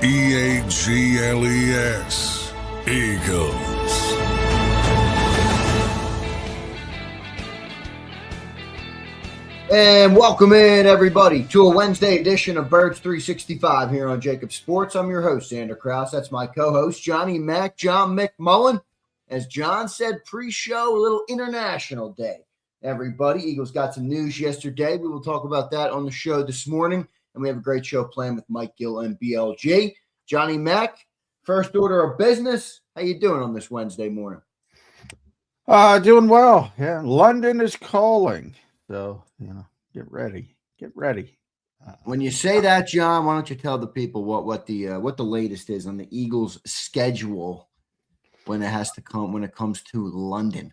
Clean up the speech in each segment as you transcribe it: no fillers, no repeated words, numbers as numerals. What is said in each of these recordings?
Eagles. Eagles. And welcome in, everybody, to a Wednesday edition of Birds 365 here on JAKIB Sports. I'm your host, Zander Krause. That's my co-host, Johnny Mac, John McMullen. As John said pre-show, a little International Day. Everybody, Eagles got some news yesterday. We will talk about that on the show this morning. And we have a great show planned with Mike Gill and BLG. Johnny Mac, first order of business. How you doing on this Wednesday morning? Doing well. Yeah, London is calling. So, get ready. When you say that, John, why don't you tell the people what the latest is on the Eagles' schedule when it comes to London?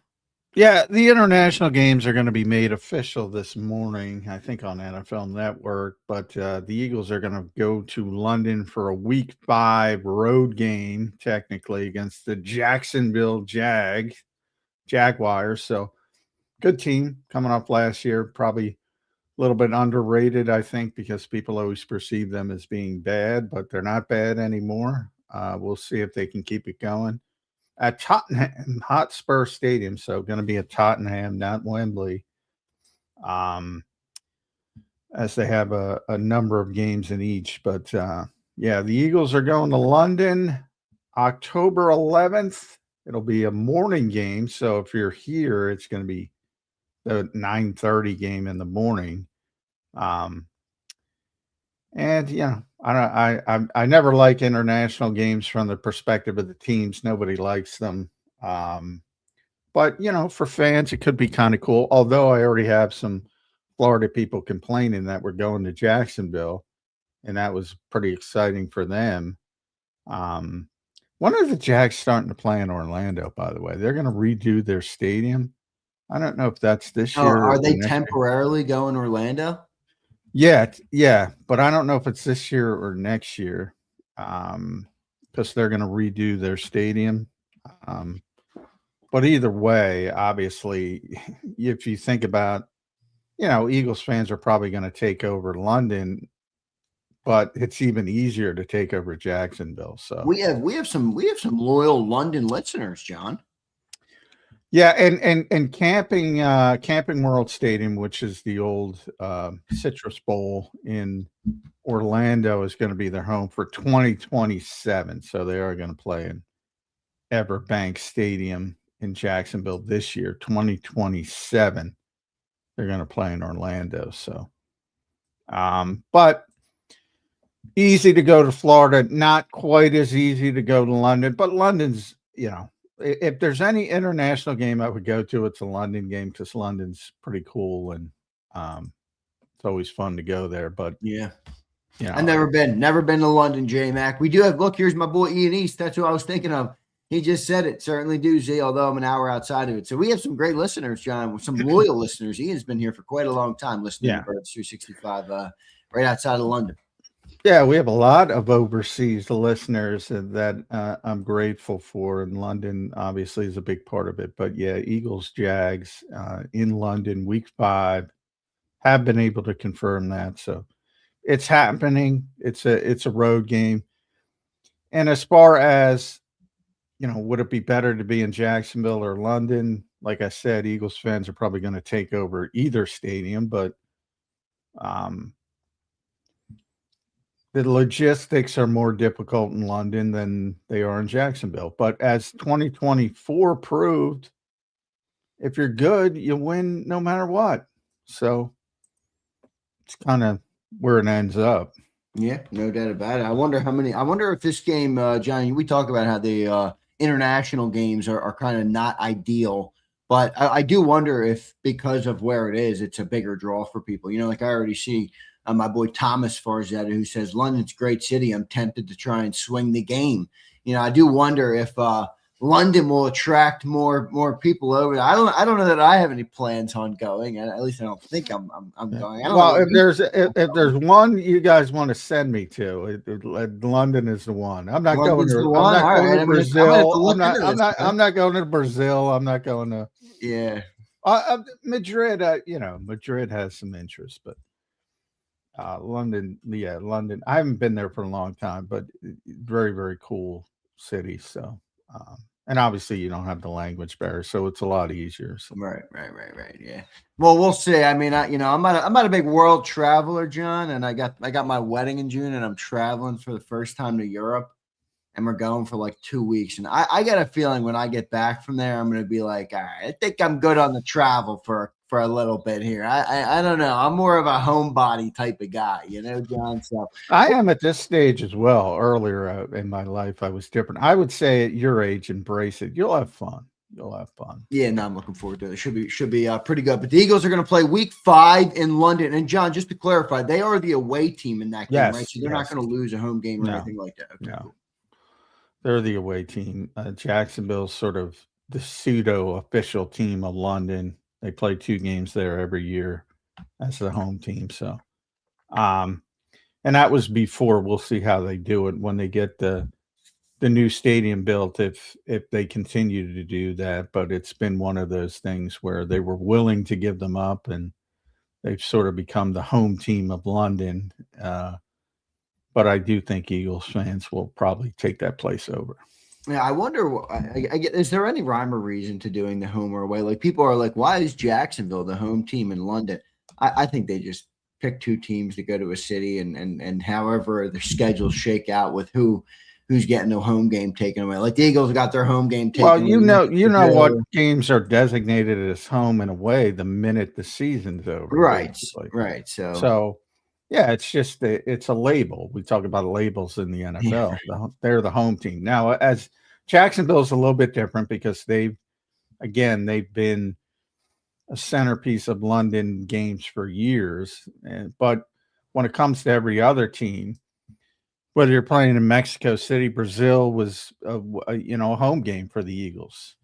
Yeah, the international games are going to be made official this morning, I think, on NFL Network. But the Eagles are going to go to London for a Week 5 road game, technically, against the Jacksonville Jaguars. So, good team coming off last year. Probably a little bit underrated, I think, because people always perceive them as being bad, but they're not bad anymore. We'll see if they can keep it going. At Tottenham Hotspur Stadium, so going to be at Tottenham, not Wembley, as they have a number of games in each. But, the Eagles are going to London October 11th. It'll be a morning game, so if you're here, it's going to be the 9:30 game in the morning. I never like international games from the perspective of the teams. Nobody likes them. But for fans, it could be kind of cool. Although I already have some Florida people complaining that we're going to Jacksonville, and that was pretty exciting for them. When are the Jags starting to play in Orlando, by the way? They're going to redo their stadium. I don't know if that's this year. Are they temporarily going Orlando? Yeah, but I don't know if it's this year or next year, because they're going to redo their stadium. But either way, obviously, if you think about, Eagles fans are probably going to take over London, but it's even easier to take over Jacksonville. So we have some loyal London listeners, John. Yeah, and Camping World Stadium, which is the old Citrus Bowl in Orlando, is going to be their home for 2027. So they are going to play in Everbank Stadium in Jacksonville this year, 2027. They're going to play in Orlando. So, but easy to go to Florida, not quite as easy to go to London, but London's, if there's any international game I would go to, it's a London game because London's pretty cool and it's always fun to go there. But I've never been to London, J-Mac. We do have, look, here's my boy Ian East. That's who I was thinking of. He just said it. Certainly do, Z, although I'm an hour outside of it. So we have some great listeners, John, some loyal listeners. Ian's been here for quite a long time listening to Birds 365 right outside of London. Yeah, we have a lot of overseas listeners that I'm grateful for, and London obviously is a big part of it. But yeah, Eagles, Jags in London, Week 5, have been able to confirm that. So it's happening. It's a road game. And as far as, would it be better to be in Jacksonville or London? Like I said, Eagles fans are probably going to take over either stadium, but the logistics are more difficult in London than they are in Jacksonville. But as 2024 proved, if you're good, you win no matter what. So it's kind of where it ends up. Yeah, no doubt about it. I wonder if this game, Johnny, we talk about how the international games are kind of not ideal. But I do wonder if because of where it is, it's a bigger draw for people. Like I already see my boy Thomas Farzetta, who says, London's a great city. I'm tempted to try and swing the game. I do wonder if London will attract more people over. I don't know that I have any plans on going. At least I don't think I'm going. If there's one you guys want to send me to, London is the one. I'm not going to Brazil. I'm not going to Brazil. I'm not going to. Yeah. Madrid. Madrid has some interest, but London, yeah, London. I haven't been there for a long time, but very, very cool city. So, and obviously you don't have the language barrier, so it's a lot easier. So. Right. Yeah. Well, we'll see. I mean, I'm not a big world traveler, John, and I got my wedding in June, and I'm traveling for the first time to Europe, and we're going for like 2 weeks. And I got a feeling when I get back from there, I'm going to be like, all right, I think I'm good on the travel for a little bit here. I don't know. I'm more of a homebody type of guy, John. So I am at this stage as well. Earlier in my life, I was different. I would say at your age, embrace it. You'll have fun. Yeah, no, I'm looking forward to it. It should be pretty good. But the Eagles are going to play Week 5 in London. And John, just to clarify, they are the away team in that game, Yes, right? So they're not going to lose a home game or anything like that. Okay, no. cool. They're the away team. Jacksonville's sort of the pseudo official team of London. They play 2 games there every year as the home team. So, and that was before. We'll see how they do it when they get the new stadium built, if they continue to do that. But it's been one of those things where they were willing to give them up, and they've sort of become the home team of London. But I do think Eagles fans will probably take that place over. Yeah, I wonder, is there any rhyme or reason to doing the home or away? Like, people are like, why is Jacksonville the home team in London? I think they just pick 2 teams to go to a city, and however their schedules shake out with who's getting the home game taken away. Like the Eagles got their home game taken away. Well, you know what games are designated as home and away the minute the season's over. Right, basically. right. So yeah, it's just it's a label. We talk about labels in the NFL. Yeah. They're the home team. Now, as Jacksonville's a little bit different because they've been a centerpiece of London games for years. But when it comes to every other team, whether you're playing in Mexico City, Brazil was a home game for the Eagles.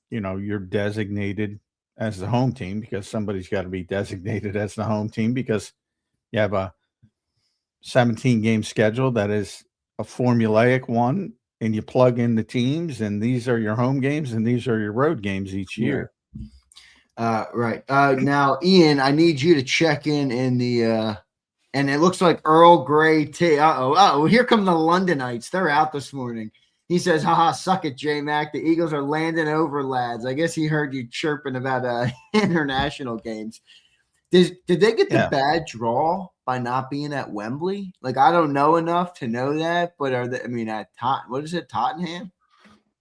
You're designated as the home team because somebody's got to be designated as the home team because you have a 17-game schedule that is a formulaic one, and you plug in the teams, and these are your home games, and these are your road games each year. Right. Now, Ian, I need you to check in the and it looks like Earl Grey tea. Here come the Londonites. They're out this morning. He says, haha, suck it, J-Mac. The Eagles are landing over, lads. I guess he heard you chirping about international games. Did they get the bad draw by not being at Wembley? Like, I don't know enough to know that, but at what is it, Tottenham?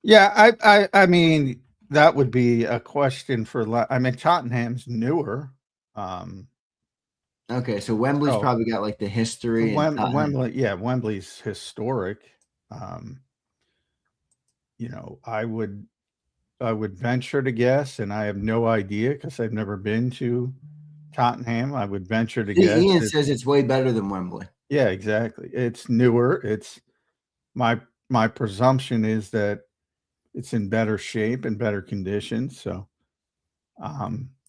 Yeah, I mean, that would be a question for Tottenham's newer. Okay, so Wembley's probably got like the history. Wembley's historic. I would venture to guess, and I have no idea because I've never been to Tottenham. I would venture to guess. Ian says it's way better than Wembley. Yeah, exactly. It's newer. It's my presumption is that it's in better shape and better conditions. So,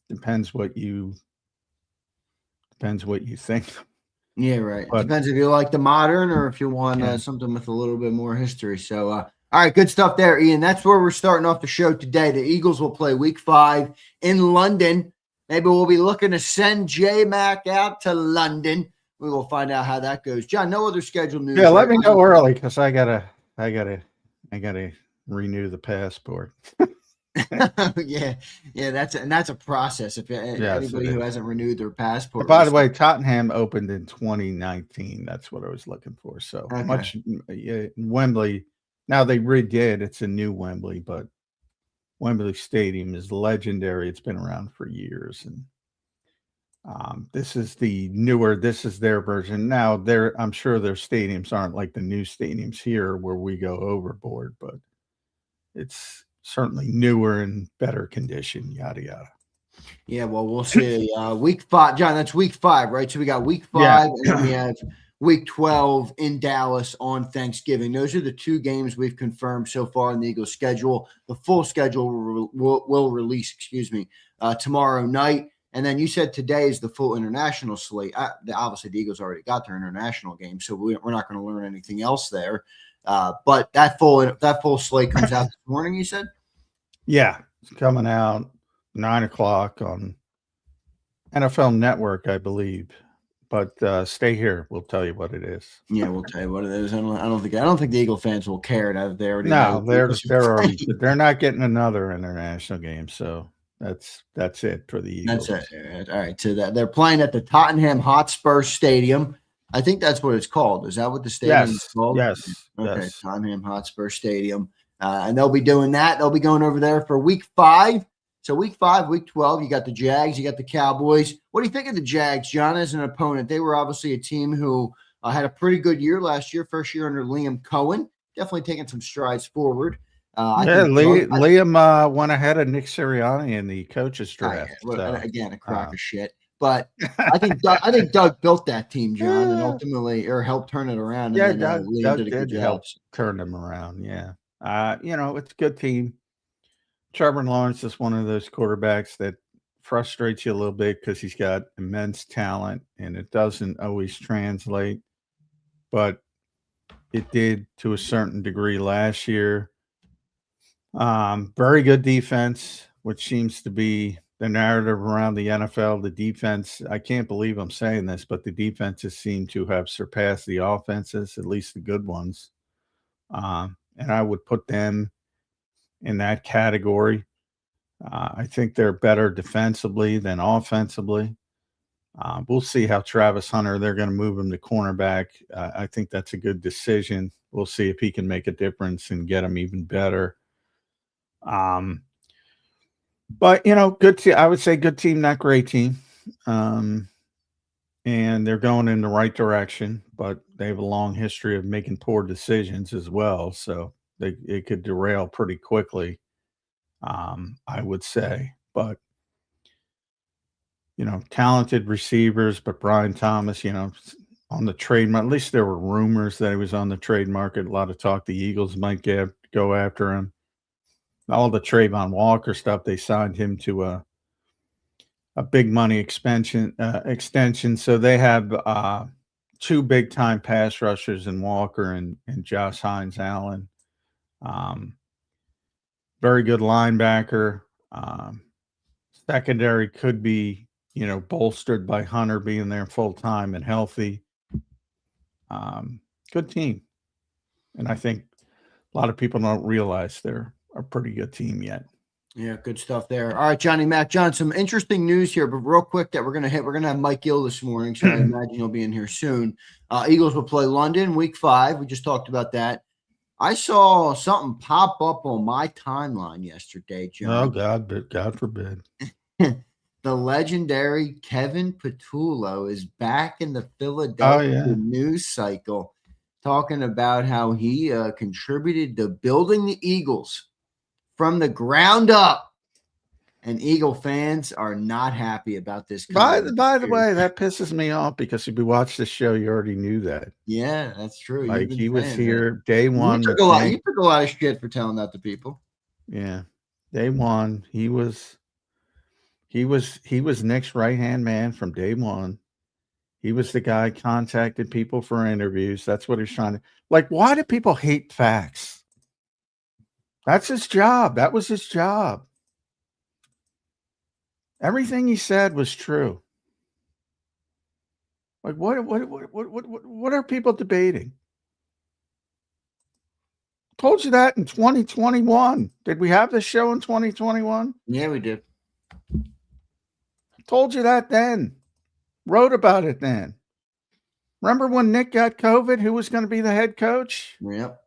depends what you think. Yeah, right. Depends if you like the modern or if you want something with a little bit more history. So, all right, good stuff there, Ian. That's where we're starting off the show today. The Eagles will play Week 5 in London. Maybe we'll be looking to send J-Mac out to London. We will find out how that goes. John, no other scheduled news. Yeah, let me know early because I gotta renew the passport. yeah, that's a process. If anybody who hasn't renewed their passport. By the way, Tottenham opened in 2019. That's what I was looking for. So Wembley. Now they redid. It's a new Wembley, but Wembley Stadium is legendary. It's been around for years, and this is the newer. This is their version. Now, I'm sure their stadiums aren't like the new stadiums here where we go overboard, but it's certainly newer and better condition. Yada yada. Yeah, well, we'll see. Week 5, John. That's Week 5, right? So we got Week 5, and then we have Week 12 in Dallas on Thanksgiving. Those are the 2 games we've confirmed so far in the Eagles' schedule. The full schedule will release, tomorrow night. And then you said today is the full international slate. Obviously, the Eagles already got their international game, so we're not going to learn anything else there. But that full slate comes out this morning, you said? Yeah, it's coming out 9:00 on NFL Network, I believe. but stay here. We'll tell you what it is. Yeah, we'll tell you what it is. I don't think the Eagle fans will care now that they already No, know. they're not getting another international game, so that's it for the Eagles. That's it. All right. So that they're playing at the Tottenham Hotspur Stadium. I think that's what it's called. Is that what the stadium is called? Yes. Okay. Yes. Tottenham Hotspur Stadium. And they'll be doing that. They'll be going over there for week 5. So week 5, week 12, you got the Jags, you got the Cowboys. What do you think of the Jags, John, as an opponent? They were obviously a team who had a pretty good year last year, first year under Liam Cohen. Definitely taking some strides forward. Liam went ahead of Nick Sirianni in the coaches draft. Again, a crock of shit. But I think Doug built that team, John, and ultimately helped turn it around. Yeah, and then, Doug did help turn them around. Yeah, it's a good team. Trevor Lawrence is one of those quarterbacks that frustrates you a little bit because he's got immense talent, and it doesn't always translate. But it did to a certain degree last year. Very good defense, which seems to be the narrative around the NFL. The defense, I can't believe I'm saying this, but the defenses seem to have surpassed the offenses, at least the good ones. And I would put them in that category. I think they're better defensively than offensively. We'll see how Travis Hunter, they're going to move him to cornerback. I think that's a good decision. We'll see if he can make a difference and get him even better. But good team. I would say good team, not great team. And they're going in the right direction, but they have a long history of making poor decisions as well. So it could derail pretty quickly, I would say. But talented receivers, but Brian Thomas, on the trade market, at least there were rumors that he was on the trade market. A lot of talk the Eagles might go after him. All the Trayvon Walker stuff, they signed him to a big money extension. So they have 2 big time pass rushers in Walker and Josh Hines Allen. Very good linebacker. Secondary could be, bolstered by Hunter being there full time and healthy. Good team. And I think a lot of people don't realize they're a pretty good team yet. Yeah, good stuff there. All right, Johnny Mac. John, some interesting news here, but real quick that we're going to hit. We're going to have Mike Gill this morning, so I imagine he'll be in here soon. Eagles will play London week 5. We just talked about that. I saw something pop up on my timeline yesterday, John. Oh, God forbid. The legendary Kevin Patulo is back in the Philadelphia news cycle, talking about how he contributed to building the Eagles from the ground up. And Eagle fans are not happy about this. By the way, that pisses me off because if you watch the show, you already knew that. Yeah, that's true. Like he was here day one. You took a lot of shit for telling that to people. Yeah, day one. He was Nick's right-hand man from day one. He was the guy contacted people for interviews. That's what he's trying to. Like, why do people hate facts? That's his job. That was his job. Everything he said was true. Like, what are people debating? Told you that in 2021. Did we have this show in 2021? Yeah, we did. Told you that then. Wrote about it then. Remember when Nick got COVID? Who was going to be the head coach? Yep.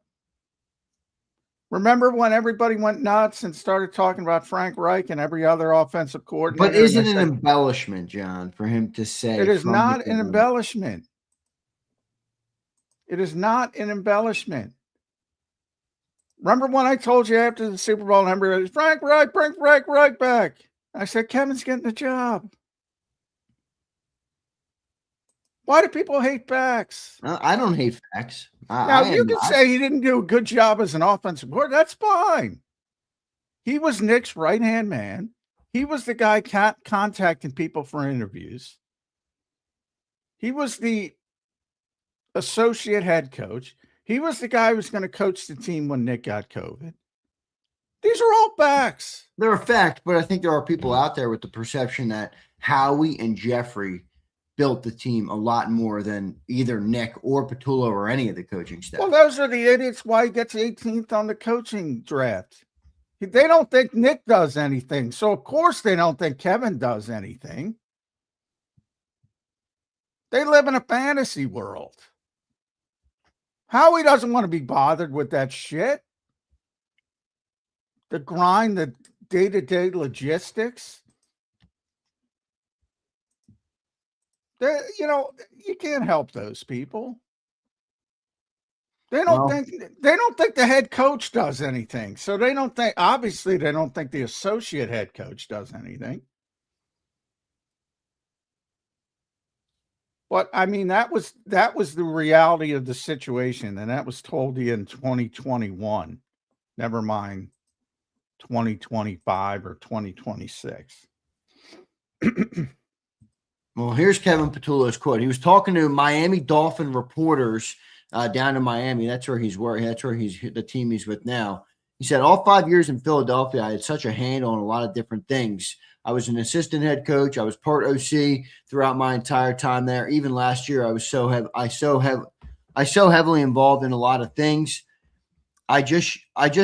Remember when everybody went nuts and started talking about Frank Reich and every other offensive coordinator? But isn't it an embellishment, John, for him to say? It is not an embellishment. It is not an embellishment. Remember when I told you after the Super Bowl, and everybody was, Frank Reich, bring Frank Reich back. I said, Kevin's getting the job. Why do people hate facts? I don't hate facts. Now, you can say he didn't do a good job as an offensive coordinator. That's fine. He was Nick's right-hand man. He was the guy contacting people for interviews. He was the associate head coach. He was the guy who was going to coach the team when Nick got COVID. These are all facts. They're a fact, but I think there are people out there with the perception that Howie and Jeffrey built the team a lot more than either Nick or Patulo or any of the coaching staff. Well, those are the idiots why he gets 18th on the coaching draft. They don't think Nick does anything. So, of course, they don't think Kevin does anything. They live in a fantasy world. Howie doesn't want to be bothered with that shit. The grind, the day-to-day logistics. You can't help those people. They don't think the head coach does anything. So they don't think the associate head coach does anything. But I mean, that was the reality of the situation, and that was told to you in 2021. Never mind 2025 or 2026. Well, here's Kevin Patulo's quote. He was talking to Miami Dolphin reporters down in Miami. That's where he's working. That's where the team he's with now. He said, all 5 years in Philadelphia, I had such a handle on a lot of different things. I was an assistant head coach. I was part OC throughout my entire time there. Even last year, I was so heavily involved in a lot of things. I just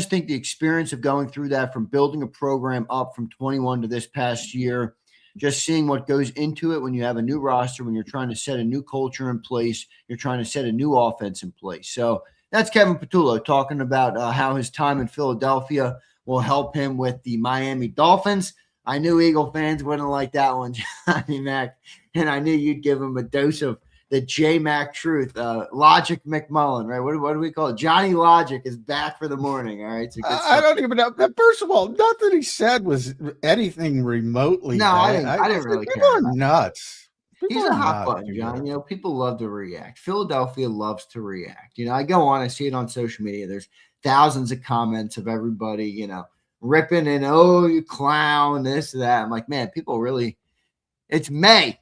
think the experience of going through that, from building a program up from 21 to this past year, just seeing what goes into it when you have a new roster, when you're trying to set a new culture in place, you're trying to set a new offense in place. So that's Kevin Patulo talking about how his time in Philadelphia will help him with the Miami Dolphins. I knew Eagle fans wouldn't like that one, Johnny Mac, and I knew you'd give him a dose of the J-Mac truth. Logic McMullen, right? What do we call it? Johnny Logic is back for the morning, all right? So I don't even know. First of all, nothing he said was anything remotely. No, I didn't really care. People are nuts. He's a hot button, John. People love to react. Philadelphia loves to react. I go on, I see it on social media. There's thousands of comments of everybody, ripping and, oh, you clown, this, that. I'm like, man, people really, it's May.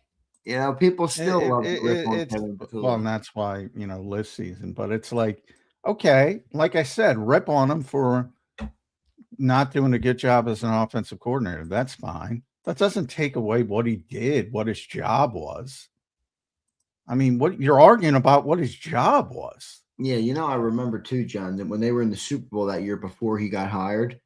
People still love to rip on Kevin Patulo. Well, and that's why, list season. But it's like, okay, like I said, rip on him for not doing a good job as an offensive coordinator. That's fine. That doesn't take away what he did, what his job was. I mean, what you're arguing about what his job was. Yeah, I remember too, John, that when they were in the Super Bowl that year before he got hired,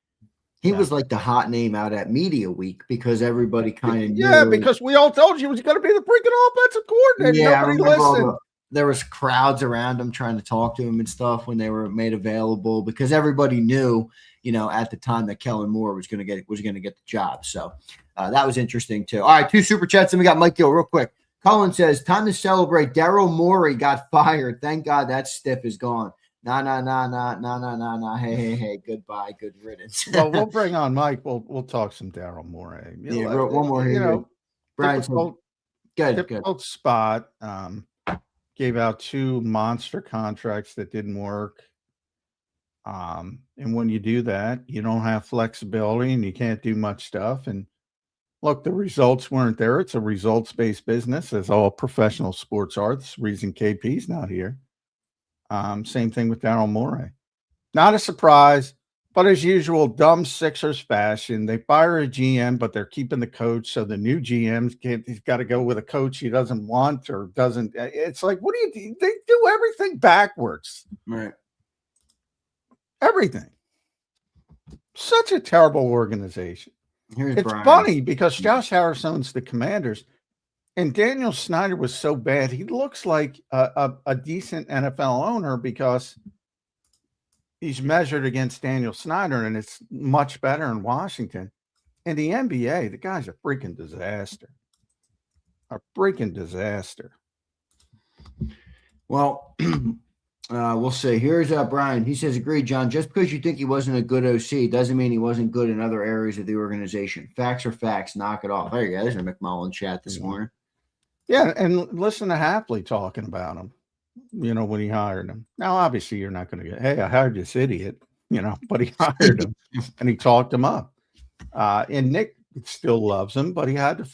he was like the hot name out at Media Week because everybody kind of knew. Yeah, because we all told you he was going to be the freaking offensive coordinator. Yeah, nobody listened. There was crowds around him trying to talk to him and stuff when they were made available because everybody knew, at the time that Kellen Moore was going to get the job. So that was interesting too. All right, 2 super chats, and we got Mike Gill real quick. Colin says, time to celebrate. Daryl Morey got fired. Thank God that stiff is gone. Nah. Hey. Goodbye. Good riddance. Well, we'll bring on Mike. We'll talk some Daryl Morey. Yeah, one more here. Brian, difficult spot. Gave out 2 monster contracts that didn't work. And when you do that, you don't have flexibility and you can't do much stuff. And look, the results weren't there. It's a results-based business, as all professional sports are. That's the reason KP's not here. Same thing with Daryl Morey. Not a surprise, but as usual, dumb Sixers fashion. They fire a GM, but they're keeping the coach. So the new he's got to go with a coach he doesn't want or doesn't. It's like, what do you do? They do everything backwards. Right. Everything. Such a terrible organization. It's Brian. Funny because Josh Harris owns the Commanders. And Daniel Snyder was so bad, he looks like a decent NFL owner because he's measured against Daniel Snyder, and it's much better in Washington. In the NBA, the guy's a freaking disaster. A freaking disaster. Well, we'll see. Here's Brian. He says, agreed, John. Just because you think he wasn't a good OC doesn't mean he wasn't good in other areas of the organization. Facts are facts. Knock it off. There you go. There's a McMullen chat this morning. Yeah, and listen to Hapley talking about him, when he hired him. Now, obviously, you're not going to get, hey, I hired this idiot, but he hired him and he talked him up. And Nick still loves him, but he had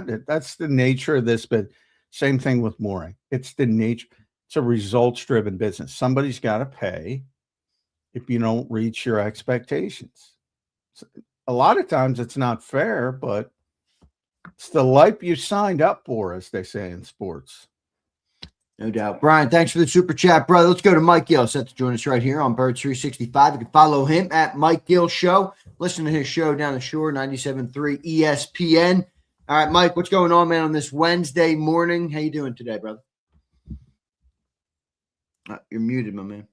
to. That's the nature of this. But same thing with Morey. It's the nature. It's a results-driven business. Somebody's got to pay if you don't reach your expectations. A lot of times it's not fair, but It's the life you signed up for, as they say in sports. No doubt. Brian, thanks for the super chat, brother. Let's go to Mike Gill. Set to join us right here on Birds 365. You can follow him at Mike Gill Show. Listen to his show down the shore, 97.3 ESPN. All right, Mike, what's going on, man, on this Wednesday morning? How you doing today, brother? You're muted, my man.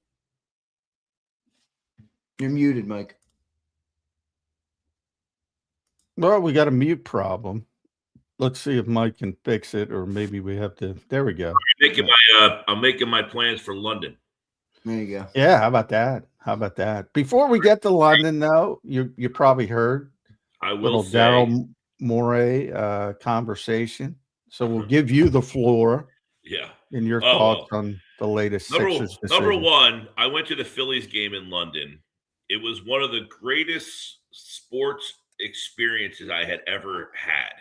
You're muted, Mike. Well, we got a mute problem. Let's see if Mike can fix it, or maybe we have to. There we go. I'm making my plans for London. There you go. Yeah, how about that? How about that? Before we get to London, though, you probably heard little Daryl Morey conversation. So we'll give you the floor. Yeah. And your thoughts on the latest Sixers decision. Number one, I went to the Phillies game in London. It was one of the greatest sports experiences I had ever had.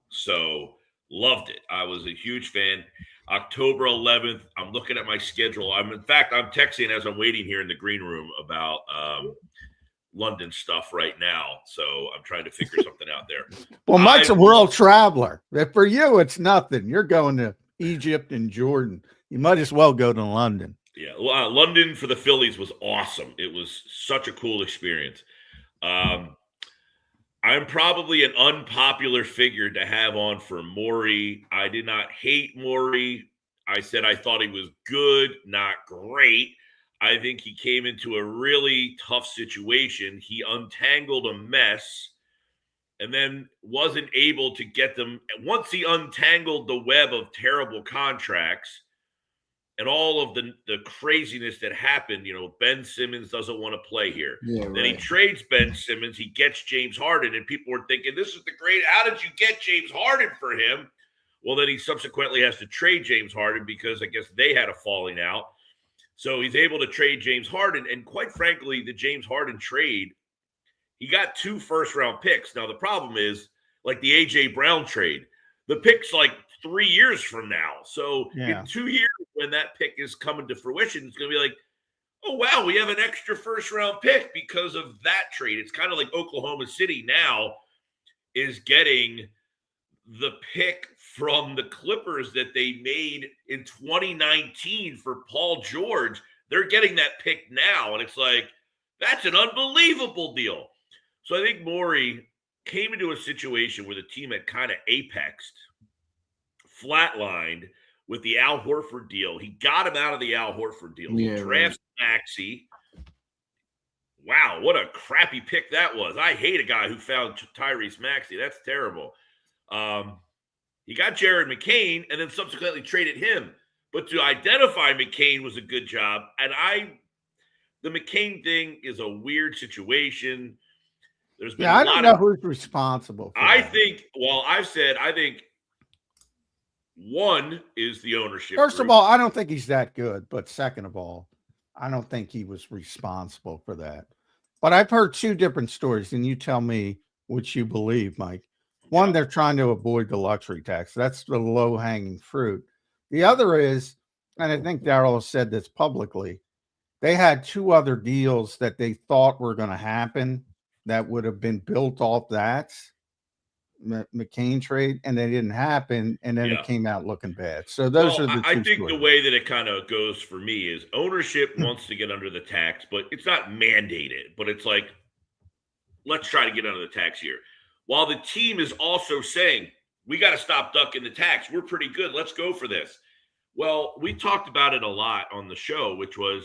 So loved it. I was a huge fan. October 11th, I'm looking at my schedule. I'm texting as I'm waiting here in the green room about London stuff right now. So I'm trying to figure something out there. Well, Mike's a world traveler. For you, it's nothing. You're going to Egypt and Jordan. You might as well go to London. Yeah, London for the Phillies was awesome. It was such a cool experience. I'm probably an unpopular figure to have on for Morey. I did not hate Morey. I said I thought he was good, not great. I think he came into a really tough situation. He untangled a mess and then wasn't able to get them. Once he untangled the web of terrible contracts and all of the craziness that happened, Ben Simmons doesn't want to play here. Yeah, then he trades Ben Simmons. He gets James Harden, and people were thinking, this is the great. How did you get James Harden for him? Well, then he subsequently has to trade James Harden because I guess they had a falling out. So he's able to trade James Harden. And quite frankly, the James Harden trade, he got 2 first-round picks. Now, the problem is, like the A.J. Brown trade, the pick's like 3 years from now. So in 2 years, when that pick is coming to fruition, it's going to be like, oh, wow, we have an extra first-round pick because of that trade. It's kind of like Oklahoma City now is getting the pick from the Clippers that they made in 2019 for Paul George. They're getting that pick now, and it's like, that's an unbelievable deal. So I think Morey came into a situation where the team had kind of apexed, flatlined with the Al Horford deal. He got him out of the Al Horford deal. He drafts Maxey. Wow, what a crappy pick that was. I hate a guy who found Tyrese Maxey. That's terrible. He got Jared McCain and then subsequently traded him. But to identify McCain was a good job. And the McCain thing is a weird situation. There's been I don't know who's responsible for I that. think one is the ownership. First of all, I don't think he's that good. But second of all, I don't think he was responsible for that. But I've heard 2 different stories, and you tell me which you believe, Mike. One, they're trying to avoid the luxury tax. That's the low-hanging fruit. The other is, and I think Daryl has said this publicly, they had 2 other deals that they thought were going to happen that would have been built off that McCain trade, and they didn't happen, and then it came out looking bad. So those are the 2 I think stories. The way that it kind of goes for me is ownership wants to get under the tax, but it's not mandated. But it's like, let's try to get under the tax here. While the team is also saying, we got to stop ducking the tax. We're pretty good. Let's go for this. Well, we talked about it a lot on the show, which was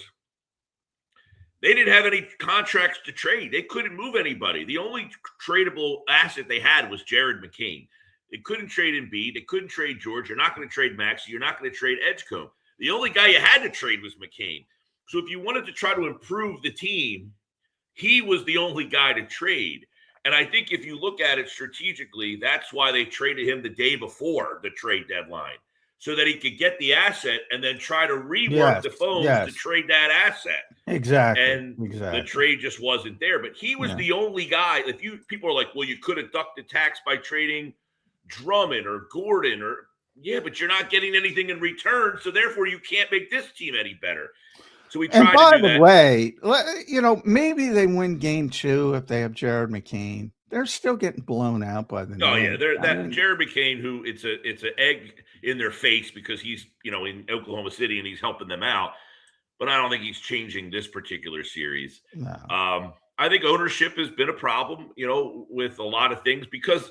they didn't have any contracts to trade. They couldn't move anybody. The only tradable asset they had was Jared McCain. They couldn't trade Embiid. They couldn't trade George. You're not going to trade Maxey. You're not going to trade Edgecombe. The only guy you had to trade was McCain. So if you wanted to try to improve the team, he was the only guy to trade. And I think if you look at it strategically, that's why they traded him the day before the trade deadline, so that he could get the asset and then try to rework the phones to trade that asset. Exactly. And the trade just wasn't there. But he was the only guy. If people are like, well, you could have ducked the tax by trading Drummond or Gordon but you're not getting anything in return. So therefore you can't make this team any better. So we tried to do that. And by the way, maybe they win game 2 if they have Jared McCain. they're still getting blown out by the. Oh yeah, Knicks. Jared McCain, who it's an egg in their face because he's in Oklahoma City and he's helping them out, but I don't think he's changing this particular series. No. I think ownership has been a problem, with a lot of things because,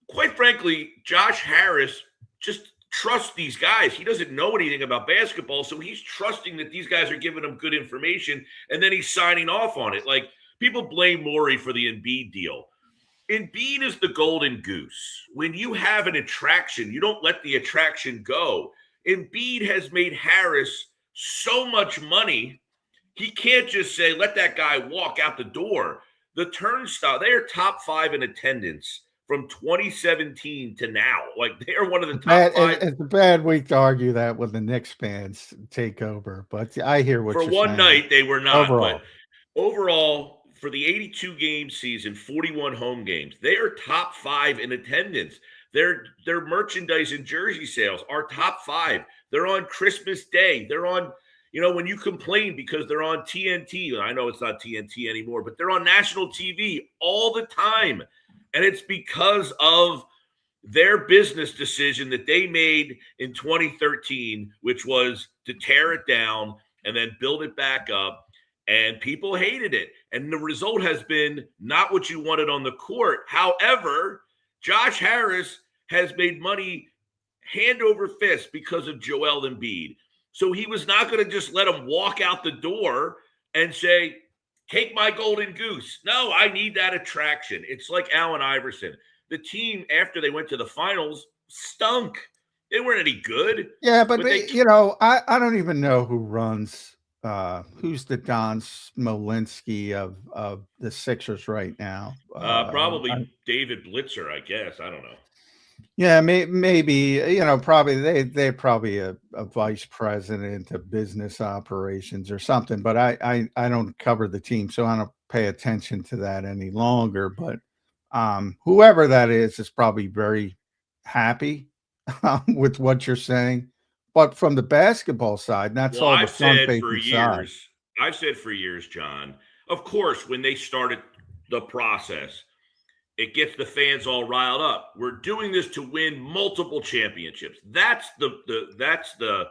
quite frankly, Josh Harris just trusts these guys. He doesn't know anything about basketball, so he's trusting that these guys are giving him good information, and then he's signing off on it. Like, people blame Morey for the Embiid deal. Embiid is the golden goose. When you have an attraction, you don't let the attraction go. Embiid has made Harris so much money, he can't just say, let that guy walk out the door. The turnstile, they are top 5 in attendance from 2017 to now. Like, they are one of the top 5. It's a bad week to argue that when the Knicks fans take over, but I hear what you're saying. For one night, they were not. Overall. But overall, for the 82-game season, 41 home games, they are top 5 in attendance. Their merchandise and jersey sales are top 5. They're on Christmas Day. They're on, when you complain because they're on TNT, I know it's not TNT anymore, but they're on national TV all the time. And it's because of their business decision that they made in 2013, which was to tear it down and then build it back up. And people hated it. And the result has been not what you wanted on the court. However, Josh Harris has made money hand over fist because of Joel Embiid. So he was not going to just let him walk out the door and say, take my golden goose. No, I need that attraction. It's like Allen Iverson. The team, after they went to the finals, stunk. They weren't any good. Yeah, but I don't even know who runs who's the Don Smolinski of the Sixers right now. Probably David Blitzer, I guess. I don't know. Yeah, maybe, probably they're probably a vice president of business operations or something, but I don't cover the team, so I don't pay attention to that any longer. But whoever that is probably very happy with what you're saying. But from the basketball side, that's all the front-facing side. I've said for years, John, of course, when they started the process, it gets the fans all riled up. We're doing this to win multiple championships. That's the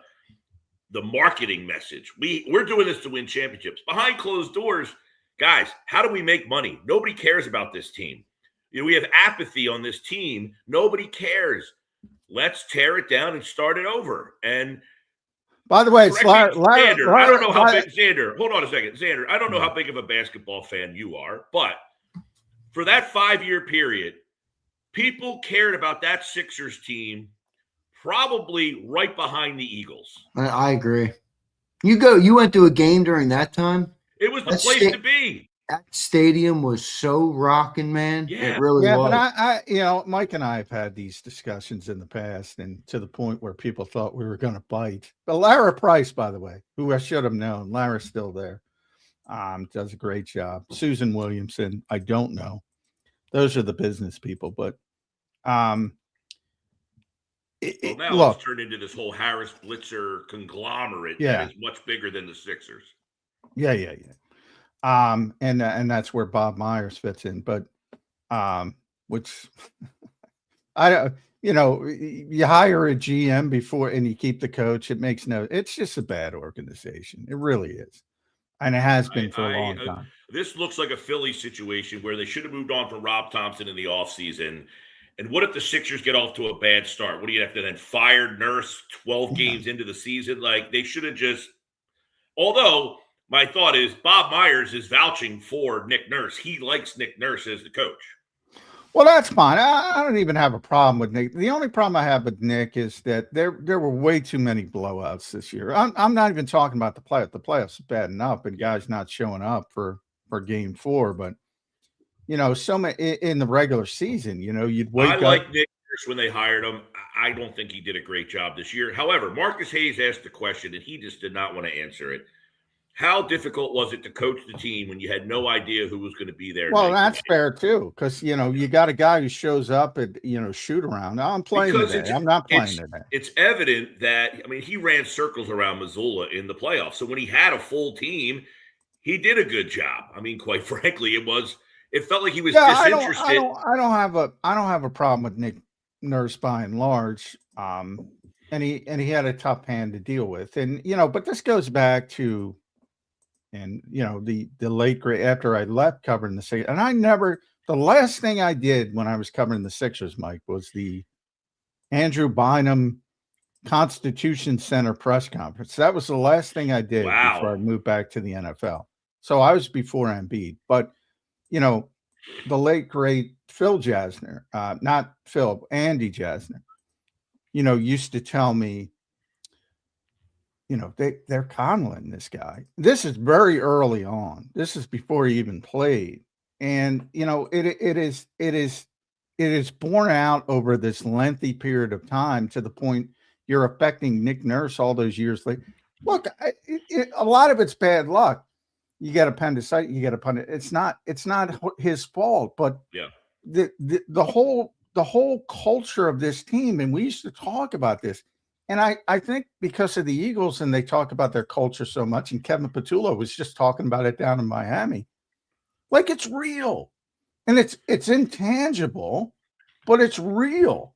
marketing message. We're doing this to win championships. Behind closed doors, guys, how do we make money? Nobody cares about this team. We have apathy on this team. Nobody cares. Let's tear it down and start it over. And by the way, Zander, I don't know how big Zander. Hold on a second, Zander. I don't know how big of a basketball fan you are, but for that 5-year period, people cared about that Sixers team probably right behind the Eagles. I agree. You went to a game during that time? It was the place to be. That stadium was so rocking, man. Yeah. It really was. But Mike and I have had these discussions in the past, and to the point where people thought we were going to bite. But Lara Price, by the way, who I should have known, Lara's still there. Does a great job. Susan Williamson, I don't know. Those are the business people, but now it's turned into this whole Harris Blitzer conglomerate that is much bigger than the Sixers. Yeah. And that's where Bob Myers fits in, but which I don't. You hire a GM before and you keep the coach. It's just a bad organization. It really is. And it has been for a long time. This looks like a Philly situation where they should have moved on from Rob Thompson in the offseason. And what if the Sixers get off to a bad start? What do you have to then fire Nurse 12 games into the season? Like, they should have just – although my thought is Bob Myers is vouching for Nick Nurse. He likes Nick Nurse as the coach. Well, that's fine. I don't even have a problem with Nick. The only problem I have with Nick is that there were way too many blowouts this year. I'm not even talking about the playoffs. The playoffs are bad enough, and guys not showing up for Game 4. But so many in the regular season. You'd wake up. I like Nick Nurse when they hired him. I don't think he did a great job this year. However, Marcus Hayes asked the question, and he just did not want to answer it. How difficult was it to coach the team when you had no idea who was going to be there? Well, that's fair too, because you got a guy who shows up at shoot around. I'm playing today. I'm not playing today. It's evident that he ran circles around Missoula in the playoffs. So when he had a full team, he did a good job. Quite frankly, it was It felt like he was Yeah, disinterested. I don't have a problem with Nick Nurse by and large. And he had a tough hand to deal with. And but this goes back to the late great after I left covering the Sixers. And the last thing I did when I was covering the Sixers, Mike, was the Andrew Bynum Constitution Center press conference. That was the last thing I did before I moved back to the NFL. So I was before Embiid. But the late great Phil Jasner, not Phil, Andy Jasner, used to tell me, they're coddling this guy. This is very early on. This is before he even played. And, it is borne out over this lengthy period of time to the point you're affecting Nick Nurse all those years later. Look, a lot of it's bad luck. You get appendicitis, you get it's not his fault, but the whole culture of this team, and we used to talk about this. And I think because of the Eagles, and they talk about their culture so much, and Kevin Patulo was just talking about it down in Miami, like it's real. And it's intangible, but it's real.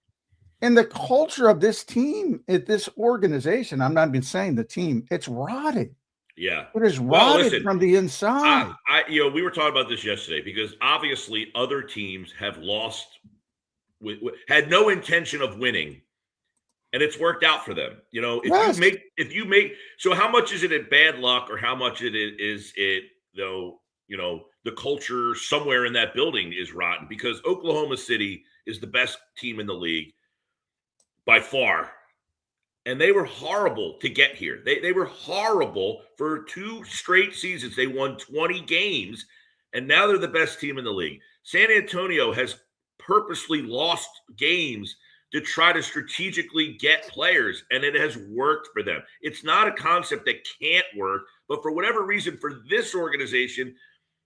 And the culture of this team, at this organization, I'm not even saying the team, it's rotted. Yeah. It is rotted from the inside. We were talking about this yesterday because obviously other teams have lost, had no intention of winning, and it's worked out for them. If you make, so how much is it at bad luck, or how much is it though? The culture somewhere in that building is rotten, because Oklahoma City is the best team in the league by far. And they were horrible to get here. They were horrible for 2 straight seasons. They won 20 games, and now they're the best team in the league. San Antonio has purposely lost games to try to strategically get players, and it has worked for them. It's not a concept that can't work, but for whatever reason, for this organization,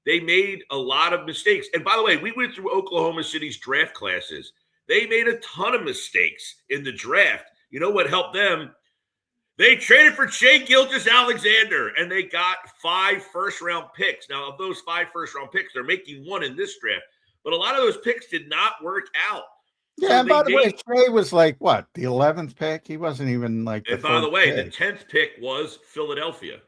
they made a lot of mistakes. And by the way, we went through Oklahoma City's draft classes. They made a ton of mistakes in the draft. You know what helped them? They traded for Shai Gilgeous-Alexander, and they got 5 first-round picks. Now, of those 5 first-round picks, they're making 1 in this draft. But a lot of those picks did not work out. Yeah, so and by the way, Shai was like, what, the 11th pick? He wasn't even like the And by the way, pick. The 10th pick was Philadelphia.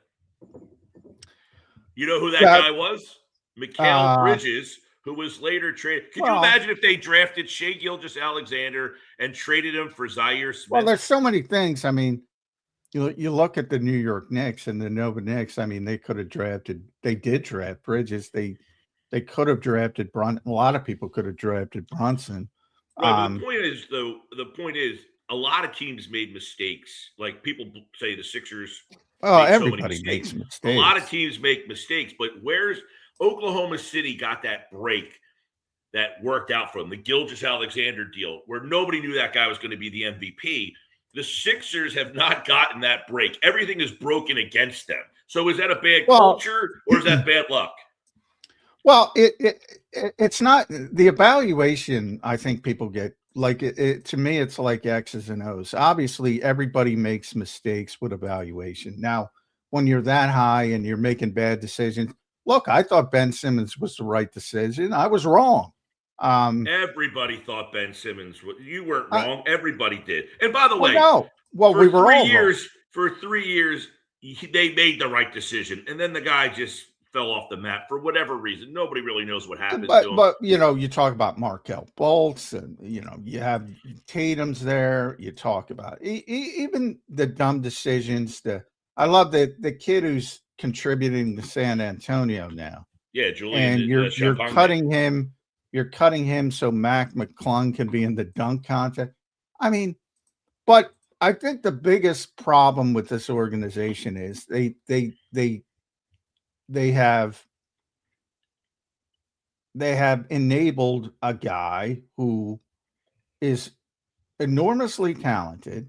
You know who that guy was? Mikal Bridges, who was later traded. Could you imagine if they drafted Shai Gilgeous-Alexander and traded him for Zaire Smith? Well, there's so many things. I mean, you look at the New York Knicks and the Nova Knicks. I mean, they did draft Bridges. They could have drafted Brunson. A lot of people could have drafted Brunson. Right, the point is, a lot of teams made mistakes. Like people say the Sixers. Everybody makes mistakes. A lot of teams make mistakes, but where's Oklahoma City got that break that worked out for them, the Gilgeous-Alexander deal, where nobody knew that guy was going to be the MVP. The Sixers have not gotten that break. Everything is broken against them. So is that a bad culture, or is that bad luck? Well, it's not the evaluation. I think people get like it. To me, it's like X's and O's. Obviously, everybody makes mistakes with evaluation. Now, when you're that high and you're making bad decisions, look, I thought Ben Simmons was the right decision. I was wrong. Everybody thought Ben Simmons. You weren't wrong. Everybody did. And by the way, we were 3 all years. For 3 years, they made the right decision, and then the guy just fell off the map for whatever reason. Nobody really knows what happened to him. But you talk about Markelle Fultz, and you have Tatum's there. You talk about even the dumb decisions. I love the kid who's contributing to San Antonio now. Yeah, Julian. And you're cutting him. You're cutting him so McMullen can be in the dunk contest. I mean, but I think the biggest problem with this organization is they have enabled a guy who is enormously talented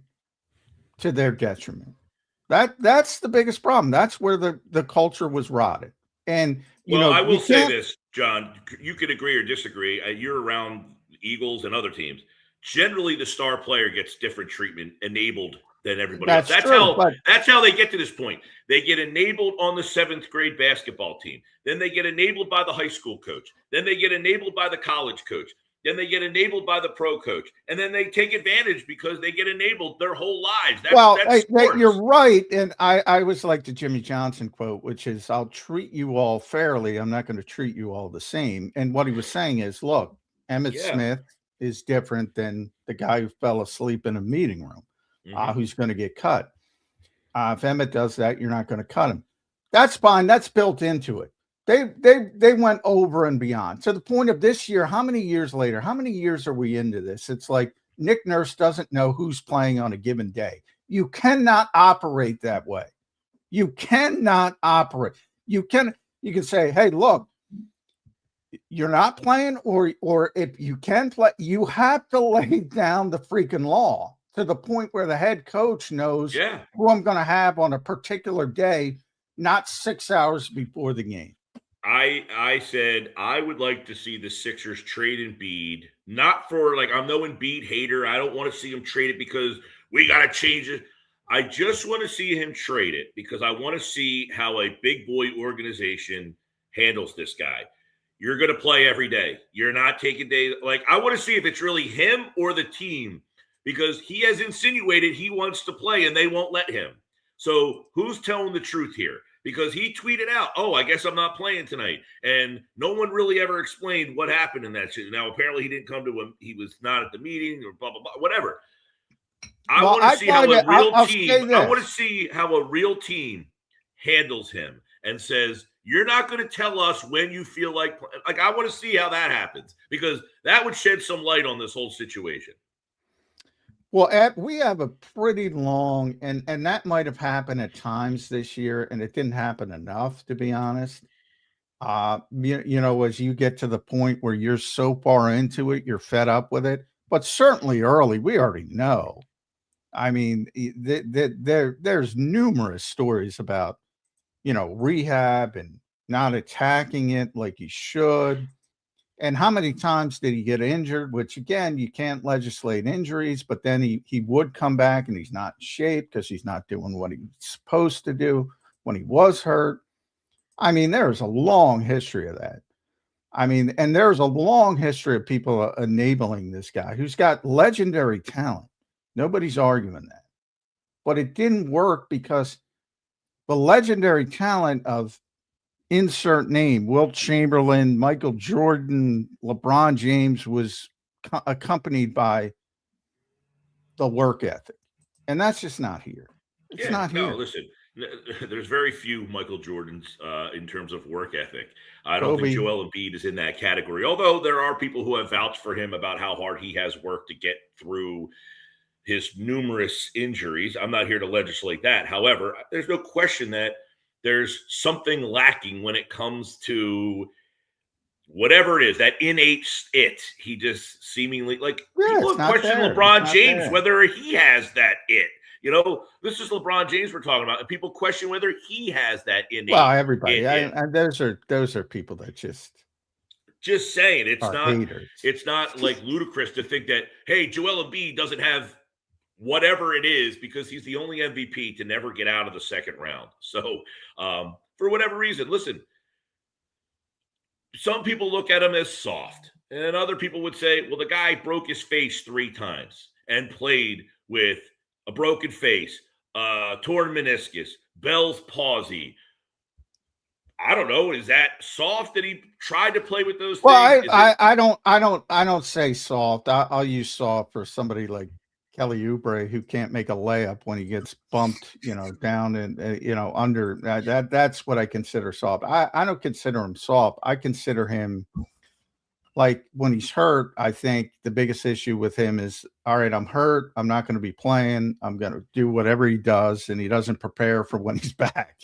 to their detriment. That's the biggest problem. That's where the culture was rotted. And I will say this, John, you could agree or disagree. You're around Eagles and other teams. Generally, the star player gets different treatment, enabled than everybody else. That's how they get to this point. They get enabled on the 7th grade basketball team. Then they get enabled by the high school coach. Then they get enabled by the college coach. Then they get enabled by the pro coach. And then they take advantage because they get enabled their whole lives. That's you're right. And I always like the Jimmy Johnson quote, which is, I'll treat you all fairly. I'm not going to treat you all the same. And what he was saying is, look, Emmitt Smith is different than the guy who fell asleep in a meeting room. Who's going to get cut. If Emmitt does that, you're not going to cut him. That's fine. That's built into it. They went over and beyond to the point of this year. How many years later? How many years are we into this? It's like Nick Nurse doesn't know who's playing on a given day. You cannot operate that way. You cannot operate. You can say, hey, look, you're not playing, or if you can play, you have to lay down the freaking law to the point where the head coach knows who I'm going to have on a particular day, not 6 hours before the game. I said I would like to see the Sixers trade Embiid, not for I'm no Embiid hater. I don't want to see him trade it because we got to change it. I just want to see him trade it because I want to see how a big boy organization handles this guy. You're going to play every day. You're not taking days. I want to see if it's really him or the team, because he has insinuated he wants to play and they won't let him. So who's telling the truth here? Because he tweeted out, oh, I guess I'm not playing tonight. And no one really ever explained what happened in that shit. Now, apparently he didn't come to him. He was not at the meeting or blah, blah, blah, whatever. I want to see how a real team handles him and says, you're not going to tell us when you feel like I want to see how that happens, because that would shed some light on this whole situation. Well, we have a pretty long, and that might have happened at times this year, and it didn't happen enough, to be honest. As you get to the point where you're so far into it, you're fed up with it. But certainly early, we already know. I mean, there's numerous stories about, rehab and not attacking it like he should. And how many times did he get injured? Which, again, you can't legislate injuries, but then he would come back and he's not in shape because he's not doing what he's supposed to do when he was hurt. I mean, there's a long history of that. I mean, and there's a long history of people enabling this guy who's got legendary talent. Nobody's arguing that. But it didn't work because the legendary talent of insert name, Wilt Chamberlain, Michael Jordan, LeBron James, was accompanied by the work ethic. And that's just not here. It's not here. No, listen, there's very few Michael Jordans in terms of work ethic. I don't think Joel Embiid is in that category, although there are people who have vouched for him about how hard he has worked to get through his numerous injuries. I'm not here to legislate that. However, there's no question that there's something lacking when it comes to whatever it is, that innate it. He just seemingly people have questioned LeBron James whether he has that it. This is LeBron James we're talking about, and people question whether he has that innate. Well, everybody, and those are people that just saying it's not haters. It's not ludicrous to think that, hey, Joel Embiid doesn't have whatever it is because he's the only MVP to never get out of the second round. So for whatever reason, listen, some people look at him as soft, and other people would say, well, the guy broke his face 3 times and played with a broken face, torn meniscus, Bell's palsy. I don't know. Is that soft that he tried to play with those things? Well, I don't say soft. I'll use soft for somebody like Kelly Oubre, who can't make a layup when he gets bumped, down and under. That's what I consider soft. I don't consider him soft. I consider him when he's hurt. I think the biggest issue with him is, all right, I'm hurt. I'm not going to be playing. I'm going to do whatever he does, and he doesn't prepare for when he's back.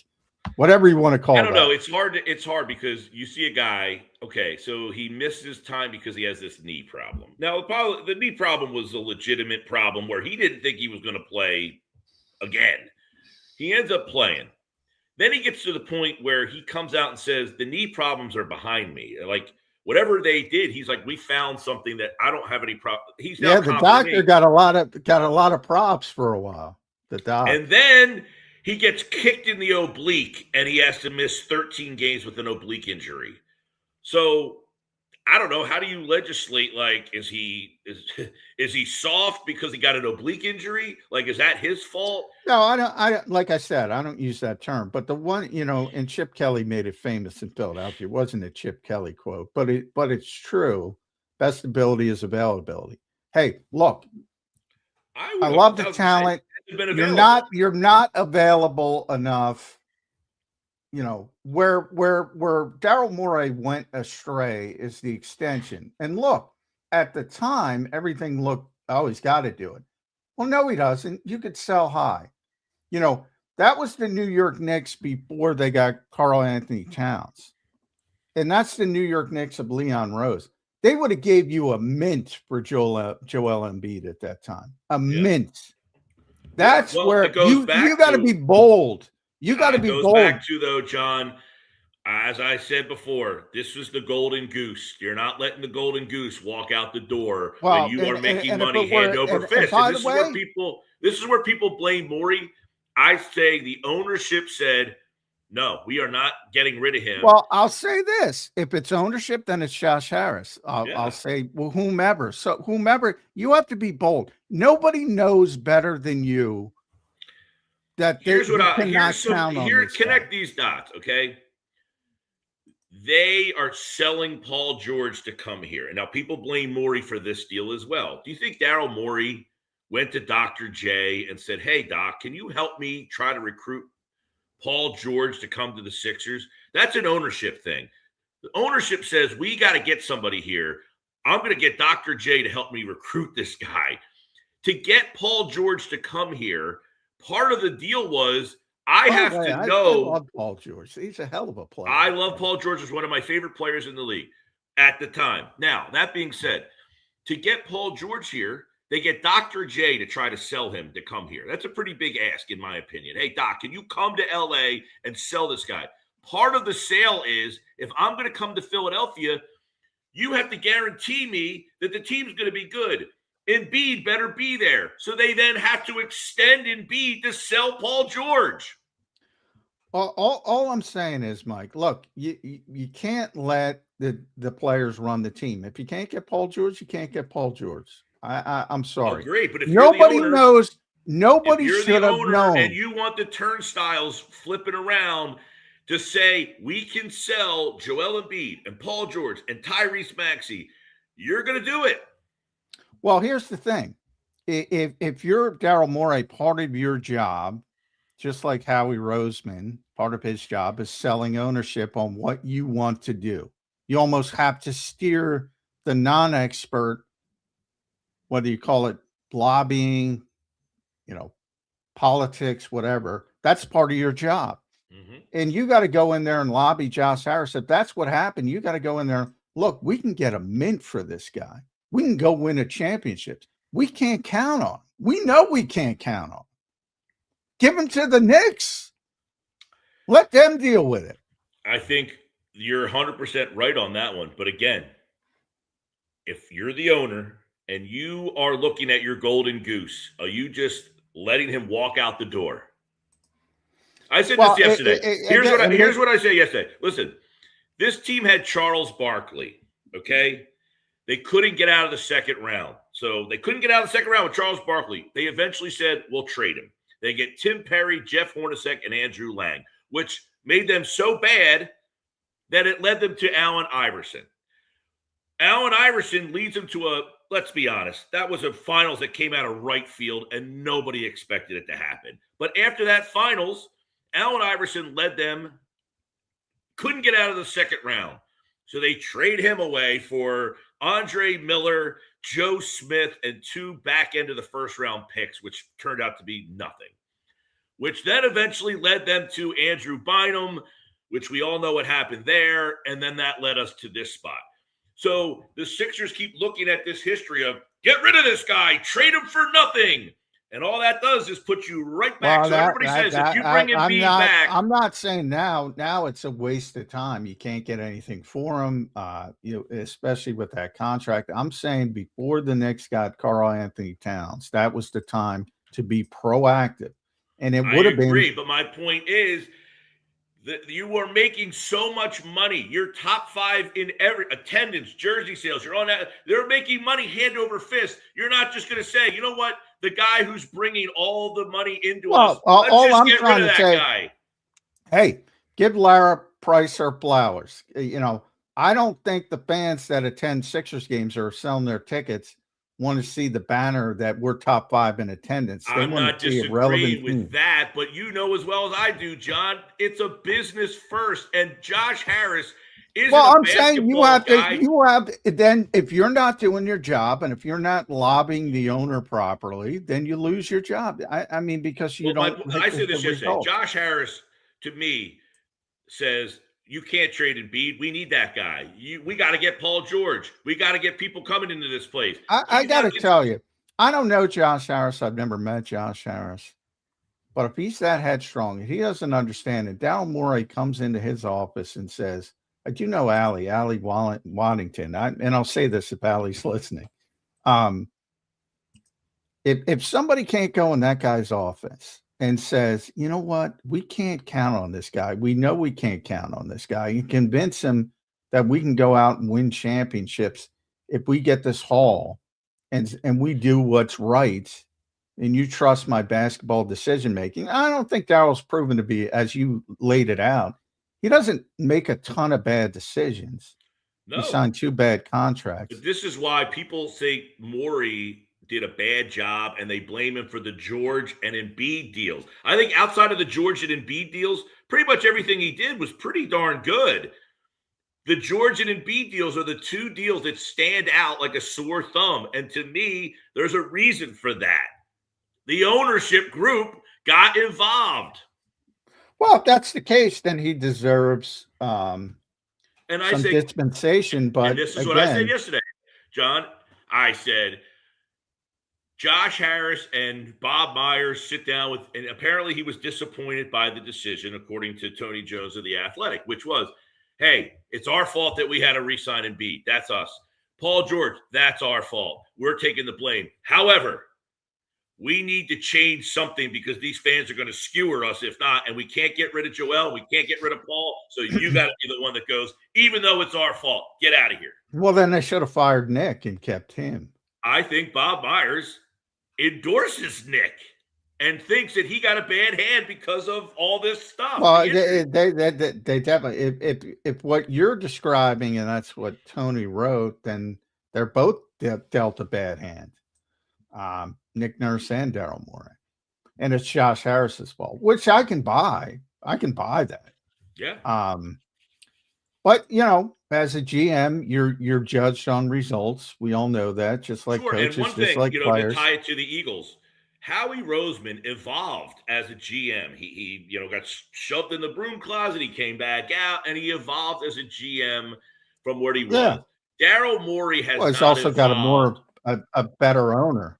Whatever you want to call it. I don't know. It's hard because you see a guy, okay, so he missed his time because he has this knee problem. Now, the knee problem was a legitimate problem where he didn't think he was going to play again. He ends up playing. Then he gets to the point where he comes out and says, the knee problems are behind me. Whatever they did, he's like, we found something that I don't have any problem. He's now the doctor got a lot of props for a while. The doc. And then he gets kicked in the oblique, and he has to miss 13 games with an oblique injury. So I don't know. How do you legislate? Like, is he soft because he got an oblique injury? Like, is that his fault? No, I don't. Like I said, I don't use that term. But the one, and Chip Kelly made it famous in Philadelphia. It wasn't a Chip Kelly quote, but it's true. Best ability is availability. Hey, look, I love the talent. You're not available enough. Where Daryl Morey went astray is the extension. And look, at the time, everything looked, oh, he's got to do it. Well, no, he doesn't. You could sell high. That was the New York Knicks before they got Karl Anthony Towns. And that's the New York Knicks of Leon Rose. They would have gave you a mint for Joel Embiid at that time. Mint. That's where you got to be bold. You got to be bold. Back to, though, John, as I said before, this was the golden goose. You're not letting the golden goose walk out the door when you are making money hand over fist. And this is where people blame Morey. I say the ownership said, no, we are not getting rid of him. Well, I'll say this. If it's ownership, then it's Josh Harris. I'll say, well, whomever. So whomever, you have to be bold. Nobody knows better than you that connect these dots, okay? They are selling Paul George to come here. And now people blame Morey for this deal as well. Do you think Daryl Morey went to Dr. J and said, hey, Doc, can you help me try to recruit Paul George to come to the Sixers? That's an ownership thing. The ownership says, we got to get somebody here. I'm going to get Dr. J to help me recruit this guy. To get Paul George to come here, part of the deal was I love Paul George. He's a hell of a player. I love Paul George as one of my favorite players in the league at the time. Now, that being said, to get Paul George here, they get Dr. J to try to sell him to come here. That's a pretty big ask, in my opinion. Hey, Doc, can you come to L.A. and sell this guy? Part of the sale is, if I'm going to come to Philadelphia, you have to guarantee me that the team's going to be good. Embiid better be there. So they then have to extend Embiid to sell Paul George. All I'm saying is, Mike, look, you can't let the players run the team. If you can't get Paul George, you can't get Paul George. I'm sorry. Great, but if nobody owner, knows, nobody should have known. And you want the turnstiles flipping around to say we can sell Joel Embiid and Paul George and Tyrese Maxey, you're going to do it. Well, here's the thing: if you're Daryl Morey, part of your job, just like Howie Roseman, part of his job is selling ownership on what you want to do. You almost have to steer the non-expert, whether you call it lobbying, politics, whatever. That's part of your job. Mm-hmm. And you got to go in there and lobby Josh Harris. If that's what happened, you got to go in there. Look, we can get a mint for this guy. We can go win a championship. We can't count on him. We know we can't count on him. Give him to the Knicks. Let them deal with it. I think you're 100% right on that one. But again, if you're the owner and you are looking at your golden goose, are you just letting him walk out the door? I said this yesterday. Here's what I said yesterday. Listen, this team had Charles Barkley, okay? They couldn't get out of the second round. So they couldn't get out of the second round with Charles Barkley. They eventually said, we'll trade him. They get Tim Perry, Jeff Hornacek, and Andrew Lang, which made them so bad that it led them to Allen Iverson. Allen Iverson leads them to let's be honest, that was a finals that came out of right field and nobody expected it to happen. But after that finals, Allen Iverson led them, couldn't get out of the second round. So they trade him away for Andre Miller, Joe Smith, and 2 back end of the first round picks, which turned out to be nothing, which then eventually led them to Andrew Bynum, which we all know what happened there. And then that led us to this spot. So the Sixers keep looking at this history of get rid of this guy, trade him for nothing. And all that does is put you right back. Well, so everybody says if you bring Embiid back. I'm not saying now it's a waste of time. You can't get anything for him, especially with that contract. I'm saying before the Knicks got Karl Anthony Towns, that was the time to be proactive. And it I would have agree, been. but my point is that you are making so much money. You're top 5 in every attendance, jersey sales. You're on that. They're making money hand over fist. You're not just going to say, you know what? The guy who's bringing all the money into us, let's all just I'm get trying rid of to that say, guy. hey, give Lara Price her flowers. I don't think the fans that attend Sixers games or selling their tickets want to see the banner that we're top 5 in attendance. They I'm want not to see a relevant disagreeing with team. that, but you know as well as I do, John, it's a business first, and Josh Harris isn't Well, a I'm saying guy. you have then if you're not doing your job and if you're not lobbying the owner properly, then you lose your job. I mean, because you don't. I said this the yesterday. result. Josh Harris, to me, says you can't trade Embiid. We need that guy. We got to get Paul George. We got to get people coming into this place. I got to tell you, I don't know Josh Harris. I've never met Josh Harris. But if he's that headstrong, he doesn't understand it. Daryl Morey comes into his office and says, I do know Allie Waddington. And I'll say this if Allie's listening. If somebody can't go in that guy's office and says, you know what, we can't count on this guy. We know we can't count on this guy. You convince him that we can go out and win championships if we get this haul and we do what's right. And you trust my basketball decision making. I don't think Daryl's proven to be, as you laid it out. He doesn't make a ton of bad decisions. No. He signed 2 bad contracts. But this is why people say Morey did a bad job and they blame him for the George and Embiid deals. I think outside of the George and Embiid deals, pretty much everything he did was pretty darn good. The George and Embiid deals are the 2 deals that stand out like a sore thumb. And to me, there's a reason for that. The ownership group got involved. Well, if that's the case, then he deserves and I some say, dispensation. But and this is what I said yesterday, John. I said, Josh Harris and Bob Myers sit down with, and apparently he was disappointed by the decision, according to Tony Jones of The Athletic, which was, hey, it's our fault that we had to re-sign Embiid. That's us. Paul George, that's our fault. We're taking the blame. However, we need to change something because these fans are going to skewer us if not, and we can't get rid of Joel. We can't get rid of Paul. So you got to be the one that goes, even though it's our fault. Get out of here. Well, then they should have fired Nick and kept him. I think Bob Myers endorses Nick and thinks that he got a bad hand because of all this stuff. Well, they definitely, if what you're describing and that's what Tony wrote, then they're both dealt a bad hand. Nick Nurse and Daryl Morey, and it's Josh Harris's fault, which I can buy. I can buy that. Yeah. But as a GM, you're judged on results. We all know that, just like coaches, and one just thing, like players. To tie it to the Eagles, Howie Roseman evolved as a GM. He got shoved in the broom closet. He came back out, and he evolved as a GM from where he was. Daryl Morey has. Well, he's also got a better owner.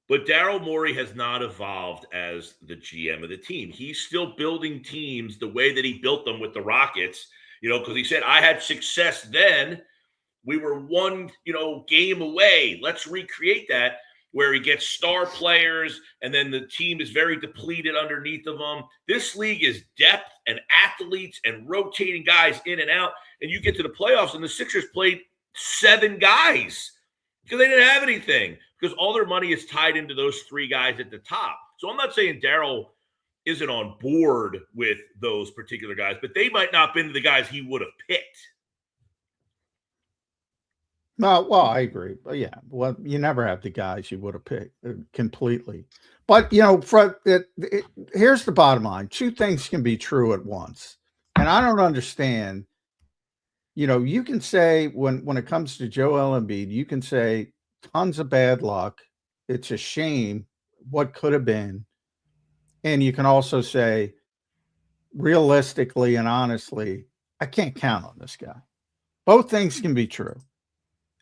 But Daryl Morey has not evolved as the GM of the team. He's still building teams the way that he built them with the Rockets, because he said, I had success then. We were one, game away. Let's recreate that, where he gets star players and then the team is very depleted underneath of them. This league is depth and athletes and rotating guys in and out. And you get to the playoffs and the Sixers played 7 guys because they didn't have anything, because all their money is tied into those 3 guys at the top. So I'm not saying Daryl isn't on board with those particular guys, but they might not have been the guys he would have picked. No, well, I agree. But yeah, well, you never have the guys you would have picked completely. But, here's the bottom line. 2 things can be true at once. And I don't understand. You can say when it comes to Joel Embiid, you can say tons of bad luck. It's a shame what could have been. And you can also say, realistically and honestly, I can't count on this guy. Both things can be true.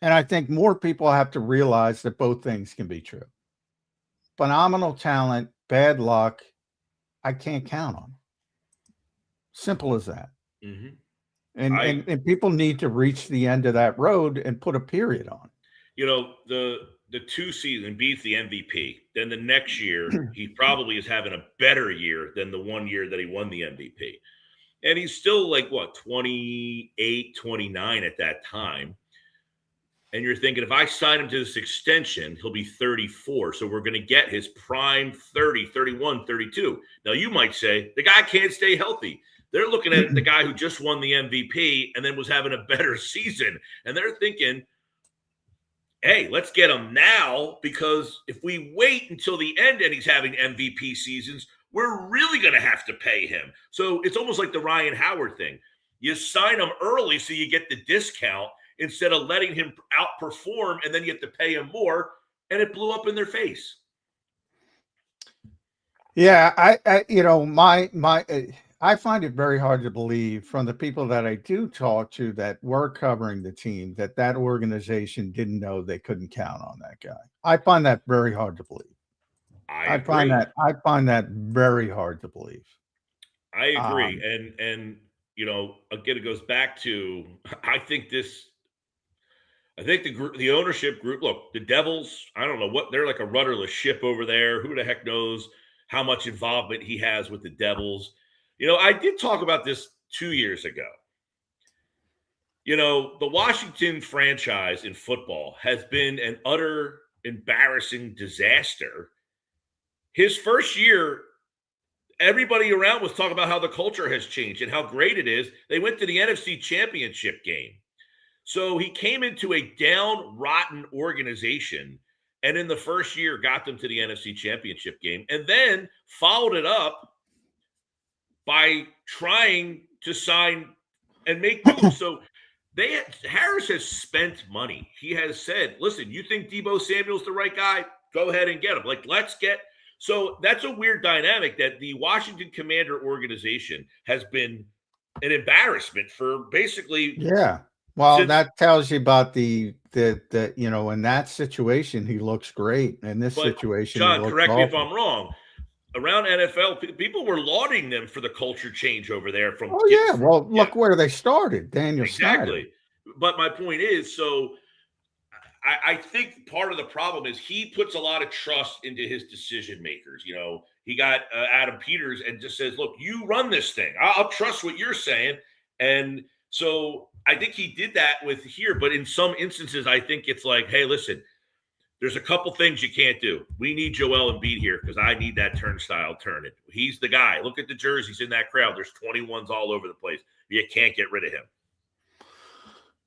And I think more people have to realize that both things can be true. Phenomenal talent, bad luck, I can't count on. Simple as that. Mm-hmm. And people need to reach the end of that road and put a period on. The the 2 season beats the MVP, then the next year he probably is having a better year than the 1 year that he won the MVP. And he's still like, what, 28, 29 at that time. And you're thinking, if I sign him to this extension, he'll be 34. So we're going to get his prime 30, 31, 32. Now, you might say, the guy can't stay healthy. They're looking at the guy who just won the MVP and then was having a better season. And they're thinking, hey, let's get him now, because if we wait until the end and he's having MVP seasons, we're really going to have to pay him. So it's almost like the Ryan Howard thing. You sign him early so you get the discount instead of letting him outperform, and then you have to pay him more, and it blew up in their face. Yeah, I find it very hard to believe from the people that I do talk to that were covering the team that organization didn't know they couldn't count on that guy. I find that very hard to believe. I find that very hard to believe. I agree. And again, it goes back to, I think the ownership group, look, the Devils, I don't know what, they're like a rudderless ship over there. Who the heck knows how much involvement he has with the Devils? I did talk about this 2 years ago. The Washington franchise in football has been an utter embarrassing disaster. His first year, everybody around was talking about how the culture has changed and how great it is. They went to the NFC Championship game. So he came into a down, rotten organization, and in the first year got them to the NFC Championship game, and then followed it up by trying to sign and make moves. So Harris has spent money. He has said, listen, you think Deebo Samuel's the right guy? Go ahead and get him. So that's a weird dynamic that the Washington Commander organization has been an embarrassment for basically. Yeah. Well, that tells you about the in that situation, he looks great. In this situation, John, correct me if I'm wrong. Around NFL, people were lauding them for the culture change over there. Look where they started, Daniel exactly. Snyder. But my point is, so I think part of the problem is he puts a lot of trust into his decision makers. He got Adam Peters and just says, look, you run this thing. I'll trust what you're saying. And so I think he did that with here. But in some instances, I think it's like, hey, listen, there's a couple things you can't do. We need Joel Embiid here because I need that turnstile turning. He's the guy. Look at the jerseys in that crowd. There's 21s all over the place. You can't get rid of him.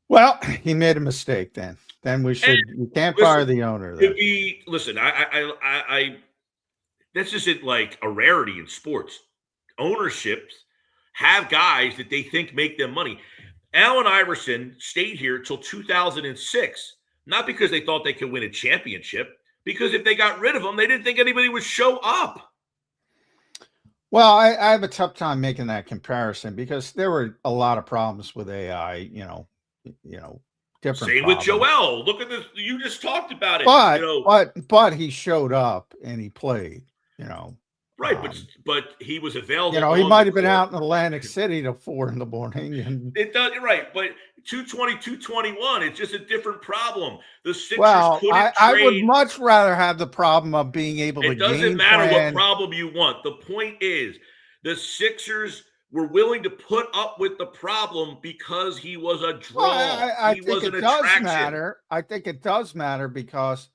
Well, he made a mistake then. Then you can't fire the owner. I this isn't like a rarity in sports. Ownerships have guys that they think make them money. Allen Iverson stayed here till 2006, not because they thought they could win a championship, because if they got rid of him, they didn't think anybody would show up. Well, I have a tough time making that comparison because there were a lot of problems with AI, different. Same with Joel. Look at this. You just talked about it. But he showed up and he played, Right, but he was available. He might have been out in Atlantic City till 4 a.m. And it does right, but 220, 221, it's just a different problem. The Sixers I would much rather have the problem of being able to. It doesn't matter what problem you want. The point is, the Sixers were willing to put up with the problem because he was a draw. I think it does matter. I think it does matter because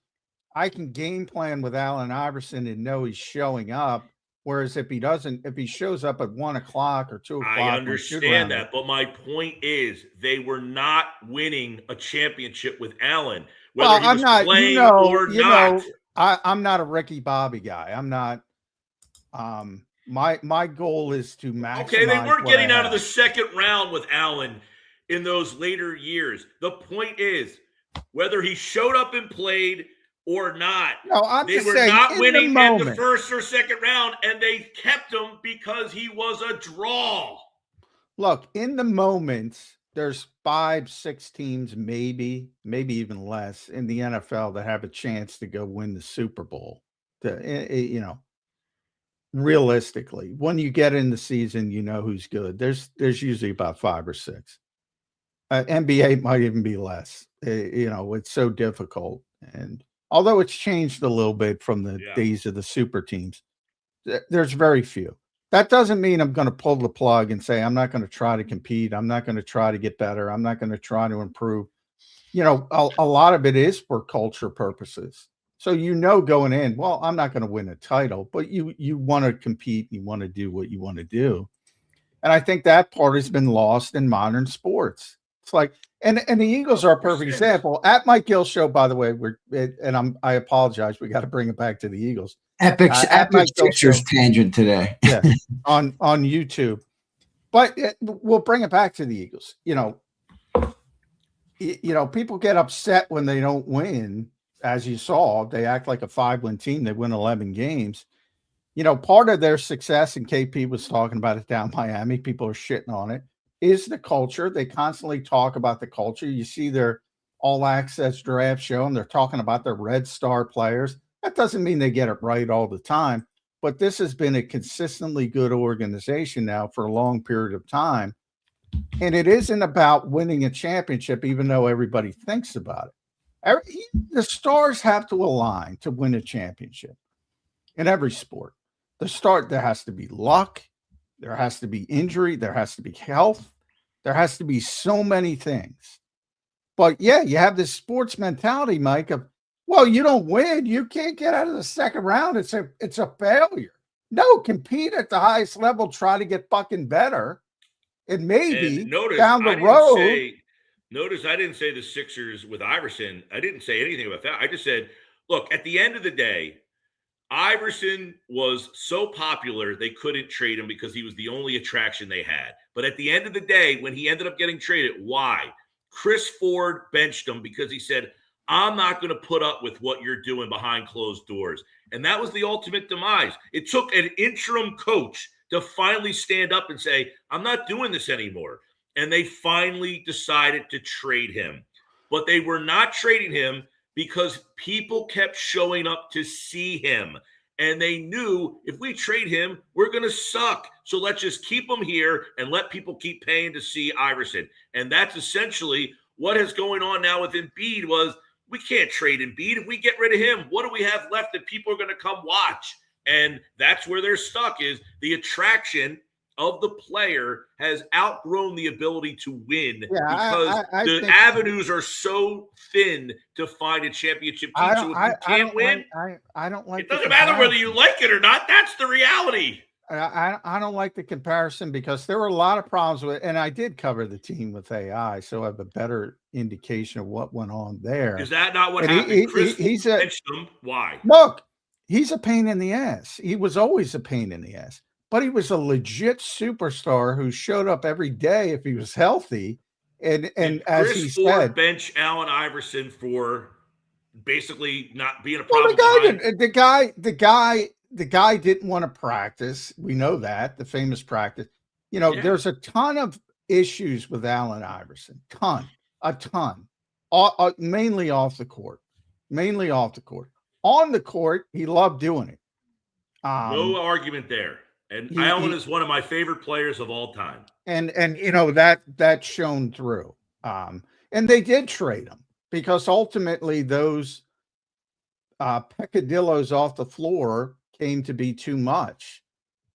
I can game plan with Allen Iverson and know he's showing up. Whereas if he shows up at 1 o'clock or 2 o'clock, I understand that. But my point is, they were not winning a championship with Allen. Whether he was playing or not. I'm not a Ricky Bobby guy. I'm not. My goal is to maximize. Okay, they weren't getting out of the second round with Allen in those later years. The point is, whether he showed up and played or not, they were not winning in the first or second round, and they kept him because he was a draw. Look, in the moment, there's 5-6 teams, maybe even less in the NFL that have a chance to go win the Super Bowl. Realistically, when you get in the season, you know who's good. There's usually about 5 or 6. NBA might even be less. It's so difficult. And although it's changed a little bit from the Yeah. days of the super teams. There's very few. That doesn't mean I'm going to pull the plug and say I'm not going to try to compete. I'm not going to try to get better. I'm not going to try to improve. You know, a lot of it is for culture purposes. So going in, well, I'm not going to win a title, but you want to compete. You want to do what you want to do. And I think that part has been lost in modern sports. It's like, and the Eagles are a perfect example. At Mike Gill show, by the way, I apologize. We got to bring it back to the Eagles. Epic Sixers tangent today. Yeah, on YouTube. But we'll bring it back to the Eagles. People get upset when they don't win. As you saw, they act like a 5-win team. They win 11 games. Part of their success, and KP was talking about it down Miami, people are shitting on it, is the culture. They constantly talk about the culture. You see their all access draft show, and they're talking about their red star players. That doesn't mean they get it right all the time, but this has been a consistently good organization now for a long period of time. And it isn't about winning a championship, even though everybody thinks about it. The stars have to align to win a championship in every sport. There has to be luck. There has to be injury. There has to be health. There has to be so many things. But yeah, you have this sports mentality, Mike, of, well, you don't win. You can't get out of the second round. It's a failure. No, compete at the highest level. Try to get fucking better. And maybe down the road. Notice I didn't say the Sixers with Iverson. I didn't say anything about that. I just said, look, at the end of the day, Iverson was so popular they couldn't trade him because he was the only attraction they had. But at the end of the day, when he ended up getting traded, why? Chris Ford benched him because he said, I'm not going to put up with what you're doing behind closed doors. And that was the ultimate demise. It took an interim coach to finally stand up and say, I'm not doing this anymore. And they finally decided to trade him. But they were not trading him because people kept showing up to see him. And they knew if we trade him, we're going to suck. So let's just keep him here and let people keep paying to see Iverson. And that's essentially what is going on now with Embiid was we can't trade Embiid. If we get rid of him, what do we have left that people are going to come watch? And that's where they're stuck is the attraction of the player has outgrown the ability to win because the avenues are so thin to find a championship team. So if you can't win, I don't like it doesn't matter whether you like it or not. That's the reality. I don't like the comparison because there were a lot of problems with, and I did cover the team with AI, so I have a better indication of what went on there. Is that not what happened? Why? Look, he's a pain in the ass. He was always a pain in the ass. But he was a legit superstar who showed up every day if he was healthy. And as Chris he Ford said, bench Allen Iverson for basically not being a problem. Well, the guy didn't want to practice. We know that, the famous practice. There's a ton of issues with Allen Iverson. A ton. Mainly off the court. On the court, he loved doing it. No argument there. And Allen is one of my favorite players of all time. And that shone through. And they did trade him because ultimately those peccadillos off the floor came to be too much.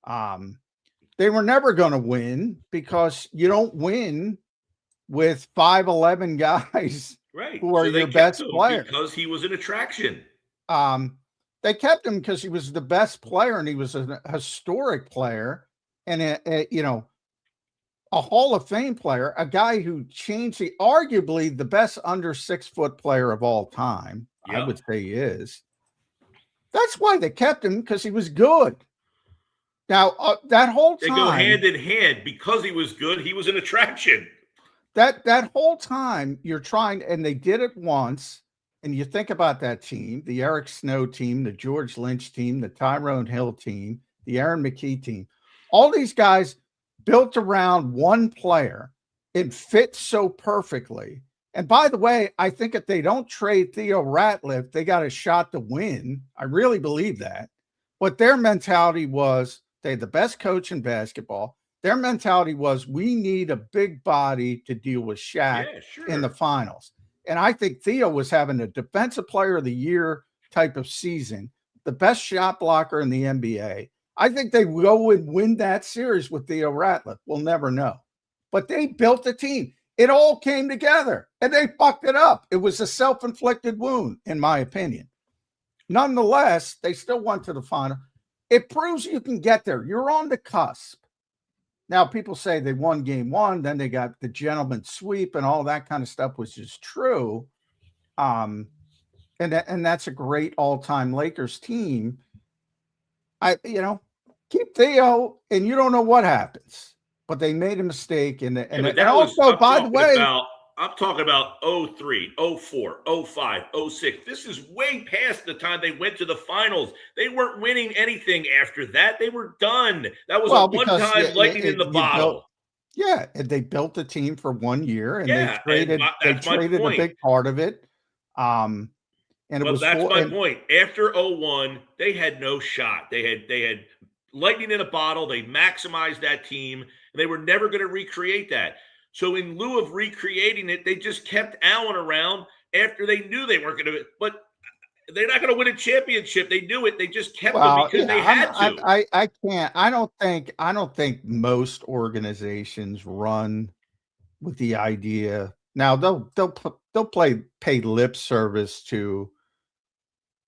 They were never going to win because you don't win with 5'11" guys who are your best player. Because he was an attraction. They kept him because he was the best player and he was a historic player and a Hall of Fame player, a guy who changed arguably the best under 6 foot player of all time. Yep. I would say he is. That's why they kept him because he was good. Now that whole time they go hand in hand because he was good. He was an attraction. That whole time you're trying, and they did it once. And you think about that team, the Eric Snow team, the George Lynch team, the Tyrone Hill team, the Aaron McKee team, all these guys built around one player. It fits so perfectly. And by the way, I think if they don't trade Theo Ratliff, they got a shot to win. I really believe that. But their mentality was they had the best coach in basketball. Their mentality was we need a big body to deal with Shaq in the finals. And I think Theo was having a defensive player of the year type of season, the best shot blocker in the NBA. I think they go and win that series with Theo Ratliff. We'll never know. But they built a team. It all came together, and they fucked it up. It was a self-inflicted wound, in my opinion. Nonetheless, they still went to the final. It proves you can get there. You're on the cusp. Now, people say they won game one, then they got the gentleman's sweep and all that kind of stuff, which is true. And that's a great all-time Lakers team. Keep Theo, and you don't know what happens. But they made a mistake. And also, by the way, I'm talking about 03, 04, 05, 06. This is way past the time they went to the finals. They weren't winning anything after that. They were done. That was a one-time lightning in the bottle. And they built a team for 1 year, and they traded a big part of it. And that's my point. After 01, they had no shot. They had lightning in a bottle. They maximized that team, and they were never going to recreate that. So in lieu of recreating it, they just kept Allen around after they knew they weren't going to. But they're not going to win a championship. They knew it. They just kept them because they had to. I can't. I don't think most organizations run with the idea. Now they'll pay lip service to.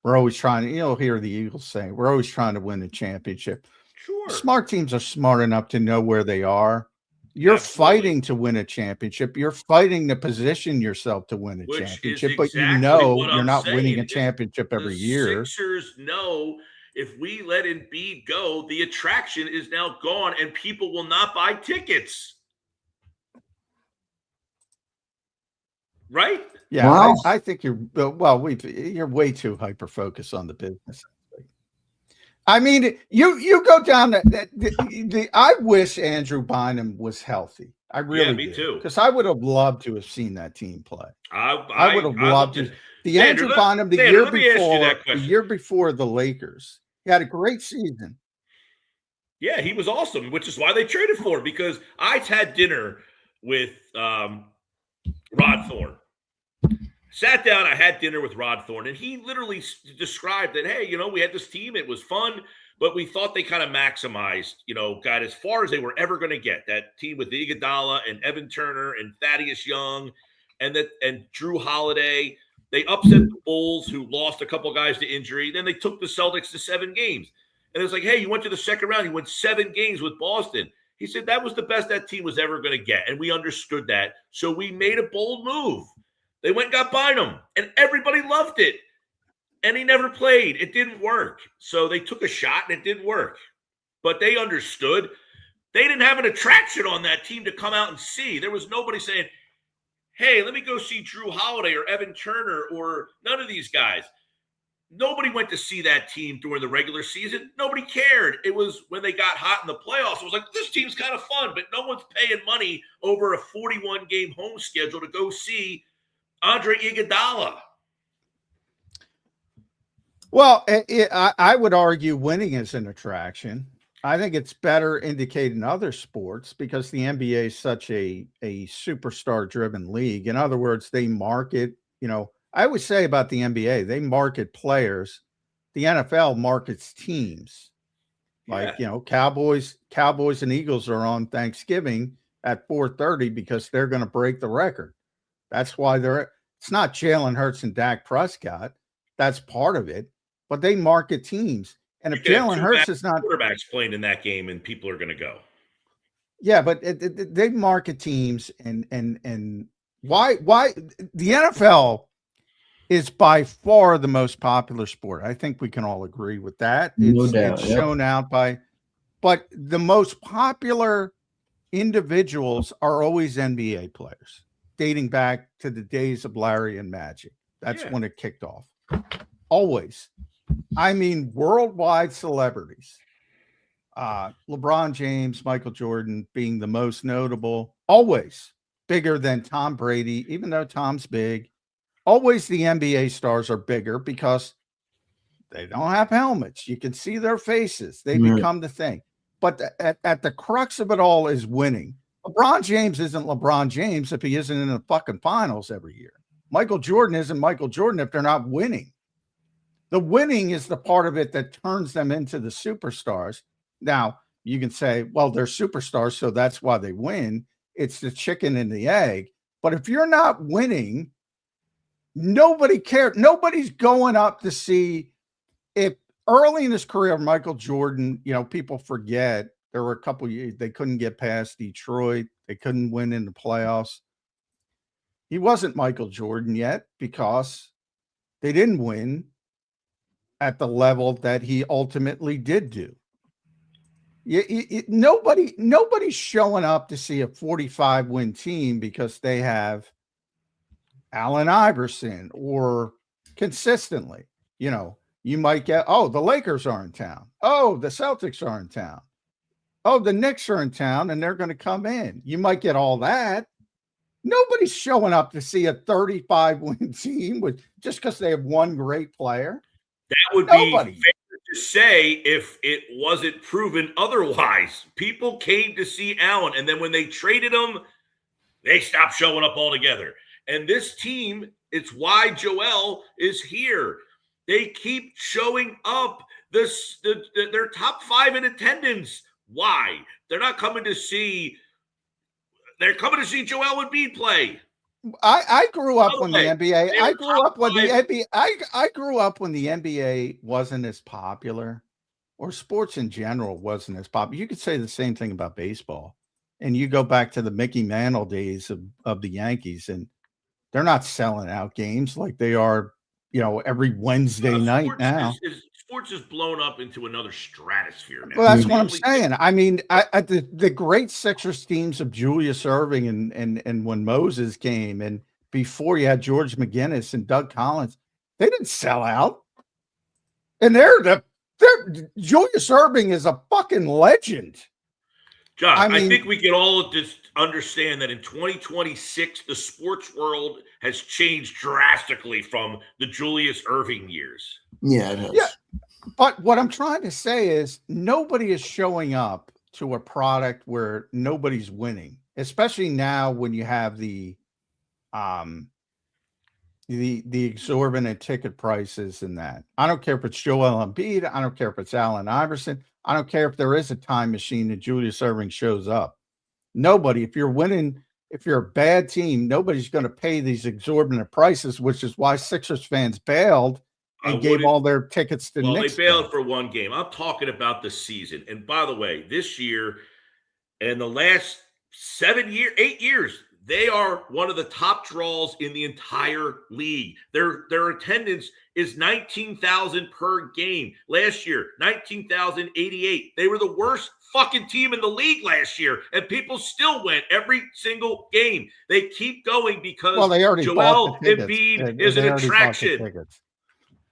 We're always trying to. You'll hear the Eagles saying we're always trying to win the championship. Sure. Smart teams are smart enough to know where they are. You're fighting to win a championship. You're fighting to position yourself to win a championship, but you're not winning a championship every year. The Sixers know if we let Embiid go, the attraction is now gone, and people will not buy tickets. Right? Yeah, wow. I think you're way too hyper focused on the business. I mean, you go down I wish Andrew Bynum was healthy. I really me too. Because I would have loved to have seen that team play. I would have loved to. Andrew Bynum the year before the Lakers. He had a great season. Yeah, he was awesome, which is why they traded for him, because I had dinner with Rod Thorne. Sat down, I had dinner with Rod Thorne, and he literally described that, hey, we had this team. It was fun, but we thought they kind of maximized, got as far as they were ever going to get. That team with Iguodala and Evan Turner and Thaddeus Young and Drew Holiday. They upset the Bulls, who lost a couple guys to injury. Then they took the Celtics to 7 games. And it's like, hey, you went to the second round. You went 7 games with Boston. He said that was the best that team was ever going to get, and we understood that. So we made a bold move. They went and got Bynum, and everybody loved it. And he never played. It didn't work. So they took a shot, and it didn't work. But they understood. They didn't have an attraction on that team to come out and see. There was nobody saying, hey, let me go see Drew Holiday or Evan Turner or none of these guys. Nobody went to see that team during the regular season. Nobody cared. It was when they got hot in the playoffs. It was like, this team's kind of fun, but no one's paying money over a 41-game home schedule to go see Andre Iguodala. Well, I would argue winning is an attraction. I think it's better indicated in other sports because the NBA is such a superstar-driven league. In other words, they market, I always say about the NBA, they market players. The NFL markets teams. Like, Cowboys and Eagles are on Thanksgiving at 4:30 because they're going to break the record. That's why it's not Jalen Hurts and Dak Prescott. That's part of it, but they market teams. And if Jalen Hurts is not quarterbacks playing in that game, and people are going to go. Yeah, but they market teams, and why the NFL is by far the most popular sport. I think we can all agree with that. It's shown out by, but the most popular individuals are always NBA players. Dating back to the days of Larry and Magic. That's when it kicked off. Always. I mean, worldwide celebrities. LeBron James, Michael Jordan being the most notable. Always bigger than Tom Brady, even though Tom's big. Always the NBA stars are bigger because they don't have helmets. You can see their faces. They become the thing. But at the crux of it all is winning. LeBron James isn't LeBron James if he isn't in the fucking finals every year. Michael Jordan isn't Michael Jordan if they're not winning. The winning is the part of it that turns them into the superstars. Now, you can say, well, they're superstars, so that's why they win. It's the chicken and the egg. But if you're not winning, nobody cares. Nobody's going up to see if early in his career, Michael Jordan, people forget there were a couple years they couldn't get past Detroit. They couldn't win in the playoffs. He wasn't Michael Jordan yet because they didn't win at the level that he ultimately did do. Nobody's showing up to see a 45-win team because they have Allen Iverson or consistently. You might get, the Lakers are in town. Oh, the Celtics are in town. Oh, the Knicks are in town and they're going to come in. You might get all that. Nobody's showing up to see a 35-win team just because they have one great player. That would be fair to say if it wasn't proven otherwise. People came to see Allen, and then when they traded him, they stopped showing up altogether. And this team, it's why Joel is here. They keep showing up. They're top 5 in attendance. Why? They're not coming to see. They're coming to see Joel Embiid play. I grew up when the NBA. I grew up when the NBA. I grew up when the NBA wasn't as popular, or sports in general wasn't as popular. You could say the same thing about baseball, and you go back to the Mickey Mantle days of the Yankees, and they're not selling out games like they are, every Wednesday night now. Sports is blown up into another stratosphere now. Well, that's what I'm saying. I mean, the great Sixers teams of Julius Erving and when Moses came, and before you had George McGinnis and Doug Collins, they didn't sell out. And Julius Erving is a fucking legend. John, I think we can all just understand that in 2026, the sports world has changed drastically from the Julius Erving years. Yeah, it has. Yeah. But what I'm trying to say is nobody is showing up to a product where nobody's winning, especially now when you have the exorbitant ticket prices and that. I don't care if it's Joel Embiid. I don't care if it's Allen Iverson. I don't care if there is a time machine and Julius Erving shows up. Nobody, if you're winning, if you're a bad team, nobody's going to pay these exorbitant prices, which is why Sixers fans bailed and gave all their tickets to Knicks. They bailed for one game. I'm talking about the season. And by the way, this year and the last 8 years, they are one of the top draws in the entire league. Their attendance is 19,000 per game. Last year, 19,088. They were the worst fucking team in the league last year, and people still went every single game. They keep going because Joel Embiid is an attraction.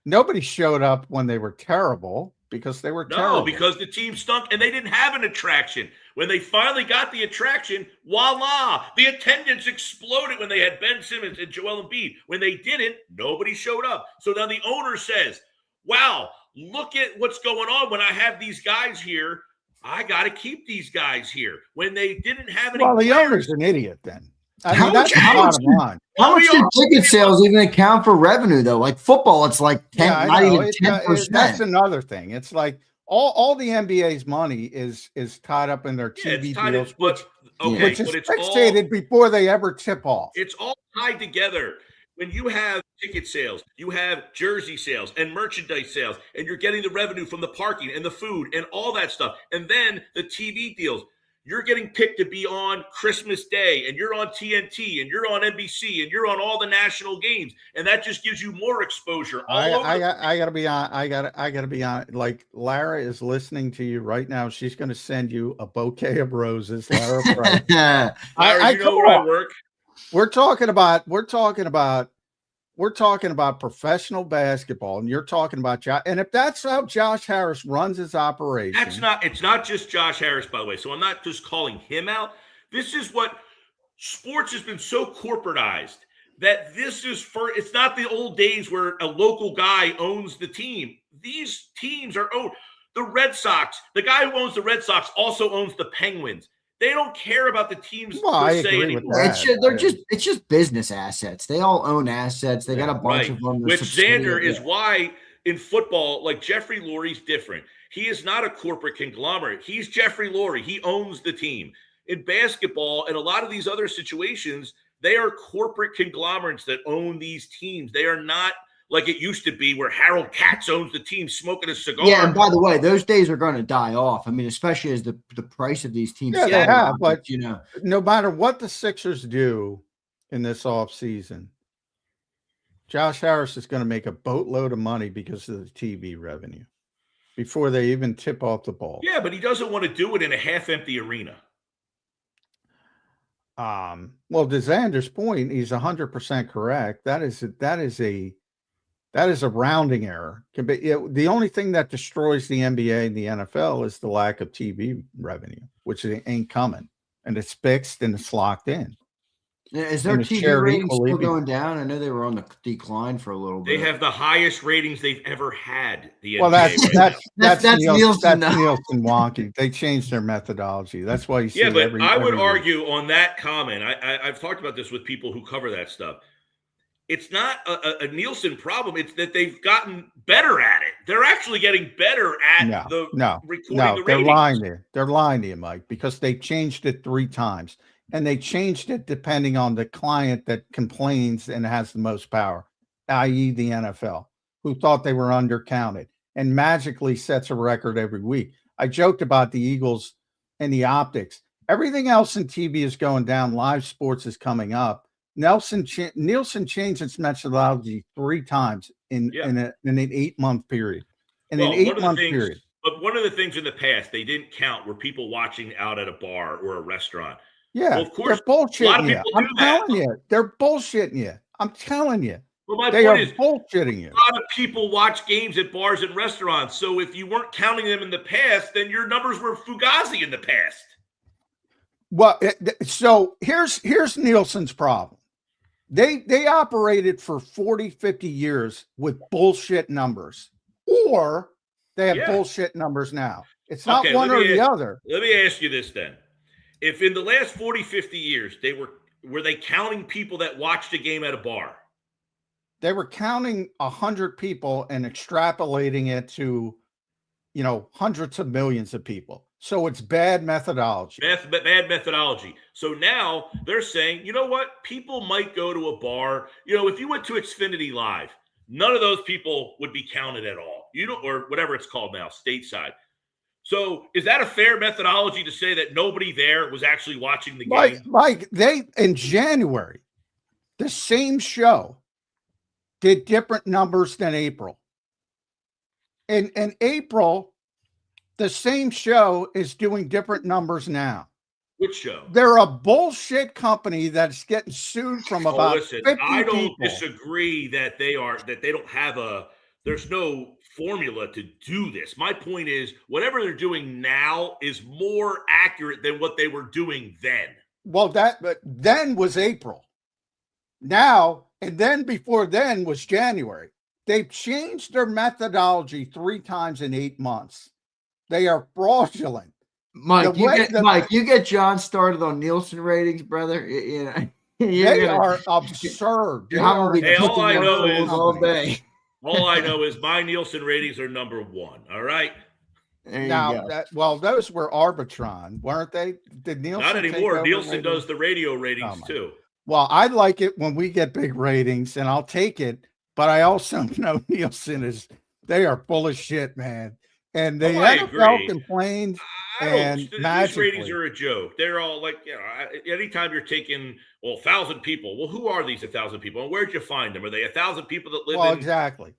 Nobody showed up when they were terrible because they were terrible. No, because the team stunk and they didn't have an attraction. When they finally got the attraction, voila, the attendance exploded when they had Ben Simmons and Joel Embiid. When they didn't, nobody showed up. So now the owner says, wow, look at what's going on when I have these guys here. I got to keep these guys here. When they didn't have any the owner's an idiot then. How much do ticket sales even account for revenue, though? Like football, it's like 10, not even 10%. That's another thing. It's like all the NBA's money is tied up in their TV deals, which is fixated before they ever tip off. It's all tied together. When you have ticket sales, you have jersey sales and merchandise sales, and you're getting the revenue from the parking and the food and all that stuff. And then the TV deals. You're getting picked to be on Christmas Day, and you're on TNT, and you're on NBC, and you're on all the national games, and that just gives you more exposure. I gotta be on. I gotta be on. Like Lara is listening to you right now. She's gonna send you a bouquet of roses, Lara. Lara, you know where I work. We're talking about professional basketball, and you're talking about Josh. And if that's how Josh Harris runs his operation, it's not just Josh Harris, by the way. So I'm not just calling him out. This is what sports has been so corporatized that it's not the old days where a local guy owns the team. These teams are owned. The Red Sox, the guy who owns the Red Sox also owns the Penguins. They don't care about the teams Well, per I se agree with anymore. that. It's just business assets. They all own assets. They got a bunch of them. Which Zander is why in football, like Jeffrey Lurie's different. He is not a corporate conglomerate. He's Jeffrey Lurie. He owns the team. In basketball and a lot of these other situations, they are corporate conglomerates that own these teams. They are not like it used to be where Harold Katz owns the team smoking a cigar. Yeah, and by the way, those days are going to die off. I mean, especially as the price of these teams. Yeah, they have, but you know, no matter what the Sixers do in this offseason, Josh Harris is going to make a boatload of money because of the TV revenue before they even tip off the ball. Yeah, but he doesn't want to do it in a half-empty arena. Well, to Zander's point, he's 100% correct. That is a rounding error. The only thing that destroys the NBA and the NFL is the lack of TV revenue, which ain't coming, and it's fixed and it's locked in. Is their TV ratings still going down? I know they were on the decline for a little bit. They have the highest ratings they've ever had. The well, NBA that's Nielsen. That's Nielsen wonky. They changed their methodology. That's why you see. Yeah, but I would argue on that comment. I've talked about this with people who cover that stuff. It's not a Nielsen problem. It's that they've gotten better at it. They're actually getting better at recording the ratings. They're lying there. They're lying to you, Mike, because they changed it 3 times. And they changed it depending on the client that complains and has the most power, i.e. the NFL, who thought they were undercounted and magically sets a record every week. I joked about the Eagles and the optics. Everything else in TV is going down. Live sports is coming up. Nielsen changed its methodology 3 times in an 8-month period. In an 8-month period. But one of the things in the past they didn't count were people watching out at a bar or a restaurant. Yeah, well, of course, they're bullshitting you. I'm telling you. They're bullshitting you. I'm telling you. Well, they are bullshitting you. A lot of people watch games at bars and restaurants. So if you weren't counting them in the past, then your numbers were fugazi in the past. Well, so here's Nielsen's problem. They operated for 40, 50 years with bullshit numbers, or they have bullshit numbers now. It's not one or the other. Let me ask you this then. If in the last 40, 50 years, were they counting people that watched a game at a bar? They were counting 100 people and extrapolating it to, hundreds of millions of people. So it's bad methodology. Bad methodology. So now they're saying, you know what? People might go to a bar. If you went to Xfinity Live, none of those people would be counted at all. Or whatever it's called now, stateside. So is that a fair methodology to say that nobody there was actually watching the game? Mike, they in January, the same show did different numbers than April. In April, the same show is doing different numbers now. Which show? They're a bullshit company that's getting sued from about 50 I don't people. disagree that they don't have there's no formula to do this. My point is whatever they're doing now is more accurate than what they were doing then. Well, but then was April. Now, and then before then was January. They've changed their methodology 3 times in 8 months. They are fraudulent. Mike, you get John started on Nielsen ratings, brother. They are absurd. All I know is all day. All I know is my Nielsen ratings are number 1. All right. Those were Arbitron, weren't they? Did Nielsen? Not anymore. Nielsen does the radio ratings too. Well, I like it when we get big ratings, and I'll take it. But I also know Nielsen they are full of shit, man. And the NFL complained. And these ratings are a joke. They're all like, anytime you're taking 1,000 people. Well, who are these 1,000 people, and where'd you find them? Are they 1,000 people that live in? Exactly.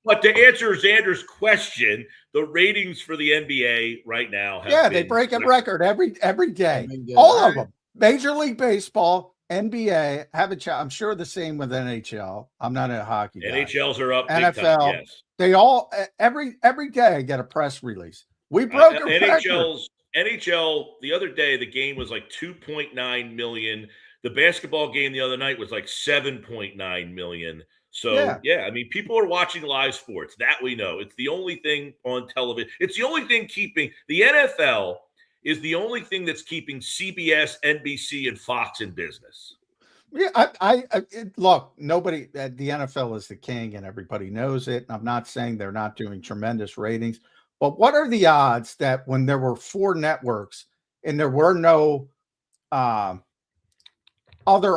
But to answer Zander's question, the ratings for the NBA right now they break a record every day. All of them. Major League Baseball, NBA, I'm sure the same with NHL. I'm not a hockey guy. NHLs are up. NFL. Big time, yes. They all every day I get a press release. We broke a record. NHL the other day, the game was like 2.9 million. The basketball game the other night was like 7.9 million. So, I mean, people are watching live sports. That we know. It's the only thing on television. It's the only thing keeping the NFL is the only thing that's keeping CBS, NBC, and Fox in business. Yeah, look, nobody, the NFL is the king and everybody knows it. I'm not saying they're not doing tremendous ratings, but what are the odds that when there were 4 networks and there were no other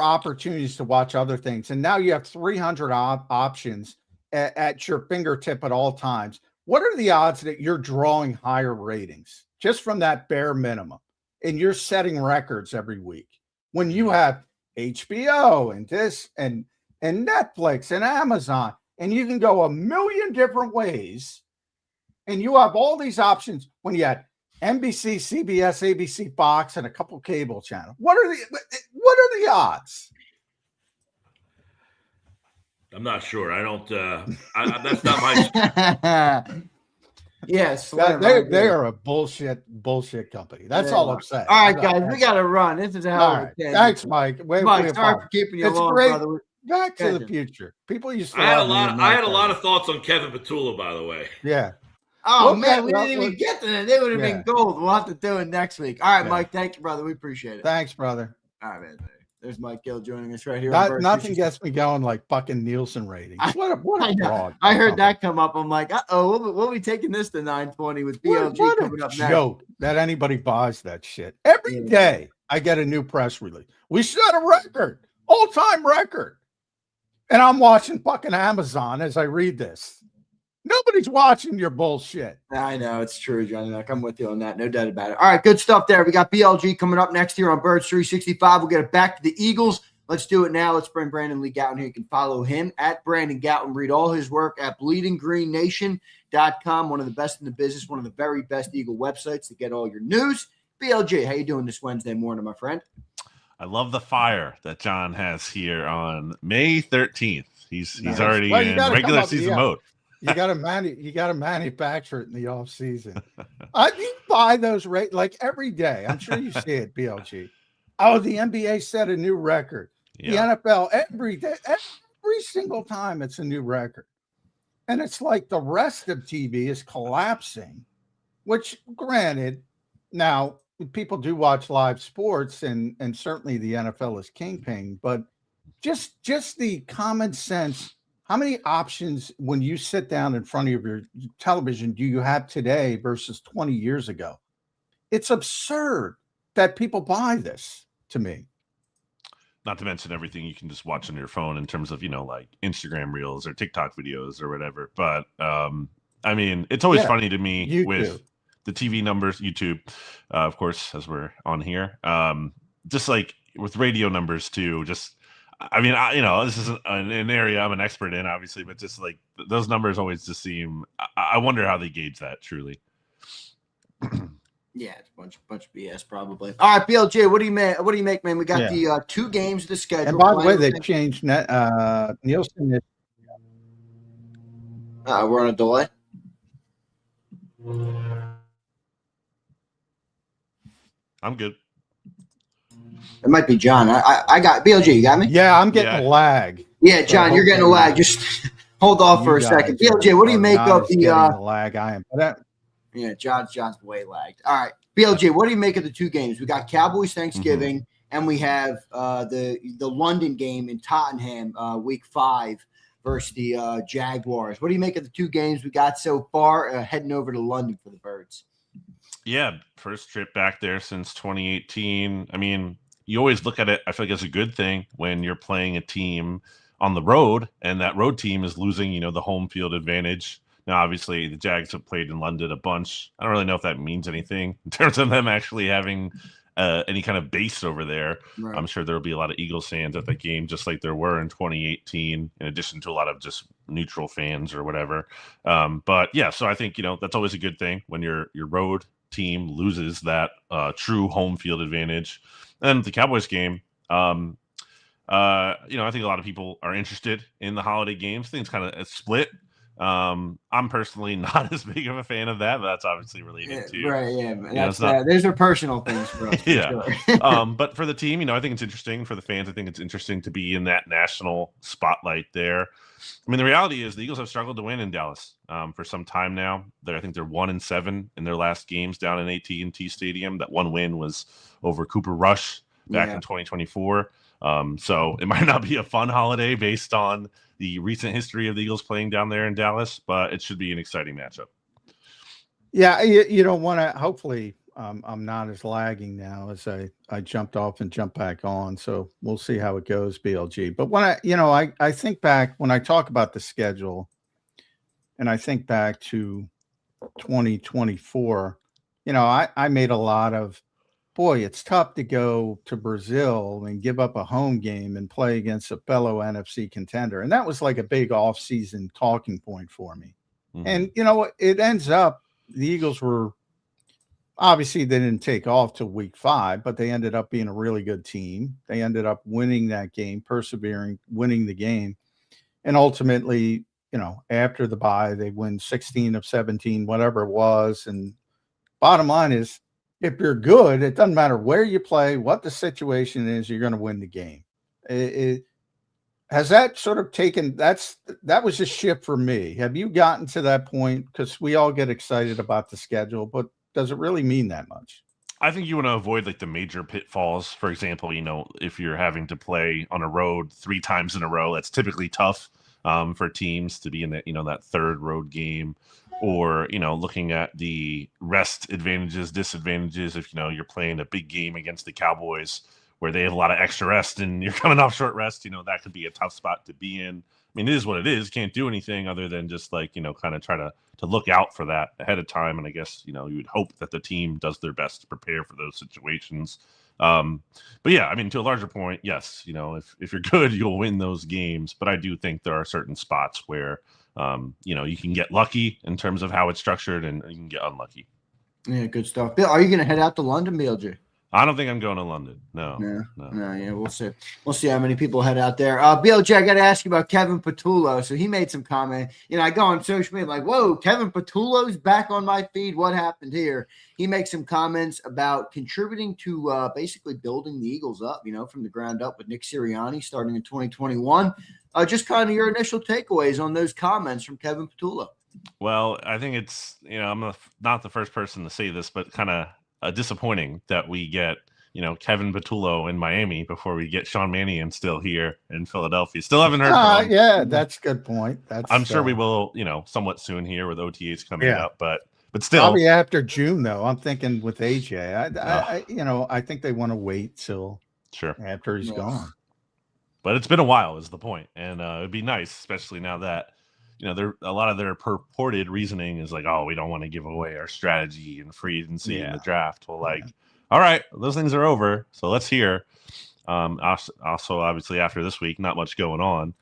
opportunities to watch other things, and now you have 300 options at your fingertip at all times, what are the odds that you're drawing higher ratings just from that bare minimum? And you're setting records every week when you have HBO and this and Netflix and Amazon, and you can go a million different ways, and you have all these options when you had NBC, CBS, ABC, Fox, and a couple cable channels. What are the odds? I'm not sure. I don't. That's not my. Yes, they are a bullshit company. That's all I'm saying. All right, guys, we got to run. This is a hell of a day. Thanks, Mike. Mike, sorry for keeping you long, great. brother. Back to the future. People used to. I had a lot of thoughts on Kevin Patulo, by the way. Yeah. Oh, man, we didn't even get to that. They would have been gold. We'll have to do it next week. All right, Mike. Thank you, brother. We appreciate it. Thanks, brother. All right, man. There's Mike Gill joining us right here. Nothing gets me going like fucking Nielsen ratings. What a fraud. I heard that come up. I'm like, we'll be taking this to 920 with BLG coming up next. Joke that anybody buys that shit. Every day I get a new press release. We set a record, all-time record. And I'm watching fucking Amazon as I read this. Nobody's watching your bullshit. I know, it's true, Johnny. Like, I'm with you on that. No doubt about it. All right, good stuff there. We got BLG coming up next here on Birds 365. We'll get it back to the Eagles. Let's do it now. Let's bring Brandon Lee Gowton here. You can follow him at Brandon Gowton. Read all his work at bleedinggreennation.com. One of the best in the business, one of the very best Eagle websites to get all your news. BLG, how you doing this Wednesday morning, my friend? I love the fire that John has here on May 13th. He's already in regular season mode. You got to manufacture it in the off season. You buy those like every day. I'm sure you see it, BLG. Oh, the NBA set a new record. Yeah. The NFL every day, every single time it's a new record. And it's like the rest of TV is collapsing, which granted, now people do watch live sports and certainly the NFL is kingpin, but just the common sense. How many options when you sit down in front of your television do you have today versus 20 years ago? It's absurd that people buy this to me. Not to mention everything you can just watch on your phone in terms of, like Instagram reels or TikTok videos or whatever. But I mean, it's always funny to me YouTube. With the TV numbers, YouTube, of course, as we're on here, just like with radio numbers too, I mean, this isn't an area I'm an expert in, obviously, but just like those numbers always just seem. I wonder how they gauge that truly. Yeah, it's a bunch of BS probably. All right, BLJ, what do you make, man? We got the 2 games to schedule. And by the way, they changed Nielsen. We're on a delay. I'm good. It might be John. I got BLG. You got me? Yeah, I'm getting a lag. Yeah, John, you're getting a lag. Just hold off for a second. BLG, what do you make of the lag? I am. Yeah, John's way lagged. All right, BLG, what do you make of the 2 games? We got Cowboys Thanksgiving, and we have the London game in Tottenham, week 5 versus the Jaguars. What do you make of the 2 games we got so far? Heading over to London for the Birds. Yeah, first trip back there since 2018. I mean, you always look at it, I feel like it's a good thing when you're playing a team on the road and that road team is losing, the home field advantage. Now, obviously, the Jags have played in London a bunch. I don't really know if that means anything in terms of them actually having any kind of base over there. Right. I'm sure there will be a lot of Eagles fans at the game, just like there were in 2018, in addition to a lot of just neutral fans or whatever. But yeah, so I think, that's always a good thing when your road team loses that true home field advantage. And the Cowboys game, I think a lot of people are interested in the holiday games. I think it's kind of a split. I'm personally not as big of a fan of that, but that's obviously related to right. Yeah, it's not. Those are personal things for us. For Yeah. sure. But for the team, I think it's interesting. For the fans, I think it's interesting to be in that national spotlight there. I mean, the reality is the Eagles have struggled to win in Dallas for some time now. I think they're 1-7 in their last games down in AT&T Stadium. That one win was over Cooper Rush back in 2024. So it might not be a fun holiday based on the recent history of the Eagles playing down there in Dallas, but it should be an exciting matchup. Yeah, you don't want to. Hopefully, I'm not as lagging now as I jumped off and jumped back on. So we'll see how it goes, BLG. But when I think back when I talk about the schedule, and I think back to 2024, I made a lot of, boy, it's tough to go to Brazil and give up a home game and play against a fellow NFC contender. And that was like a big offseason talking point for me. Mm-hmm. And, it ends up the Eagles were obviously they didn't take off till week 5, but they ended up being a really good team. They ended up winning that game, persevering, winning the game. And ultimately, after the bye, they win 16 of 17, whatever it was. And bottom line is, if you're good, it doesn't matter where you play, what the situation is, you're going to win the game. Has that sort of taken, that was a shift for me. Have you gotten to that point? Because we all get excited about the schedule, but does it really mean that much? I think you want to avoid like the major pitfalls. For example, if you're having to play on a road 3 times in a row, that's typically tough for teams to be in that, that third road game. Or, looking at the rest advantages, disadvantages, if, you're playing a big game against the Cowboys where they have a lot of extra rest and you're coming off short rest, that could be a tough spot to be in. I mean, it is what it is. Can't do anything other than just like, kind of try to look out for that ahead of time. And I guess, you would hope that the team does their best to prepare for those situations. But yeah, I mean, to a larger point, yes, if you're good, you'll win those games. But I do think there are certain spots where, you can get lucky in terms of how it's structured and you can get unlucky. Yeah, good stuff. Bill, are you going to head out to London, BLJ? I don't think I'm going to London. No. Yeah, we'll see. We'll see how many people head out there. BLJ, I got to ask you about Kevin Patulo. So he made some comment. I go on social media like, whoa, Kevin Patulo's back on my feed. What happened here? He makes some comments about contributing to basically building the Eagles up, from the ground up with Nick Sirianni starting in 2021. Just kind of your initial takeaways on those comments from Kevin Patulo. Well, I think it's, I'm not the first person to say this, but kind of disappointing that we get, Kevin Patulo in Miami before we get Sean Mannion still here in Philadelphia. Still haven't heard from him. Yeah, that's a good point. I'm sure we will, somewhat soon here with OTAs coming up, but still. Probably after June, though. I'm thinking with AJ. I think they want to wait till after he's gone. But it's been a while is the point. And it'd be nice, especially now that, a lot of their purported reasoning is like, oh, we don't want to give away our strategy and free agency in the draft. Well, all right, those things are over. So let's hear. Also, obviously, after this week, not much going on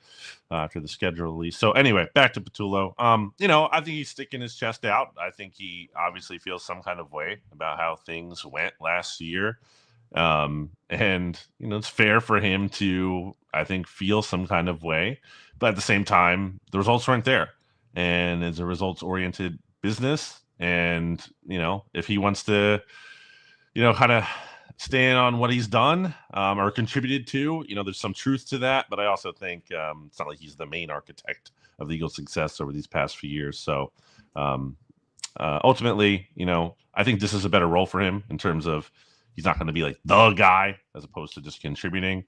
after the schedule release. So anyway, back to Patulo. I think he's sticking his chest out. I think he obviously feels some kind of way about how things went last year. And it's fair for him to, I think, feel some kind of way, but at the same time, the results weren't there, and it's a results-oriented business. And if he wants to, kind of stand on what he's done or contributed to, there's some truth to that. But I also think it's not like he's the main architect of the Eagles' success over these past few years. So ultimately, I think this is a better role for him in terms of. He's not going to be like the guy as opposed to just contributing.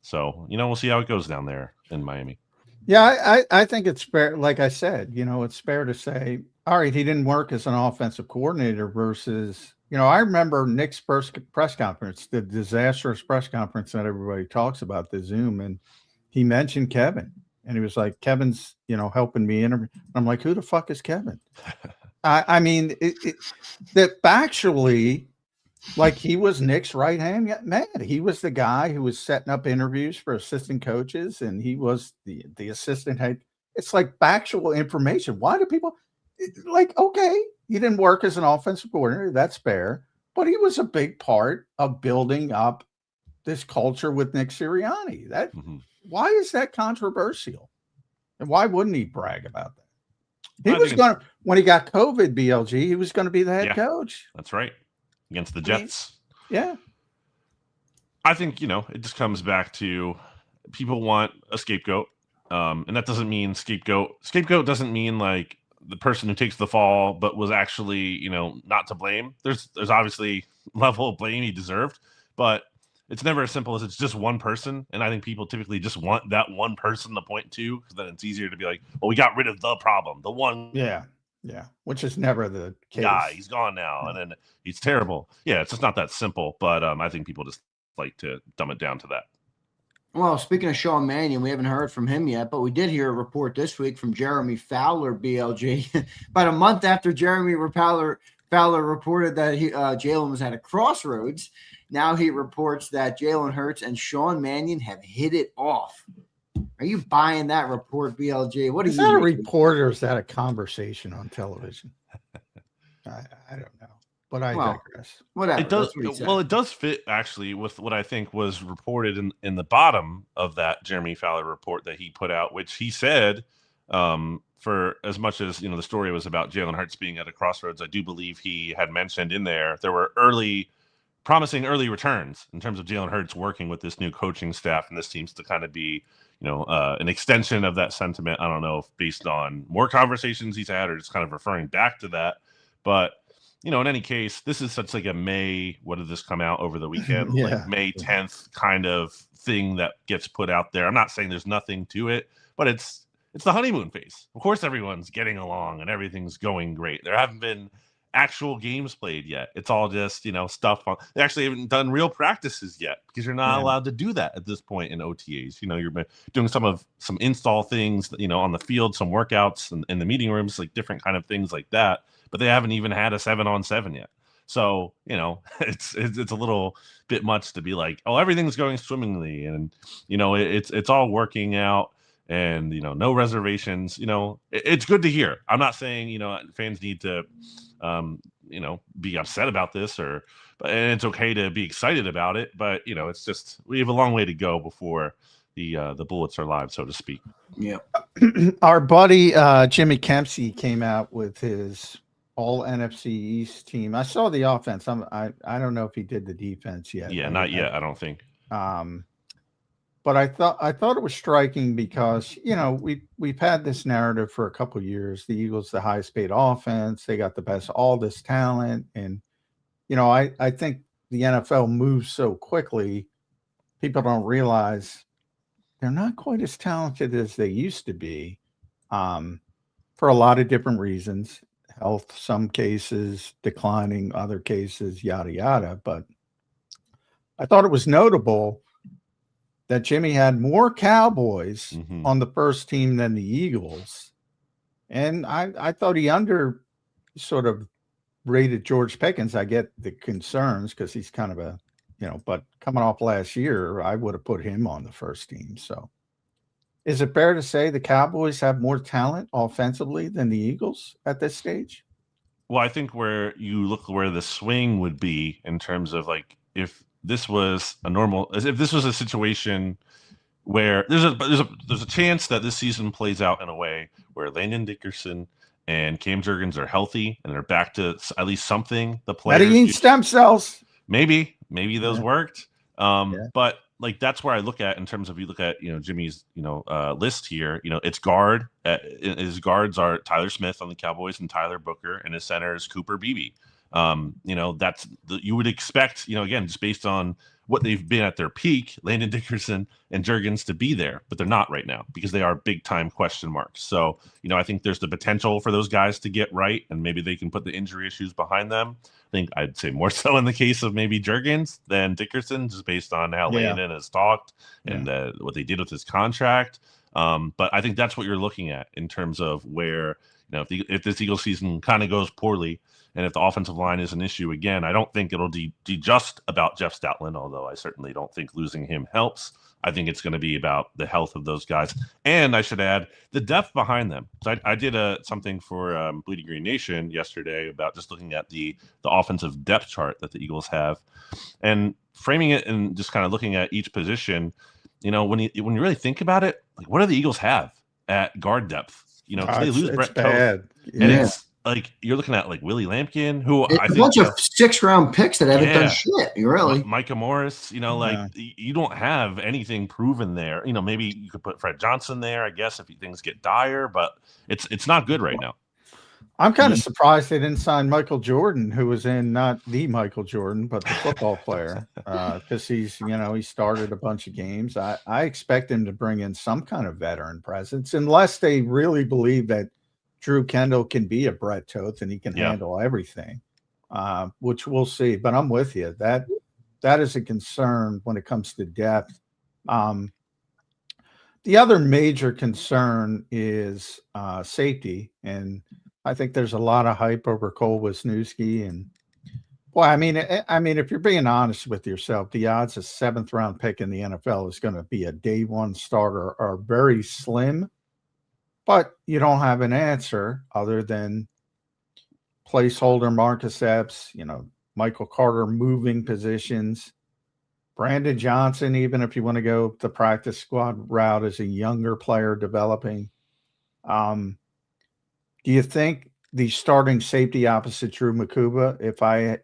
So, we'll see how it goes down there in Miami. Yeah, I think it's fair. Like I said, it's fair to say, all right, he didn't work as an offensive coordinator versus, I remember Nick's first press conference, the disastrous press conference that everybody talks about, the Zoom, and he mentioned Kevin. And he was like, Kevin's, helping me interview. I'm like, who the fuck is Kevin? I mean, that factually, like he was Nick's right hand man. He was the guy who was setting up interviews for assistant coaches, and he was the assistant head. It's like factual information. Why do people okay, he didn't work as an offensive coordinator. That's fair, but he was a big part of building up this culture with Nick Sirianni. Why is that controversial? And why wouldn't he brag about that? He was going to, when he got COVID, BLG, he was going to be the head coach. That's right. Against the Jets. Yeah. I think, it just comes back to people want a scapegoat. And that doesn't mean scapegoat. Scapegoat doesn't mean like the person who takes the fall, but was actually, not to blame. There's obviously level of blame he deserved, but it's never as simple as it's just one person. And I think people typically just want that one person to point to, because then it's easier to be like, well, we got rid of the problem. The one. Yeah. Yeah. Which is never the case. Guy, he's gone now. And then he's terrible. Yeah. It's just not that simple. But I think people just like to dumb it down to that. Well, speaking of Sean Mannion, we haven't heard from him yet, but we did hear a report this week from Jeremy Fowler, BLG. About a month after Jeremy Fowler reported that Jalen was at a crossroads, now he reports that Jalen Hurts and Sean Mannion have hit it off. Are you buying that report, BLG? What is that a report or is that a conversation on television? I don't know. But I digress. Whatever. It does. Well, it does fit actually with what I think was reported in the bottom of that Jeremy Fowler report that he put out, which he said, for as much as the story was about Jalen Hurts being at a crossroads, I do believe he had mentioned in there were promising early returns in terms of Jalen Hurts working with this new coaching staff, and this seems to kind of be an extension of that sentiment. I don't know if based on more conversations he's had or just kind of referring back to that, but. In any case, this is such like a May, what did this come out over the weekend? Like May 10th kind of thing that gets put out there. I'm not saying there's nothing to it, but it's the honeymoon phase. Of course, everyone's getting along and everything's going great. There haven't been actual games played yet. It's all just, stuff on. They actually haven't done real practices yet because you're not allowed to do that at this point in OTAs. You're doing some install things, on the field, some workouts in the meeting rooms, like different kind of things like that. But they haven't even had a 7-on-7 yet. So, it's a little bit much to be like, oh, everything's going swimmingly. And, it's all working out and, no reservations. It's good to hear. I'm not saying, fans need to, be upset about this and it's okay to be excited about it. But, it's just we have a long way to go before the bullets are live, so to speak. Yeah. Our buddy Jimmy Kempsey came out with his all NFC East team. I saw the offense. I don't know if he did the defense yet. Yeah, not yet. I don't think. But I thought it was striking because we've had this narrative for a couple of years. The Eagles, the highest paid offense, they got the best, all this talent, and I think the NFL moves so quickly. People don't realize they're not quite as talented as they used to be, for a lot of different reasons. Health, some cases, declining, other cases, yada, yada. But I thought it was notable that Jimmy had more Cowboys on the first team than the Eagles. And I thought he sort of rated George Pickens. I get the concerns because he's kind of but coming off last year, I would have put him on the first team. So is it fair to say the Cowboys have more talent offensively than the Eagles at this stage? Well, I think where you look where the swing would be in terms of like if this was a situation where there's a chance that this season plays out in a way where Landon Dickerson and Cam Jurgens are healthy and they're back to at least something. The players eating stem cells. Maybe those worked. But like that's where I look at in terms of you look at Jimmy's list here. It's guard. His guards are Tyler Smith on the Cowboys and Tyler Booker, and his center is Cooper Beebe. That's you would expect. Again, just based on what they've been at their peak, Landon Dickerson and Jurgens to be there, but they're not right now because they are big time question marks. So I think there's the potential for those guys to get right, and maybe they can put the injury issues behind them. I think I'd say more so in the case of maybe Jurgens than Dickerson, just based on how Landon has talked and what they did with his contract. But I think that's what you're looking at in terms of where, if this Eagles season kind of goes poorly and if the offensive line is an issue again, I don't think it'll be just about Jeff Stoutland, although I certainly don't think losing him helps. I think it's going to be about the health of those guys. And I should add the depth behind them. So I did something for Bleeding Green Nation yesterday about just looking at the offensive depth chart that the Eagles have and framing it and just kind of looking at each position. When you really think about it, like what do the Eagles have at guard depth? you know, because they lose It's Brett bad. Toth, and Yeah. it's like you're looking at like Willie Lampkin, who It's I a think bunch of 6-round picks that haven't done yeah, shit. Really. Micah Morris, you know, like Yeah. you don't have anything proven there. You know, maybe you could put Fred Johnson there, I guess, if things get dire, but it's not good right now. I'm kind of surprised they didn't sign Michael Jordan, who was in not the Michael Jordan, but the football player, because he's, you know, he started a bunch of games. I expect him to bring in some kind of veteran presence, unless they really believe that Drew Kendall can be a Brett Toth and he can handle everything, which we'll see. But I'm with you. That is a concern when it comes to depth. The other major concern is safety, and I think there's a lot of hype over Cole Wisniewski. And boy, I mean, if you're being honest with yourself, the odds a 7th-round pick in the NFL is going to be a day one starter are very slim. But you don't have an answer other than placeholder Marcus Epps, you know, Michael Carter moving positions. Brandon Johnson, even if you want to go the practice squad route as a younger player developing. Do you think the starting safety opposite Drew Makuba,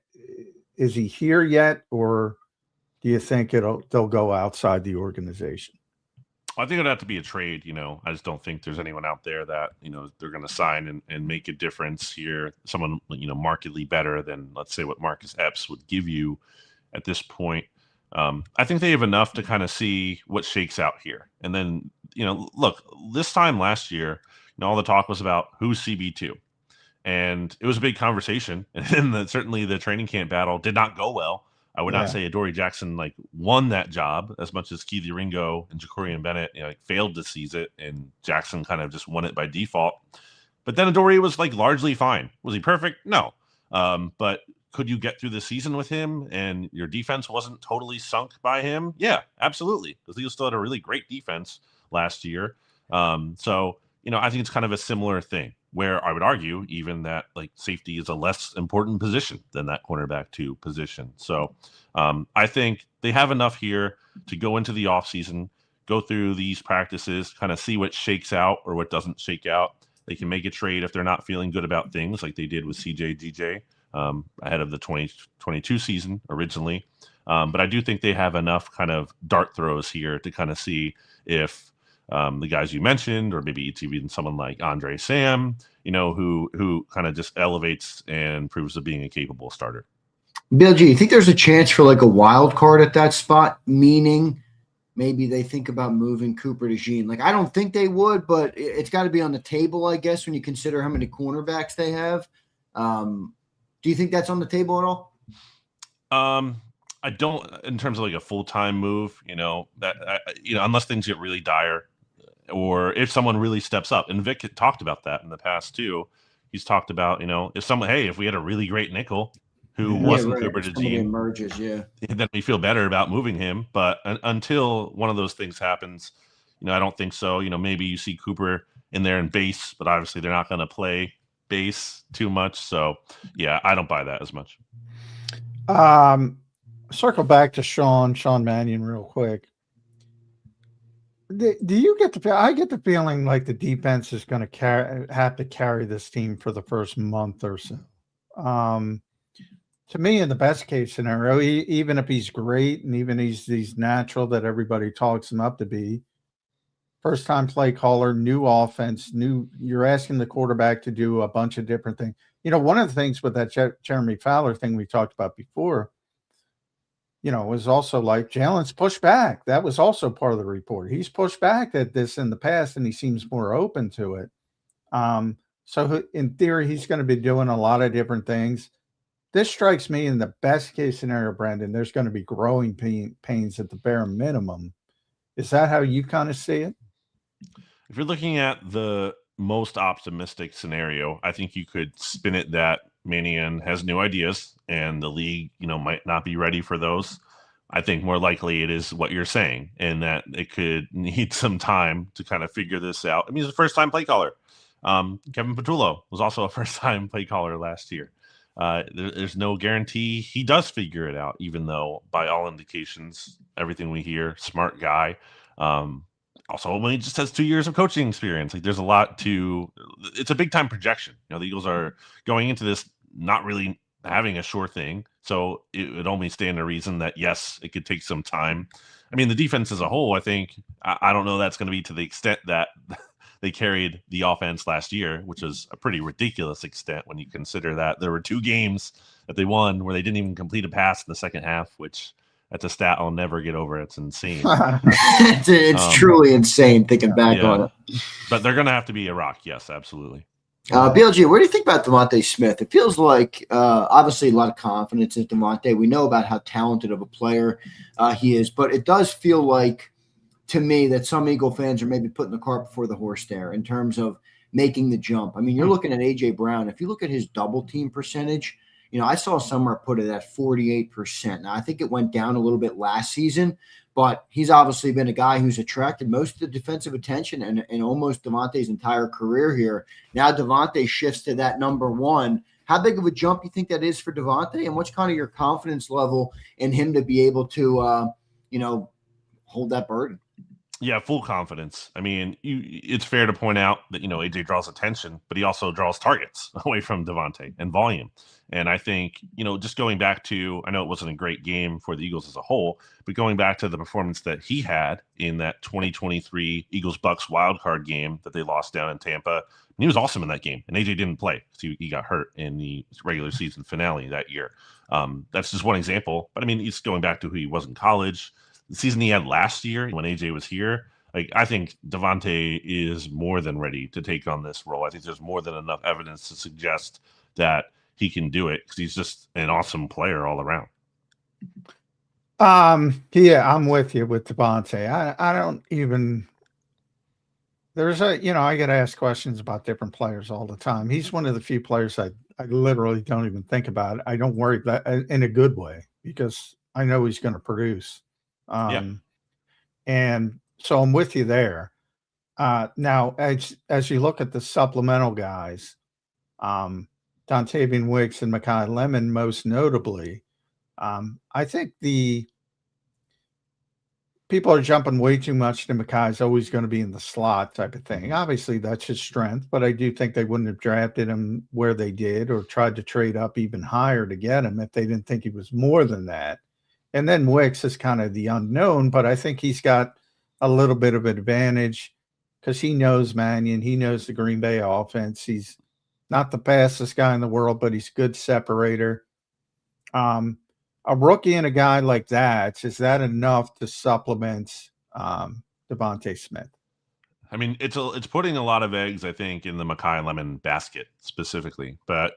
is he here yet, or do you think they'll go outside the organization? I think it'd have to be a trade. You know, I just don't think there's anyone out there that, you know, they're going to sign and make a difference here. Someone, you know, markedly better than, let's say, what Marcus Epps would give you at this point. I think they have enough to kind of see what shakes out here. And then, you know, look, this time last year, you know, all the talk was about who's CB2. And it was a big conversation. And certainly the training camp battle did not go well. I would not say Adoree Jackson like won that job as much as Keith Ringo and Jacorian Bennett, you know, like, failed to seize it, and Jackson kind of just won it by default. But then Adoree was like largely fine. Was he perfect? No. But could you get through the season with him and your defense wasn't totally sunk by him? Yeah, absolutely. Because he still had a really great defense last year. So, you know, I think it's kind of a similar thing where I would argue even that like safety is a less important position than that cornerback 2 position. So I think they have enough here to go into the offseason, go through these practices, kind of see what shakes out or what doesn't shake out. They can make a trade if they're not feeling good about things like they did with CJ DJ ahead of the 2022 season originally. But I do think they have enough kind of dart throws here to kind of see if the guys you mentioned, or maybe it's even someone like Andre Sam, you know, who kind of just elevates and proves of being a capable starter. Bill G, you think there's a chance for like a wild card at that spot? Meaning maybe they think about moving Cooper to Jean. Like, I don't think they would, but it's got to be on the table, I guess, when you consider how many cornerbacks they have. Do you think that's on the table at all? I don't, in terms of like a full-time move, you know, that, you know, unless things get really dire, or if someone really steps up. And Vic had talked about that in the past too. He's talked about, you know, if we had a really great nickel who wasn't Cooper to Jean, emerges, then we feel better about moving him. But until one of those things happens, you know, I don't think so. You know, maybe you see Cooper in there in base, but obviously they're not going to play base too much. So yeah, I don't buy that as much. Circle back to Sean Mannion real quick. Do you get I get the feeling like the defense is going to have to carry this team for the first month or so. To me, in the best case scenario, even if he's great and even he's natural that everybody talks him up to be, first time play caller, new offense, you're asking the quarterback to do a bunch of different things. You know, one of the things with that Jeremy Fowler thing we talked about before, you know, was also like Jalen's pushed back. That was also part of the report. He's pushed back at this in the past, and he seems more open to it. So in theory, he's going to be doing a lot of different things. This strikes me in the best case scenario, Brandon, there's going to be growing pains at the bare minimum. Is that how you kind of see it? If you're looking at the most optimistic scenario, I think you could spin it that Mannion has new ideas and the league, you know, might not be ready for those. I think more likely it is what you're saying, and that it could need some time to kind of figure this out. I mean, he's a first-time play caller. Kevin Patulo was also a first-time play caller last year. There's no guarantee he does figure it out, even though by all indications, everything we hear, smart guy. also he just has 2 years of coaching experience. Like there's a lot it's a big time projection. The Eagles are going into this not really having a sure thing. So it would only stand to reason that, yes, it could take some time. I mean, the defense as a whole, I think, I don't know that's going to be to the extent that they carried the offense last year, which is a pretty ridiculous extent when you consider that there were 2 games that they won where they didn't even complete a pass in the second half, which that's a stat I'll never get over. It's insane. It's truly insane thinking back on it. But they're going to have to be a rock. Yes, absolutely. BLG, what do you think about Devontae Smith? It feels like obviously a lot of confidence in Devontae. We know about how talented of a player he is, but it does feel like to me that some Eagle fans are maybe putting the cart before the horse there in terms of making the jump. I mean, you're looking at A.J. Brown. If you look at his double team percentage, I saw somewhere put it at 48%. Now, I think it went down a little bit last season, but he's obviously been a guy who's attracted most of the defensive attention in almost Devontae's entire career here. Now Devontae shifts to that number 1. How big of a jump do you think that is for Devontae, and what's kind of your confidence level in him to be able to, hold that burden? Yeah, full confidence. I mean, it's fair to point out that, AJ draws attention, but he also draws targets away from Devontae and volume. And I think, just going back to, I know it wasn't a great game for the Eagles as a whole, but going back to the performance that he had in that 2023 Eagles-Bucks wildcard game that they lost down in Tampa, he was awesome in that game. And AJ didn't play because he got hurt in the regular season finale that year. That's just one example. But I mean, he's going back to who he was in college. The season he had last year when AJ was here, I think Devontae is more than ready to take on this role. I think there's more than enough evidence to suggest that he can do it because he's just an awesome player all around. Yeah, I'm with you with Devontae. I don't even I get asked questions about different players all the time. He's one of the few players I literally don't even think about. I don't worry that in a good way because I know he's going to produce. And so I'm with you there. Now, as you look at the supplemental guys, Dontavian Wicks and Mekhi Lemon, most notably, I think the people are jumping way too much to Mekhi's always going to be in the slot type of thing. Obviously, that's his strength, but I do think they wouldn't have drafted him where they did or tried to trade up even higher to get him if they didn't think he was more than that. And then Wicks is kind of the unknown, but I think he's got a little bit of advantage because he knows Mannion. He knows the Green Bay offense. He's not the fastest guy in the world, but he's a good separator. A rookie and a guy like that, is that enough to supplement Devontae Smith? I mean, it's putting a lot of eggs, I think, in the Mekhi Lemon basket specifically. But,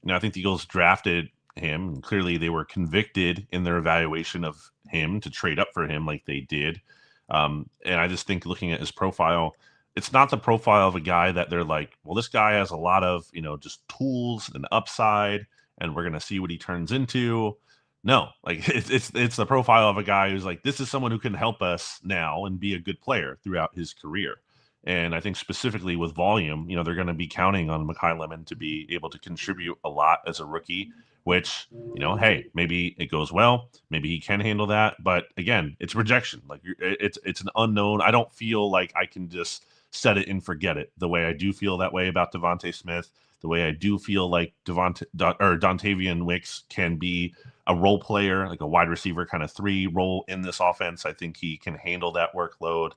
I think the Eagles drafted him, and clearly they were convicted in their evaluation of him to trade up for him like they did. And I just think looking at his profile, it's not the profile of a guy that they're like, well, this guy has a lot of, just tools and upside, and we're going to see what he turns into. No, like it's the profile of a guy who's like, this is someone who can help us now and be a good player throughout his career. And I think specifically with volume, they're going to be counting on Mekhi Lemon to be able to contribute a lot as a rookie, which, hey, maybe it goes well. Maybe he can handle that. But again, it's rejection. Like it's an unknown. I don't feel like I can just set it and forget it the way I do feel that way about Devontae Smith, the way I do feel like Dontavian Wicks can be a role player, like a wide receiver kind of 3 role in this offense. I think he can handle that workload.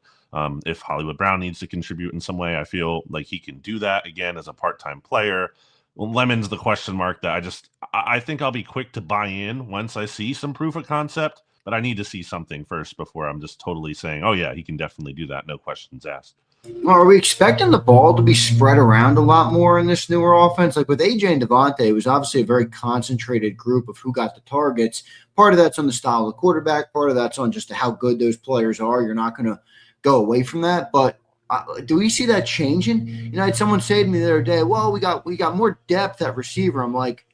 If Hollywood Brown needs to contribute in some way, I feel like he can do that again as a part-time player. Well, Lemon's the question mark that I think I'll be quick to buy in once I see some proof of concept, but I need to see something first before I'm just totally saying, oh yeah, he can definitely do that. No questions asked. Well, are we expecting the ball to be spread around a lot more in this newer offense? Like with AJ and Devontae, it was obviously a very concentrated group of who got the targets. Part of that's on the style of the quarterback. Part of that's on just how good those players are. You're not going to go away from that. But do we see that changing? I had someone say to me the other day, well, we got more depth at receiver. I'm like,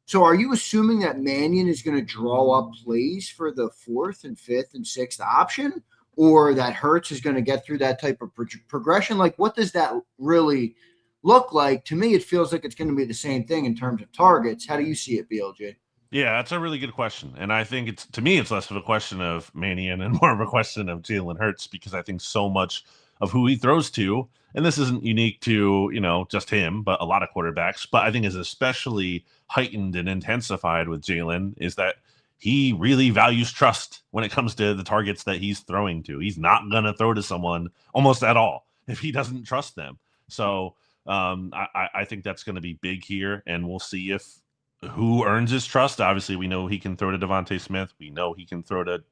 so are you assuming that Mannion is going to draw up plays for the 4th and 5th and 6th option? Or that Hurts is going to get through that type of progression? Like, what does that really look like? To me, it feels like it's going to be the same thing in terms of targets. How do you see it, BLJ? Yeah, that's a really good question. And I think to me, it's less of a question of Mannion and more of a question of Jalen Hurts, because I think so much of who he throws to, and this isn't unique to, just him, but a lot of quarterbacks, but I think is especially heightened and intensified with Jalen, is that he really values trust when it comes to the targets that he's throwing to. He's not going to throw to someone almost at all if he doesn't trust them. So I think that's going to be big here, and we'll see if who earns his trust. Obviously, we know he can throw to Devontae Smith. We know he can throw to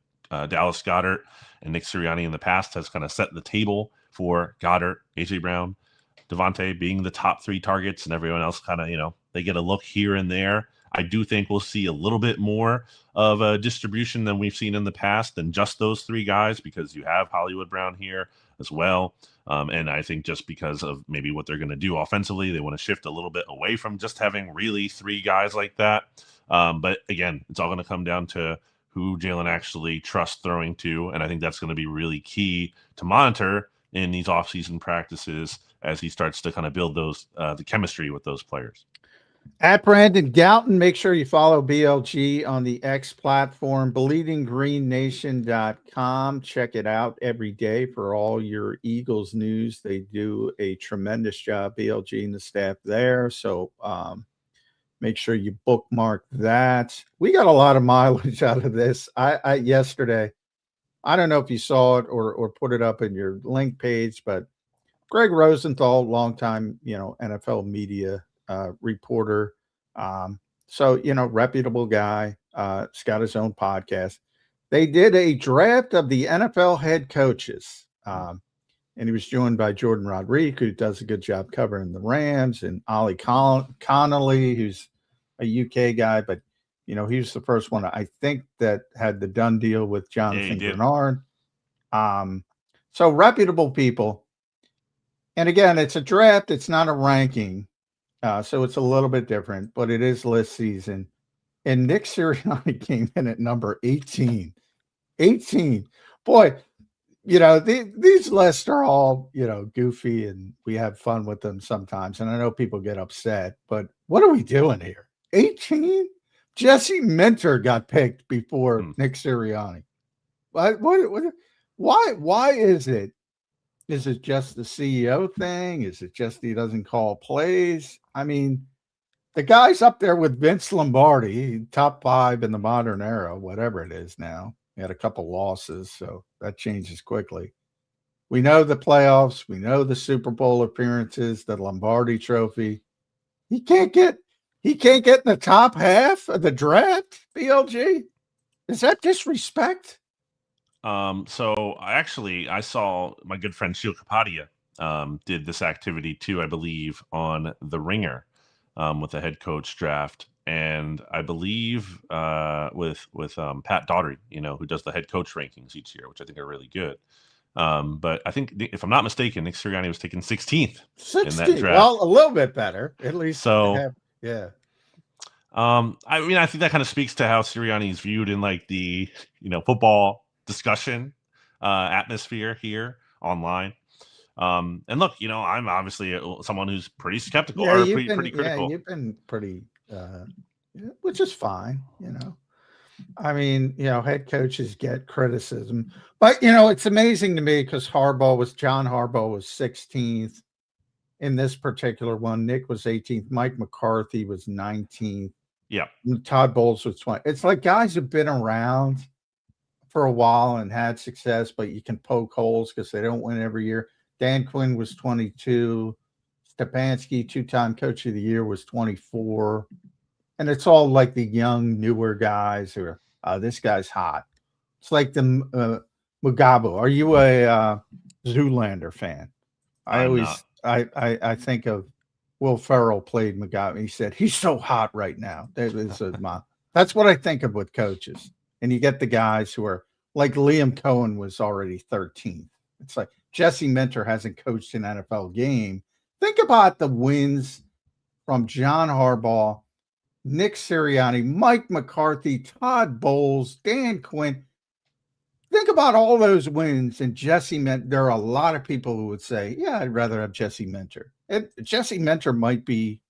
Dallas Goedert, and Nick Sirianni in the past has kind of set the table for Goddard, AJ Brown, Devontae being the top 3 targets, and everyone else kind of, they get a look here and there. I do think we'll see a little bit more of a distribution than we've seen in the past than just those 3 guys, because you have Hollywood Brown here as well. And I think just because of maybe what they're going to do offensively, they want to shift a little bit away from just having really 3 guys like that. But again, it's all going to come down to who Jalen actually trusts throwing to. And I think that's going to be really key to monitor in these offseason practices as he starts to kind of build those the chemistry with those players. At Brandon Gouton, make sure you follow BLG on the X platform, bleedinggreennation.com. Check it out every day for all your Eagles news. They do a tremendous job, BLG and the staff there. So make sure you bookmark that. We got a lot of mileage out of this. I yesterday, I don't know if you saw it or put it up in your link page, but Greg Rosenthal, longtime, NFL media reporter. So, reputable guy. He's got his own podcast. They did a draft of the NFL head coaches. And he was joined by Jordan Rodriguez, who does a good job covering the Rams, and Ollie Connolly, who's a UK guy, but he was the first one, I think, that had the done deal with Jonathan Bernard. So reputable people. And again, it's a draft. It's not a ranking. So it's a little bit different, but it is list season. And Nick Sirianni came in at number 18. 18. Boy, these lists are all, goofy, and we have fun with them sometimes. And I know people get upset, but what are we doing here? 18? Jesse Minter got picked before Nick Sirianni. Why is it? Is it just the CEO thing? Is it just he doesn't call plays? I mean, the guy's up there with Vince Lombardi, top 5 in the modern era, whatever it is now. He had a couple losses, so that changes quickly. We know the playoffs. We know the Super Bowl appearances, the Lombardi Trophy. He can't get in the top half of the draft, BLG? Is that disrespect? So I saw my good friend Sheil Kapadia did this activity too, I believe, on The Ringer with the head coach draft. And I believe with Pat Daugherty, who does the head coach rankings each year, which I think are really good. But I think, if I'm not mistaken, Nick Sirianni was taken 16th in that draft. Well, a little bit better, at least. So, yeah. I mean, I think that kind of speaks to how Sirianni is viewed in like the, football discussion atmosphere here online. And look, I'm obviously someone who's pretty skeptical or pretty critical. Yeah, you've been pretty, which is fine, I mean, head coaches get criticism, but it's amazing to me because John Harbaugh was 16th in this particular one. Nick was 18th. Mike McCarthy was 19th. Yeah. Todd Bowles was 20. It's like guys have been around for a while and had success, but you can poke holes because they don't win every year. Dan Quinn was 22. Stefanski, 2-time coach of the year, was 24. And it's all like the young, newer guys who are, this guy's hot. It's like the Mugabe. Are you a Zoolander fan? I think of Will Ferrell played Mugabe. He said, he's so hot right now. That's what I think of with coaches. And you get the guys who are like Liam Cohen was already 13th. It's like Jesse Minter hasn't coached an NFL game. Think about the wins from John Harbaugh, Nick Sirianni, Mike McCarthy, Todd Bowles, Dan Quinn. Think about all those wins and Jesse Minter. There are a lot of people who would say, yeah, I'd rather have Jesse Minter. Jesse Minter might be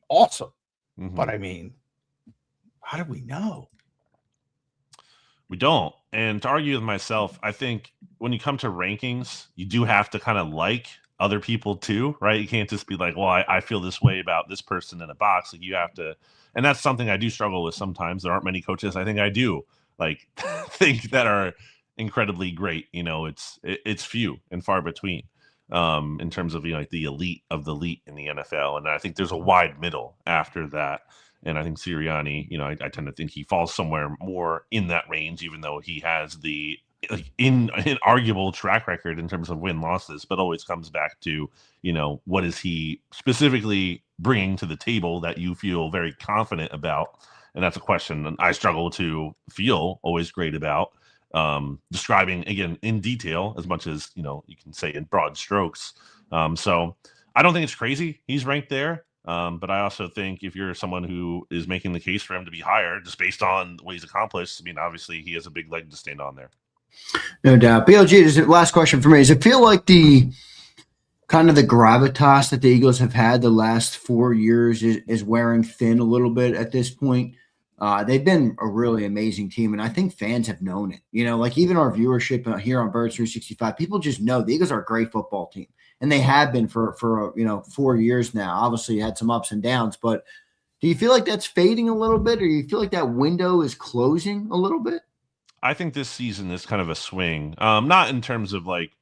awesome, but I mean, How do we know? We don't. And to argue with myself, I think when you come to rankings, you do have to kind of like other people too, right? You can't just be like, well, I feel this way about this person in a box. Like you have to, and that's something I do struggle with sometimes. There aren't many coaches I think I do like think that are incredibly great. You know, it's few and far between in terms of, you know, like the elite of the elite in the NFL. And I think there's a wide middle after that. And I think Sirianni, you know, I tend to think he falls somewhere more in that range, even though he has the like inarguable track record in terms of win losses, but always comes back to, you know, what is he specifically bringing to the table that you feel very confident about? And that's a question I struggle to feel always great about. Describing again in detail as much as, you know, you can say in broad strokes. So I don't think it's crazy he's ranked there. But I also think if you're someone who is making the case for him to be higher, just based on what he's accomplished, I mean, obviously he has a big leg to stand on there. No doubt. BLG, last question for me. Does it feel like the kind of the gravitas that the Eagles have had the last 4 years is wearing thin a little bit at this point? They've been a really amazing team, and I think fans have known it. You know, like even our viewership here on Birds 365, people just know the Eagles are a great football team. And they have been for 4 years now. Obviously, you had some ups and downs, but do you feel like that's fading a little bit, or do you feel like that window is closing a little bit? I think this season is kind of a swing. Not in terms of like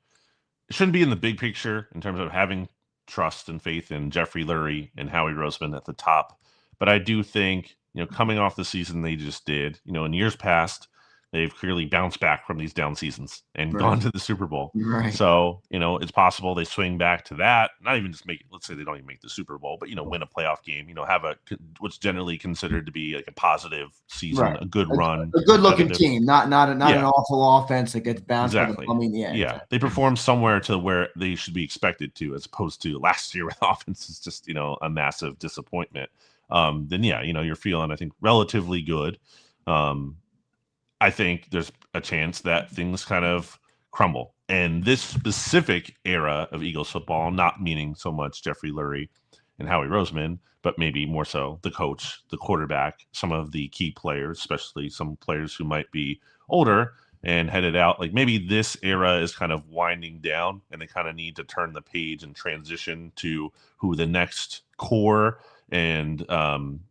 it shouldn't be in the big picture in terms of having trust and faith in Jeffrey Lurie and Howie Roseman at the top. But I do think, you know, coming off the season they just did, you know, in years past, they've clearly bounced back from these down seasons and gone to the Super Bowl. Right. So, you know, it's possible they swing back to that. Not even just make, let's say they don't even make the Super Bowl, but, you know, win a playoff game, you know, have what's generally considered to be like a positive season, Right. a good run. A good looking team, not an awful offense that gets bounced. Exactly. Exactly. They perform somewhere to where they should be expected to, as opposed to last year with offense is just, you know, a massive disappointment. Then, yeah, you know, you're feeling, I think, relatively good. I think there's a chance that things kind of crumble. And this specific era of Eagles football, not meaning so much Jeffrey Lurie and Howie Roseman, but maybe more so the coach, the quarterback, some of the key players, especially some players who might be older and headed out. Like maybe this era is kind of winding down and they kind of need to turn the page and transition to who the next core and,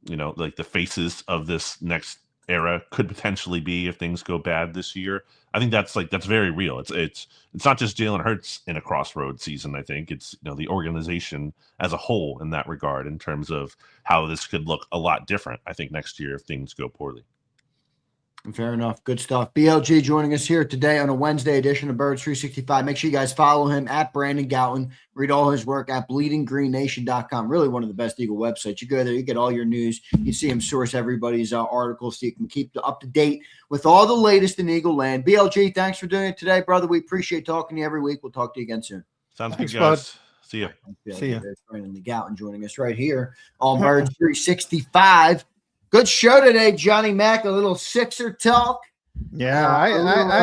you know, like the faces of this next era could potentially be if things go bad this year. I think that's very real. It's not just Jalen Hurts in a crossroad season. I think it's, you know, the organization as a whole in that regard in terms of how this could look a lot different, I think, next year if things go poorly. Fair enough. Good stuff. BLG joining us here today on a Wednesday edition of Birds 365. Make sure you guys follow him at Brandon Gowton. Read all his work at bleedinggreennation.com. Really one of the best Eagle websites. You go there, you get all your news. You see him source everybody's articles so you can keep up to date with all the latest in Eagle land. BLG, thanks for doing it today, brother. We appreciate talking to you every week. We'll talk to you again soon. Sounds good, guys. Bud. See you. See you. Brandon Gowton joining us right here on Birds 365. Good show today, Johnny Mac. A little Sixer talk. Yeah, I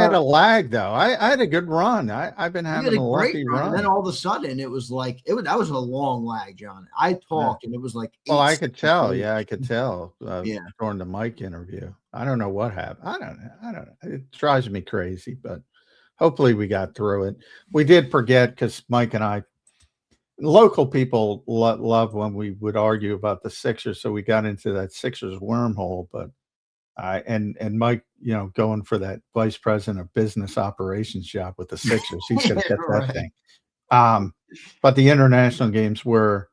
had a lag though. I had a good run. I've been having a lucky run. And then all of a sudden, it was like that was a long lag, John. I talked and it was like. Well, I could tell. Yeah, I could tell. During the mic interview, I don't know what happened. I don't know. It drives me crazy, but hopefully we got through it. We did forget because Mike and I. Local people love when we would argue about the Sixers, so we got into that Sixers wormhole. But and Mike, you know, going for that vice president of business operations job with the Sixers, he's going to get that thing. But the international games were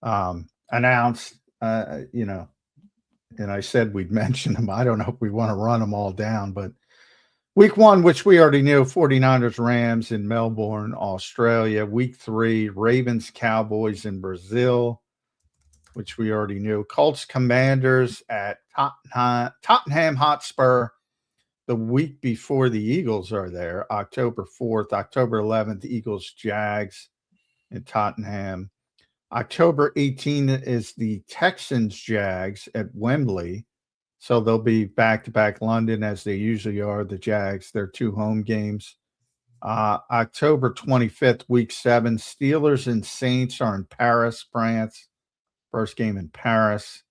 announced, you know, and I said we'd mention them. I don't know if we want to run them all down, but Week 1, which we already knew, 49ers, Rams in Melbourne, Australia. Week 3, Ravens, Cowboys in Brazil, which we already knew. Colts, Commanders at Tottenham Hotspur the week before the Eagles are there, October 4th. October 11th, Eagles, Jags in Tottenham. October 18th is the Texans, Jags at Wembley. So they'll be back-to-back London as they usually are, the Jags. They're 2 home games. October 25th, Week 7, Steelers and Saints are in Paris, France. First game in Paris.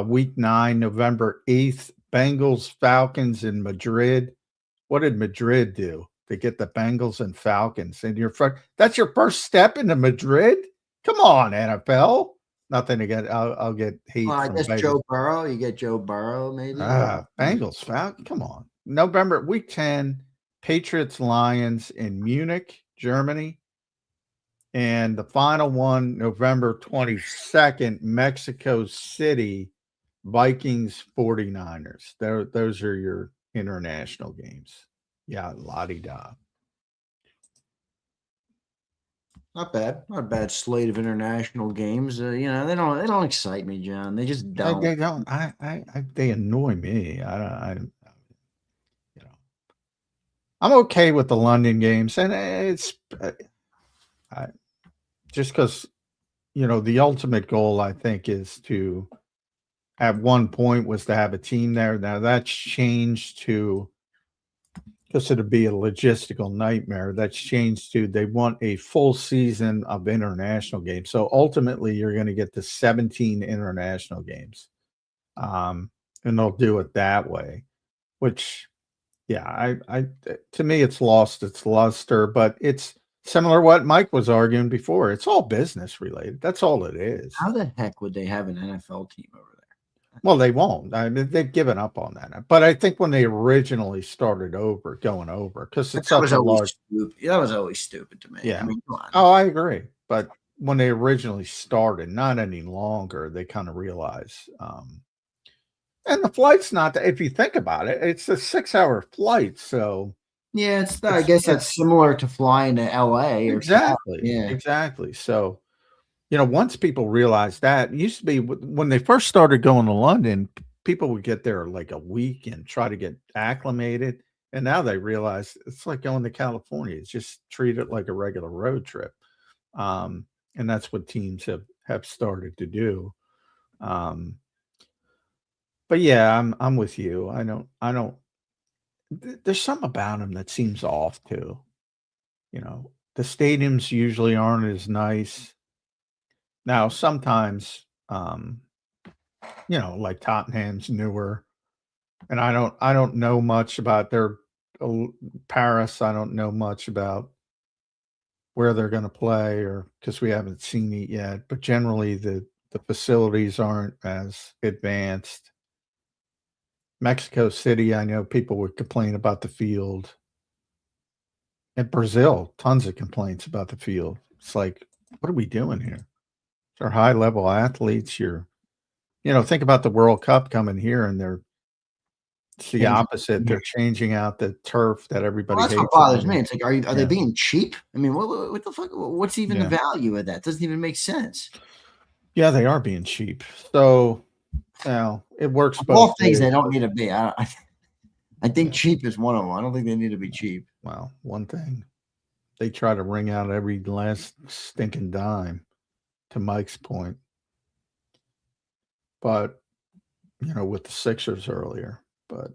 Week 9, November 8th, Bengals, Falcons in Madrid. What did Madrid do to get the Bengals and Falcons in your front? That's your first step into Madrid? Come on, NFL. Nothing to get. I'll get hate Well, I from guess Vegas. Joe Burrow. You get Joe Burrow, maybe. Bengals, Falcons. Come on. November, week 10, Patriots, Lions in Munich, Germany. And the final one, November 22nd, Mexico City, Vikings, 49ers. Those are your international games. Yeah, la-di-da. Not bad. Not a bad slate of international games. They don't excite me, John. They just don't. They don't. They annoy me. I'm okay with the London games, and it's just because the ultimate goal, I think, is to at one point was to have a team there. Now that's changed to, because it'd be a logistical nightmare. That's changed to they want a full season of international games. So ultimately, you're going to get the 17 international games, and they'll do it that way. Which, yeah, I to me, it's lost its luster, but it's similar to what Mike was arguing before. It's all business related. That's all it is. How the heck would they have an NFL team over there? Well, they won't. I mean, they've given up on that. But I think when they originally started going over, because it's such a large. That was always stupid to me. Yeah. I mean, come on. Oh, I agree. But when they originally started, not any longer, they kind of realize. And the flight's not, if you think about it, it's a 6-hour flight. So. Yeah, I guess that's similar to flying to LA. Exactly. Yeah. Exactly. So, once people realize that, it used to be when they first started going to London, people would get there like a week and try to get acclimated. And now they realize it's like going to California. It's just treat it like a regular road trip. And that's what teams have started to do. But yeah, I'm with you. I don't. There's something about them that seems off too. The stadiums usually aren't as nice. Now, sometimes, like Tottenham's newer, and I don't know much about their Paris. I don't know much about where they're going to play, or because we haven't seen it yet. But generally, the facilities aren't as advanced. Mexico City, I know people would complain about the field. And Brazil, tons of complaints about the field. It's like, what are we doing here? They're high-level athletes. Think about the World Cup coming here, and it's the opposite. They're changing out the turf that everybody hates. That's what bothers me. It's like, are they being cheap? I mean, what the fuck? What's even the value of that? It doesn't even make sense. Yeah, they are being cheap. So, it works both all things ways. They don't need to be. I think cheap is one of them. I don't think they need to be cheap. Well, one thing, they try to wring out every last stinking dime, to Mike's point. But, with the Sixers earlier. But,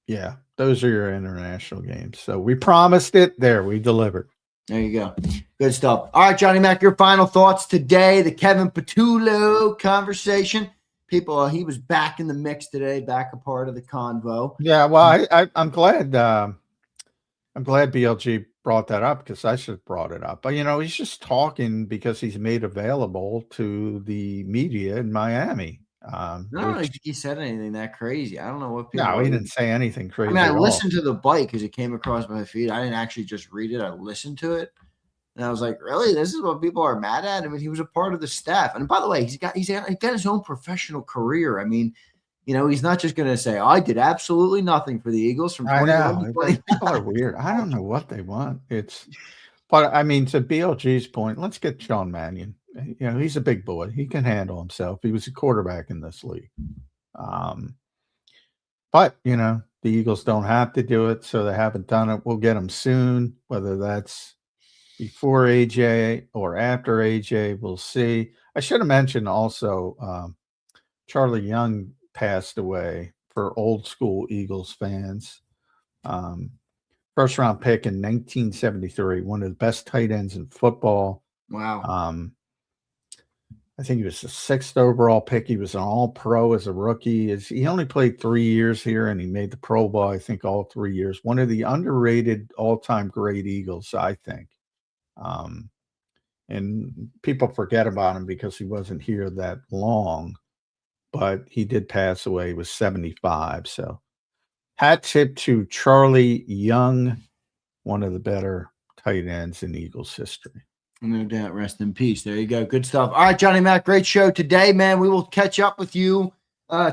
yeah, those are your international games. So we promised it. There, we delivered. There you go. Good stuff. All right, Johnny Mac, your final thoughts today, the Kevin Patulo conversation. People, he was back in the mix today, back a part of the convo. Yeah, well, I'm glad. I'm glad BLG brought that up, because I should have brought it up. But he's just talking because he's made available to the media in Miami. I don't think he said anything that crazy. I don't know what people. No, he didn't say anything crazy. I mean, I listened to the bite because it came across my feed. I didn't actually just read it. I listened to it. And I was like, really? This is what people are mad at? I mean, he was a part of the staff. And by the way, he's got his own professional career. I mean, he's not just going to say, I did absolutely nothing for the Eagles from 2021 to 20. People are weird. I don't know what they want. But I mean, to BLG's point, let's get Sean Mannion. He's a big boy. He can handle himself. He was a quarterback in this league. But, the Eagles don't have to do it, so they haven't done it. We'll get them soon, whether that's before AJ or after AJ, we'll see. I should have mentioned also Charlie Young passed away, for old school Eagles fans. First round pick in 1973, one of the best tight ends in football. Wow. I think he was the 6th overall pick. He was an all-pro as a rookie. He only played 3 years here, and he made the Pro Bowl, I think, all 3 years. One of the underrated all-time great Eagles, I think. And people forget about him because he wasn't here that long, but he did pass away. He was 75. So hat tip to Charlie Young, one of the better tight ends in Eagles history. No doubt. Rest in peace. There you go. Good stuff. All right, Johnny Mac, great show today, man. We will catch up with you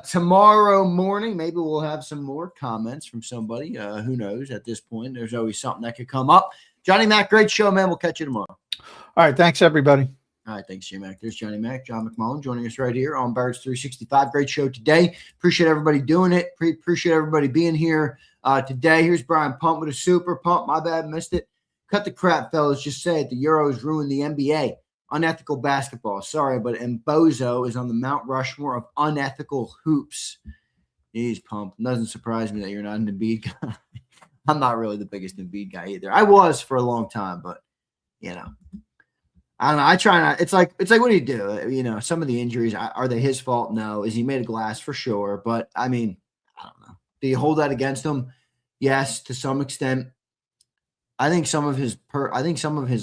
tomorrow morning. Maybe we'll have some more comments from somebody. Who knows? At this point, there's always something that could come up. Johnny Mac, great show, man. We'll catch you tomorrow. All right. Thanks, everybody. All right. Thanks, J-Mac. There's Johnny Mac, John McMullen, joining us right here on Birds 365. Great show today. Appreciate everybody doing it. Appreciate everybody being here today. Here's Brian Pump with a super pump. My bad. Missed it. Cut the crap, fellas. Just say it. The Euros ruined the NBA. Unethical basketball. Sorry, but Bozo is on the Mount Rushmore of unethical hoops. Jeez, Pump. Doesn't surprise me that you're not an Embiid guy. I'm not really the biggest Embiid guy either. I was for a long time, but, you know. I don't know. I try not. It's like what do you do? You know, some of the injuries, are they his fault? No. Is he made of glass? For sure. But, I mean, I don't know. Do you hold that against him? Yes, to some extent. I think some of his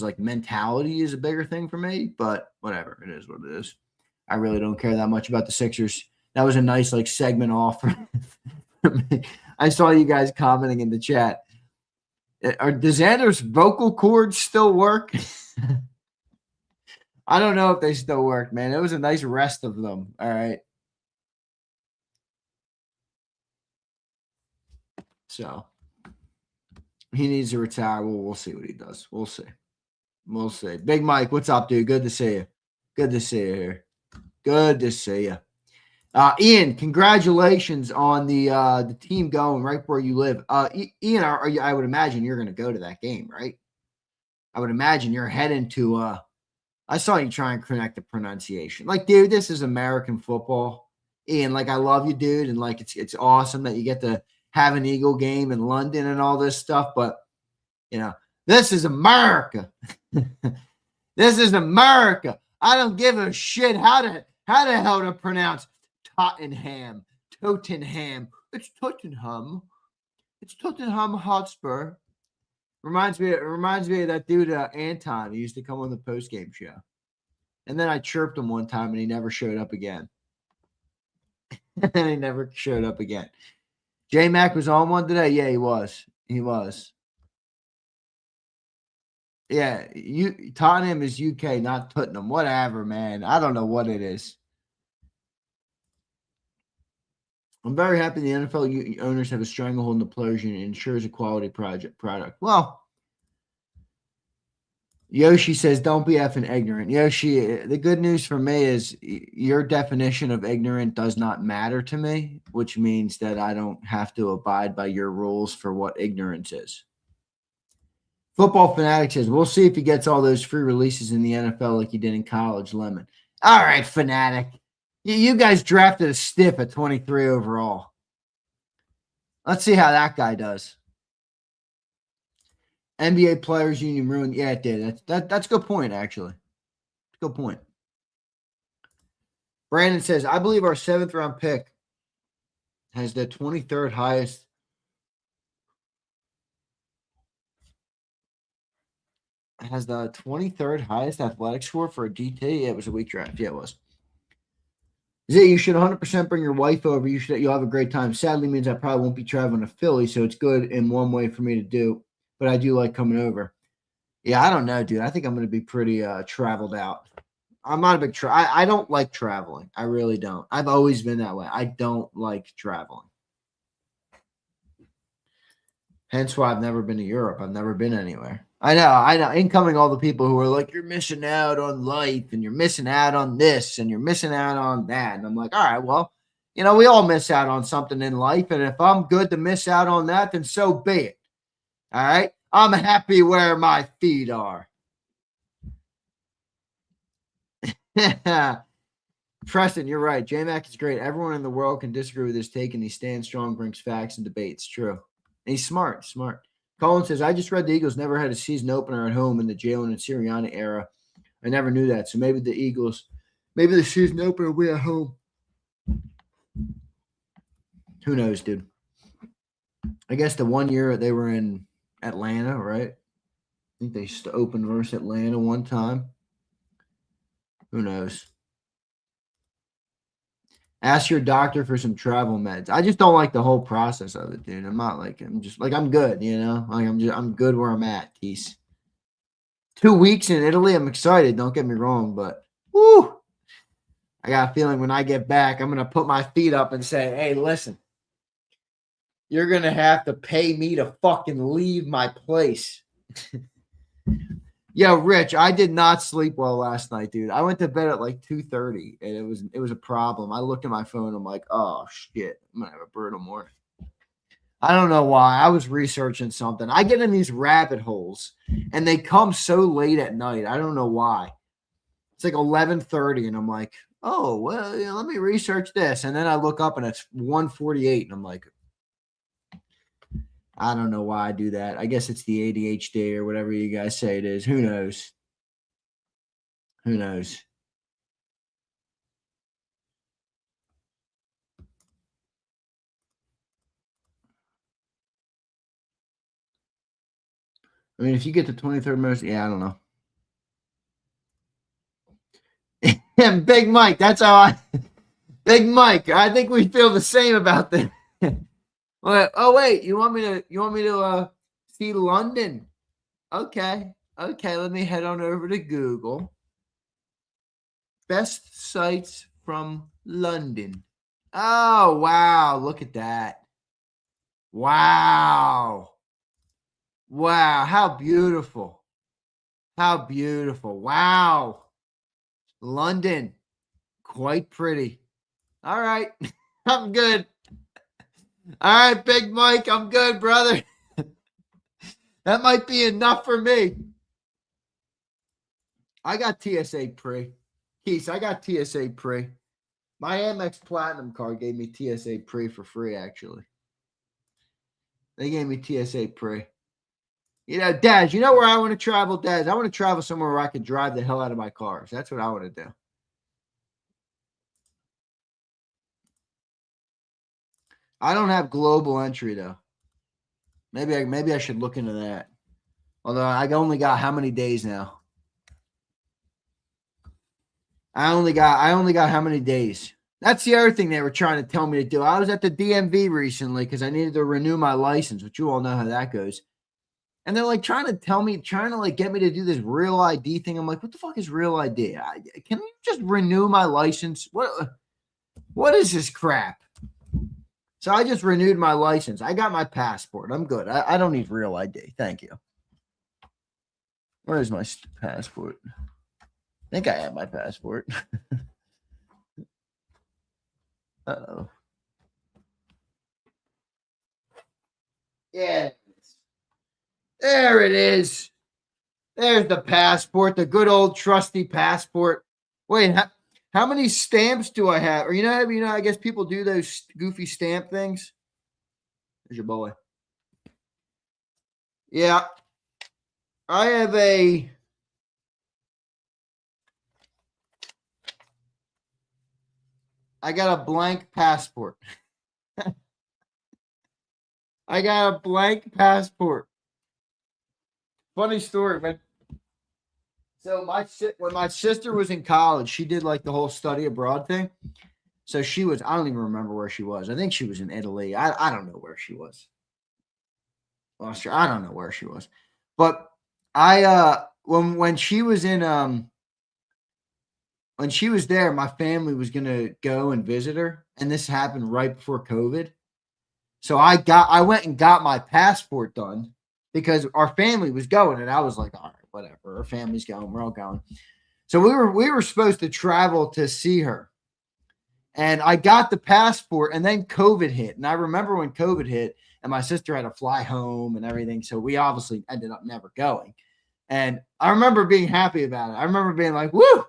like mentality is a bigger thing for me, but whatever. It is what it is. I really don't care that much about the Sixers. That was a nice like segment off for me. I saw you guys commenting in the chat. Does Zander's vocal cords still work? I don't know if they still work, man. It was a nice rest of them. All right. So he needs to retire. We'll see what he does. We'll see. We'll see. Big Mike, what's up, dude? Good to see you. Good to see you here. Good to see you. Ian, congratulations on the team going right where you live. Ian, I would imagine you're going to go to that game, right? I would imagine you're heading to I saw you try and connect the pronunciation. Like, dude, this is American football. Ian, like, I love you, dude, and like it's awesome that you get to have an Eagle game in London and all this stuff, but you know, this is America. This is America. I don't give a shit how the hell to pronounce Tottenham. Tottenham. It's Tottenham. It's Tottenham Hotspur. Reminds me of that dude Anton. He used to come on the post-game show. And then I chirped him one time and he never showed up again. J-Mac was on one today? Yeah, he was. Yeah, Tottenham is UK, not Tottenham. Whatever, man. I don't know what it is. I'm very happy the NFL owners have a stranglehold in the players union and ensures a quality product. Well, Yoshi says, don't be effing ignorant. Yoshi, the good news for me is your definition of ignorant does not matter to me, which means that I don't have to abide by your rules for what ignorance is. Football Fanatic says, we'll see if he gets all those free releases in the NFL like he did in college, Lemon. All right, Fanatic. You guys drafted a stiff at 23 overall. Let's see how that guy does. NBA Players Union ruined. Yeah, it did. That's a good point, actually. Good point. Brandon says, I believe our 7th round pick has the 23rd highest. Has the 23rd highest athletic score for a DT. Yeah, it was a weak draft. Yeah, it was. Z, you should 100% bring your wife over. You'll have a great time. Sadly means I probably won't be traveling to Philly, so it's good in one way for me to do. But I do like coming over. Yeah, I don't know, dude. I think I'm going to be pretty traveled out. I'm not a big I don't like traveling. I really don't. I've always been that way. I don't like traveling. Hence why I've never been to Europe. I've never been anywhere. I know. Incoming all the people who are like, you're missing out on life and you're missing out on this and you're missing out on that. And I'm like, all right, well, you know, we all miss out on something in life. And if I'm good to miss out on that, then so be it. All right. I'm happy where my feet are. Preston, you're right. J-Mac is great. Everyone in the world can disagree with his take, and he stands strong, brings facts and debates. True. And he's smart. Colin says, I just read the Eagles never had a season opener at home in the Jalen and Sirianni era. I never knew that. So maybe the Eagles Maybe the season opener will be at home. Who knows, dude? I guess the one year they were in Atlanta, right? I think they opened versus Atlanta one time. Who knows? Ask your doctor for some travel meds. I just don't like the whole process of it, dude. I'm good, you know? Like I'm good where I'm at, Keith. 2 weeks in Italy, I'm excited. Don't get me wrong, but whoo, I got a feeling when I get back, I'm gonna put my feet up and say, hey, listen, you're gonna have to pay me to fucking leave my place. Yo, Rich, I did not sleep well last night, dude. I went to bed at like 2:30, and it was a problem. I looked at my phone. I'm like, oh shit, I'm gonna have a brutal morning. I don't know why. I was researching something. I get in these rabbit holes, and they come so late at night. I don't know why. It's like 11:30, and I'm like, oh well, let me research this. And then I look up, and it's 1:48, and I'm like, I don't know why I do that. I guess it's the ADHD or whatever you guys say it is. Who knows? Who knows? I mean, if you get the 23rd most, yeah, I don't know. And Big Mike, that's how Big Mike, I think we feel the same about this. Oh wait, you want me to see London? Okay, let me head on over to Google. Best sites from London. Oh wow, look at that. Wow, how beautiful. Wow. London, quite pretty. All right, I'm good. All right, Big Mike, I'm good, brother. That might be enough for me. I got TSA pre. Keith, I got TSA pre. My Amex Platinum card gave me TSA pre for free, actually. They gave me TSA pre. You know, Dad, you know where I want to travel, Dad? I want to travel somewhere where I can drive the hell out of my cars. That's what I want to do. I don't have global entry, though. Maybe I should look into that. Although I only got how many days now? I only got how many days? That's the other thing they were trying to tell me to do. I was at the DMV recently because I needed to renew my license, which you all know how that goes. And they're like trying to get me to do this real ID thing. I'm like, what the fuck is real ID? Can we just renew my license? What is this crap? So I just renewed my license. I got my passport. I'm good. I don't need real ID. Thank you. Where is my passport? I think I have my passport. Uh-oh. Yeah. There it is. There's the passport, the good old trusty passport. Wait, how many stamps do I have? Or I guess people do those goofy stamp things. There's your boy. Yeah. I got a blank passport. I got a blank passport. Funny story, man. So when my sister was in college, she did like the whole study abroad thing. So she was, I don't even remember where she was. I think she was in Italy. I don't know where she was. Austria. I don't know where she was. But when she was in when she was there, my family was gonna go and visit her, and this happened right before COVID. So I went and got my passport done because our family was going, and I was like, all right, whatever. Our family's going, we're all going. So we were supposed to travel to see her. And I got the passport, and then COVID hit. And I remember when COVID hit, and my sister had to fly home and everything. So we obviously ended up never going. And I remember being happy about it. I remember being like, woo,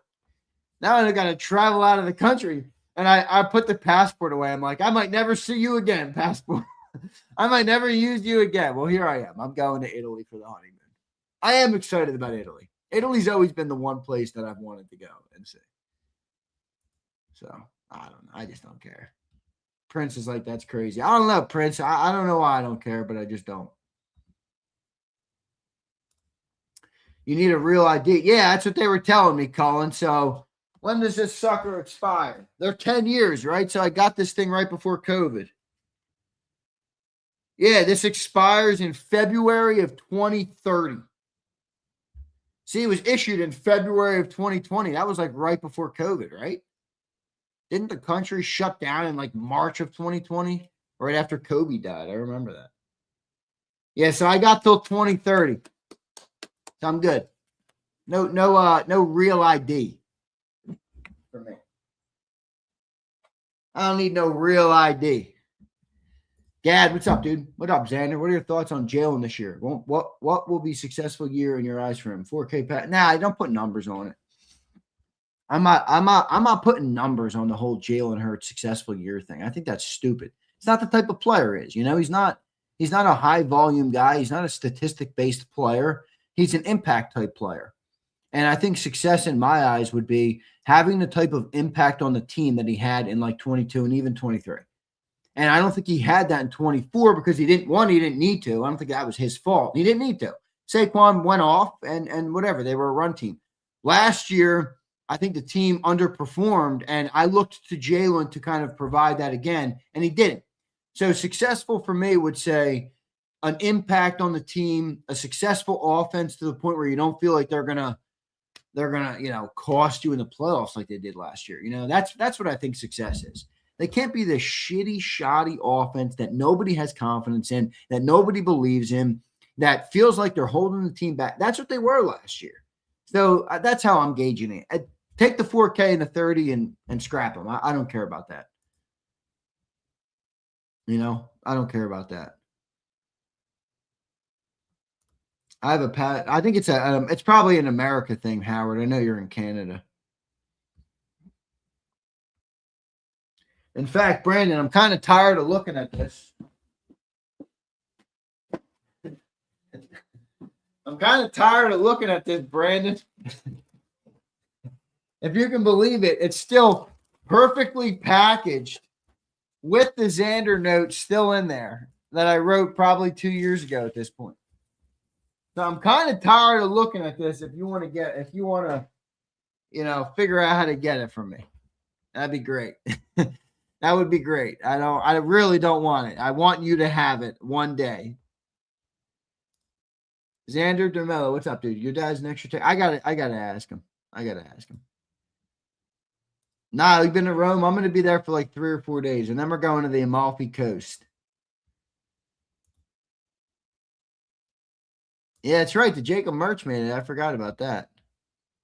now I got to travel out of the country. And I put the passport away. I'm like, I might never see you again, passport. I might never use you again. Well, here I am. I'm going to Italy for the honeymoon. I am excited about Italy. Italy's always been the one place that I've wanted to go and see. So I don't know. I just don't care. Prince is like, that's crazy. I don't know, Prince. I don't know why I don't care, but I just don't. You need a real ID. Yeah, that's what they were telling me, Colin. So when does this sucker expire? They're 10 years, right? So I got this thing right before COVID. Yeah, this expires in February of 2030. See, it was issued in February of 2020. That was like right before COVID, right? Didn't the country shut down in like March of 2020? Right after Kobe died. I remember that. Yeah, so I got till 2030. So I'm good. No real ID for me. I don't need no real ID. Gad, what's up, dude? What up, Zander? What are your thoughts on Jalen this year? What will be a successful year in your eyes for him? 4K pat? Nah, I don't put numbers on it. I'm not putting numbers on the whole Jalen Hurts successful year thing. I think that's stupid. It's not the type of player he is. You know, he's not a high volume guy. He's not a statistic based player. He's an impact type player. And I think success in my eyes would be having the type of impact on the team that he had in like 22 and even 23. And I don't think he had that in 24 because he didn't need to. I don't think that was his fault. He didn't need to. Saquon went off and whatever. They were a run team. Last year, I think the team underperformed, and I looked to Jalen to kind of provide that again, and he didn't. So successful for me would say an impact on the team, a successful offense to the point where you don't feel like they're gonna cost you in the playoffs like they did last year. You know, that's what I think success is. They can't be this shitty, shoddy offense that nobody has confidence in, that nobody believes in, that feels like they're holding the team back. That's what they were last year. So that's how I'm gauging it. Take the 4K and the 30 and scrap them. I don't care about that. You know, I don't care about that. I have I think it's probably an America thing, Howard. I know you're in Canada. In fact, Brandon, I'm kind of tired of looking at this. I'm kind of tired of looking at this, Brandon. If you can believe it, it's still perfectly packaged with the Zander note still in there that I wrote probably 2 years ago at this point. So I'm kind of tired of looking at this. If you want to, figure out how to get it from me, that'd be great. That would be great. I really don't want it. I want you to have it one day. Zander DeMello, what's up, dude? Your dad's an extra take. I gotta ask him. Nah, we've been to Rome. I'm gonna be there for like 3 or 4 days, and then we're going to the Amalfi Coast. Yeah, that's right. The JAKIB merch made it. I forgot about that.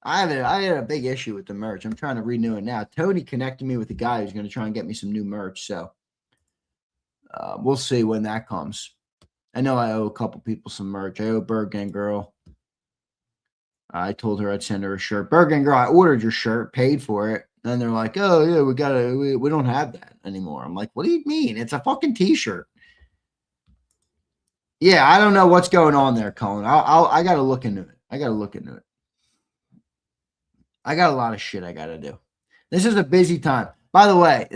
I had a big issue with the merch. I'm trying to renew it now. Tony connected me with the guy who's going to try and get me some new merch. So we'll see when that comes. I know I owe a couple people some merch. I owe Bergen Girl. I told her I'd send her a shirt. Bergen Girl, I ordered your shirt, paid for it. Then they're like, oh, yeah, we don't have that anymore. I'm like, what do you mean? It's a fucking T-shirt. Yeah, I don't know what's going on there, Colin. I got to look into it. I got a lot of shit I got to do. This is a busy time. By the way,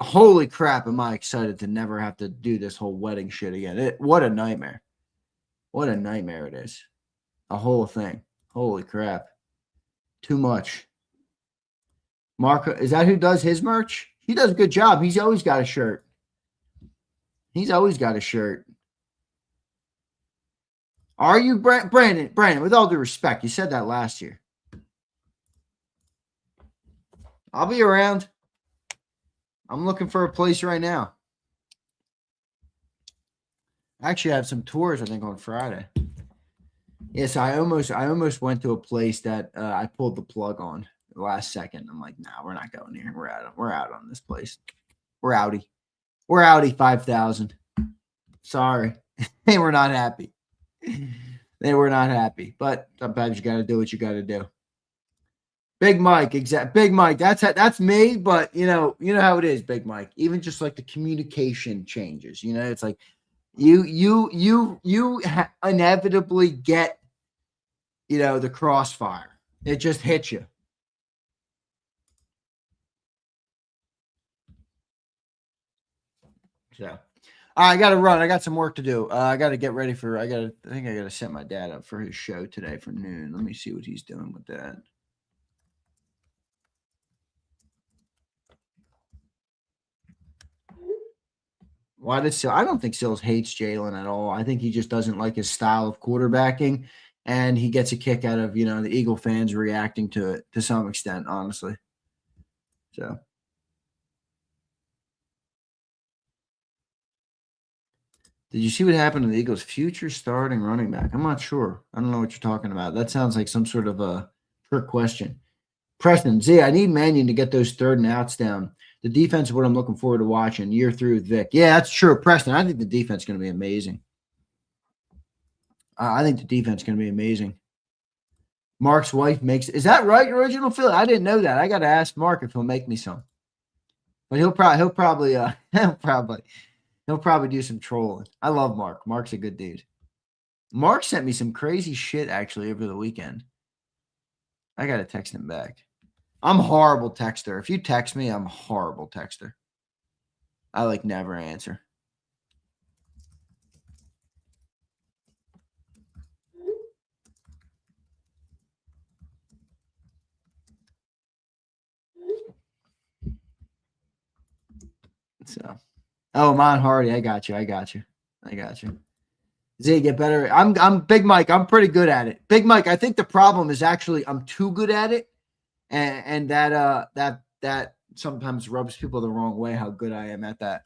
holy crap, am I excited to never have to do this whole wedding shit again. What a nightmare. What a nightmare it is. A whole thing. Holy crap. Too much. Marco, is that who does his merch? He does a good job. He's always got a shirt. Are you, Brandon, with all due respect, you said that last year. I'll be around. I'm looking for a place right now. Actually, I have some tours, I think, on Friday. Yes, I almost went to a place that I pulled the plug on the last second. I'm like, nah, we're not going here. We're out on this place. We're outie 5,000. Sorry. They were not happy. But sometimes you got to do what you got to do. Big Mike, Big Mike. That's me, but you know how it is, Big Mike. Even just like the communication changes. You know, it's like you inevitably get, the crossfire. It just hits you. So, all right, I got to run. I got some work to do. I got to get ready for. I think I got to set my dad up for his show today for noon. Let me see what he's doing with that. Why does I don't think Sills hates Jalen at all. I think he just doesn't like his style of quarterbacking, and he gets a kick out of, the Eagle fans reacting to it to some extent, honestly. So, did you see what happened to the Eagles' future starting running back? I'm not sure. I don't know what you're talking about. That sounds like some sort of a trick question. Preston, Z, I need Mannion to get those 3rd and outs down. The defense is what I'm looking forward to watching year through with Vic. Yeah, that's true. Preston, I think the defense is going to be amazing. I think the defense is going to be amazing. Mark's wife makes – is that right, Original Phil? I didn't know that. I got to ask Mark if he'll make me some. But he'll probably do some trolling. I love Mark. Mark's a good dude. Mark sent me some crazy shit, actually, over the weekend. I got to text him back. I'm a horrible texter. If you text me, I'm a horrible texter. I never answer. So, Mon Hardy, I got you. Z, get better. I'm Big Mike. I'm pretty good at it. Big Mike, I think the problem is actually I'm too good at it. And that sometimes rubs people the wrong way how good I am at that.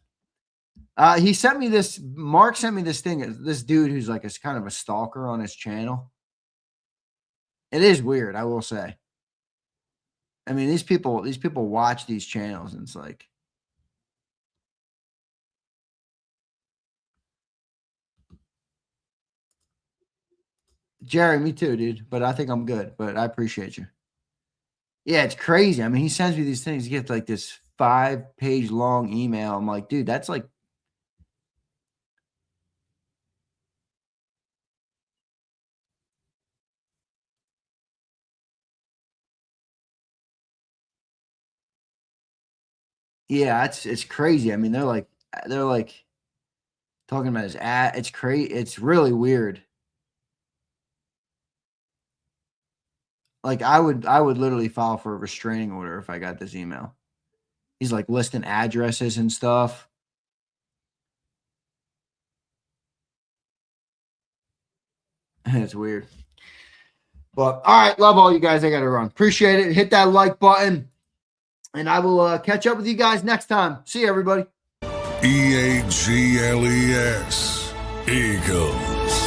He sent me this. Mark sent me this thing. This dude who's like kind of a stalker on his channel. It is weird, I will say. I mean, these people watch these channels, and it's like. Jerry, me too, dude. But I think I'm good. But I appreciate you. Yeah, it's crazy. I mean, he sends me these things. He gets like this 5-page long email. I'm like, dude, that's like. Yeah, it's crazy. I mean, they're like talking about his ad. It's crazy. It's really weird. Like I would literally file for a restraining order if I got this email. He's like listing addresses and stuff. It's weird. But all right, love all you guys. I got to run. Appreciate it. Hit that like button. And I will catch up with you guys next time. See you, everybody. EAGLES. Eagles.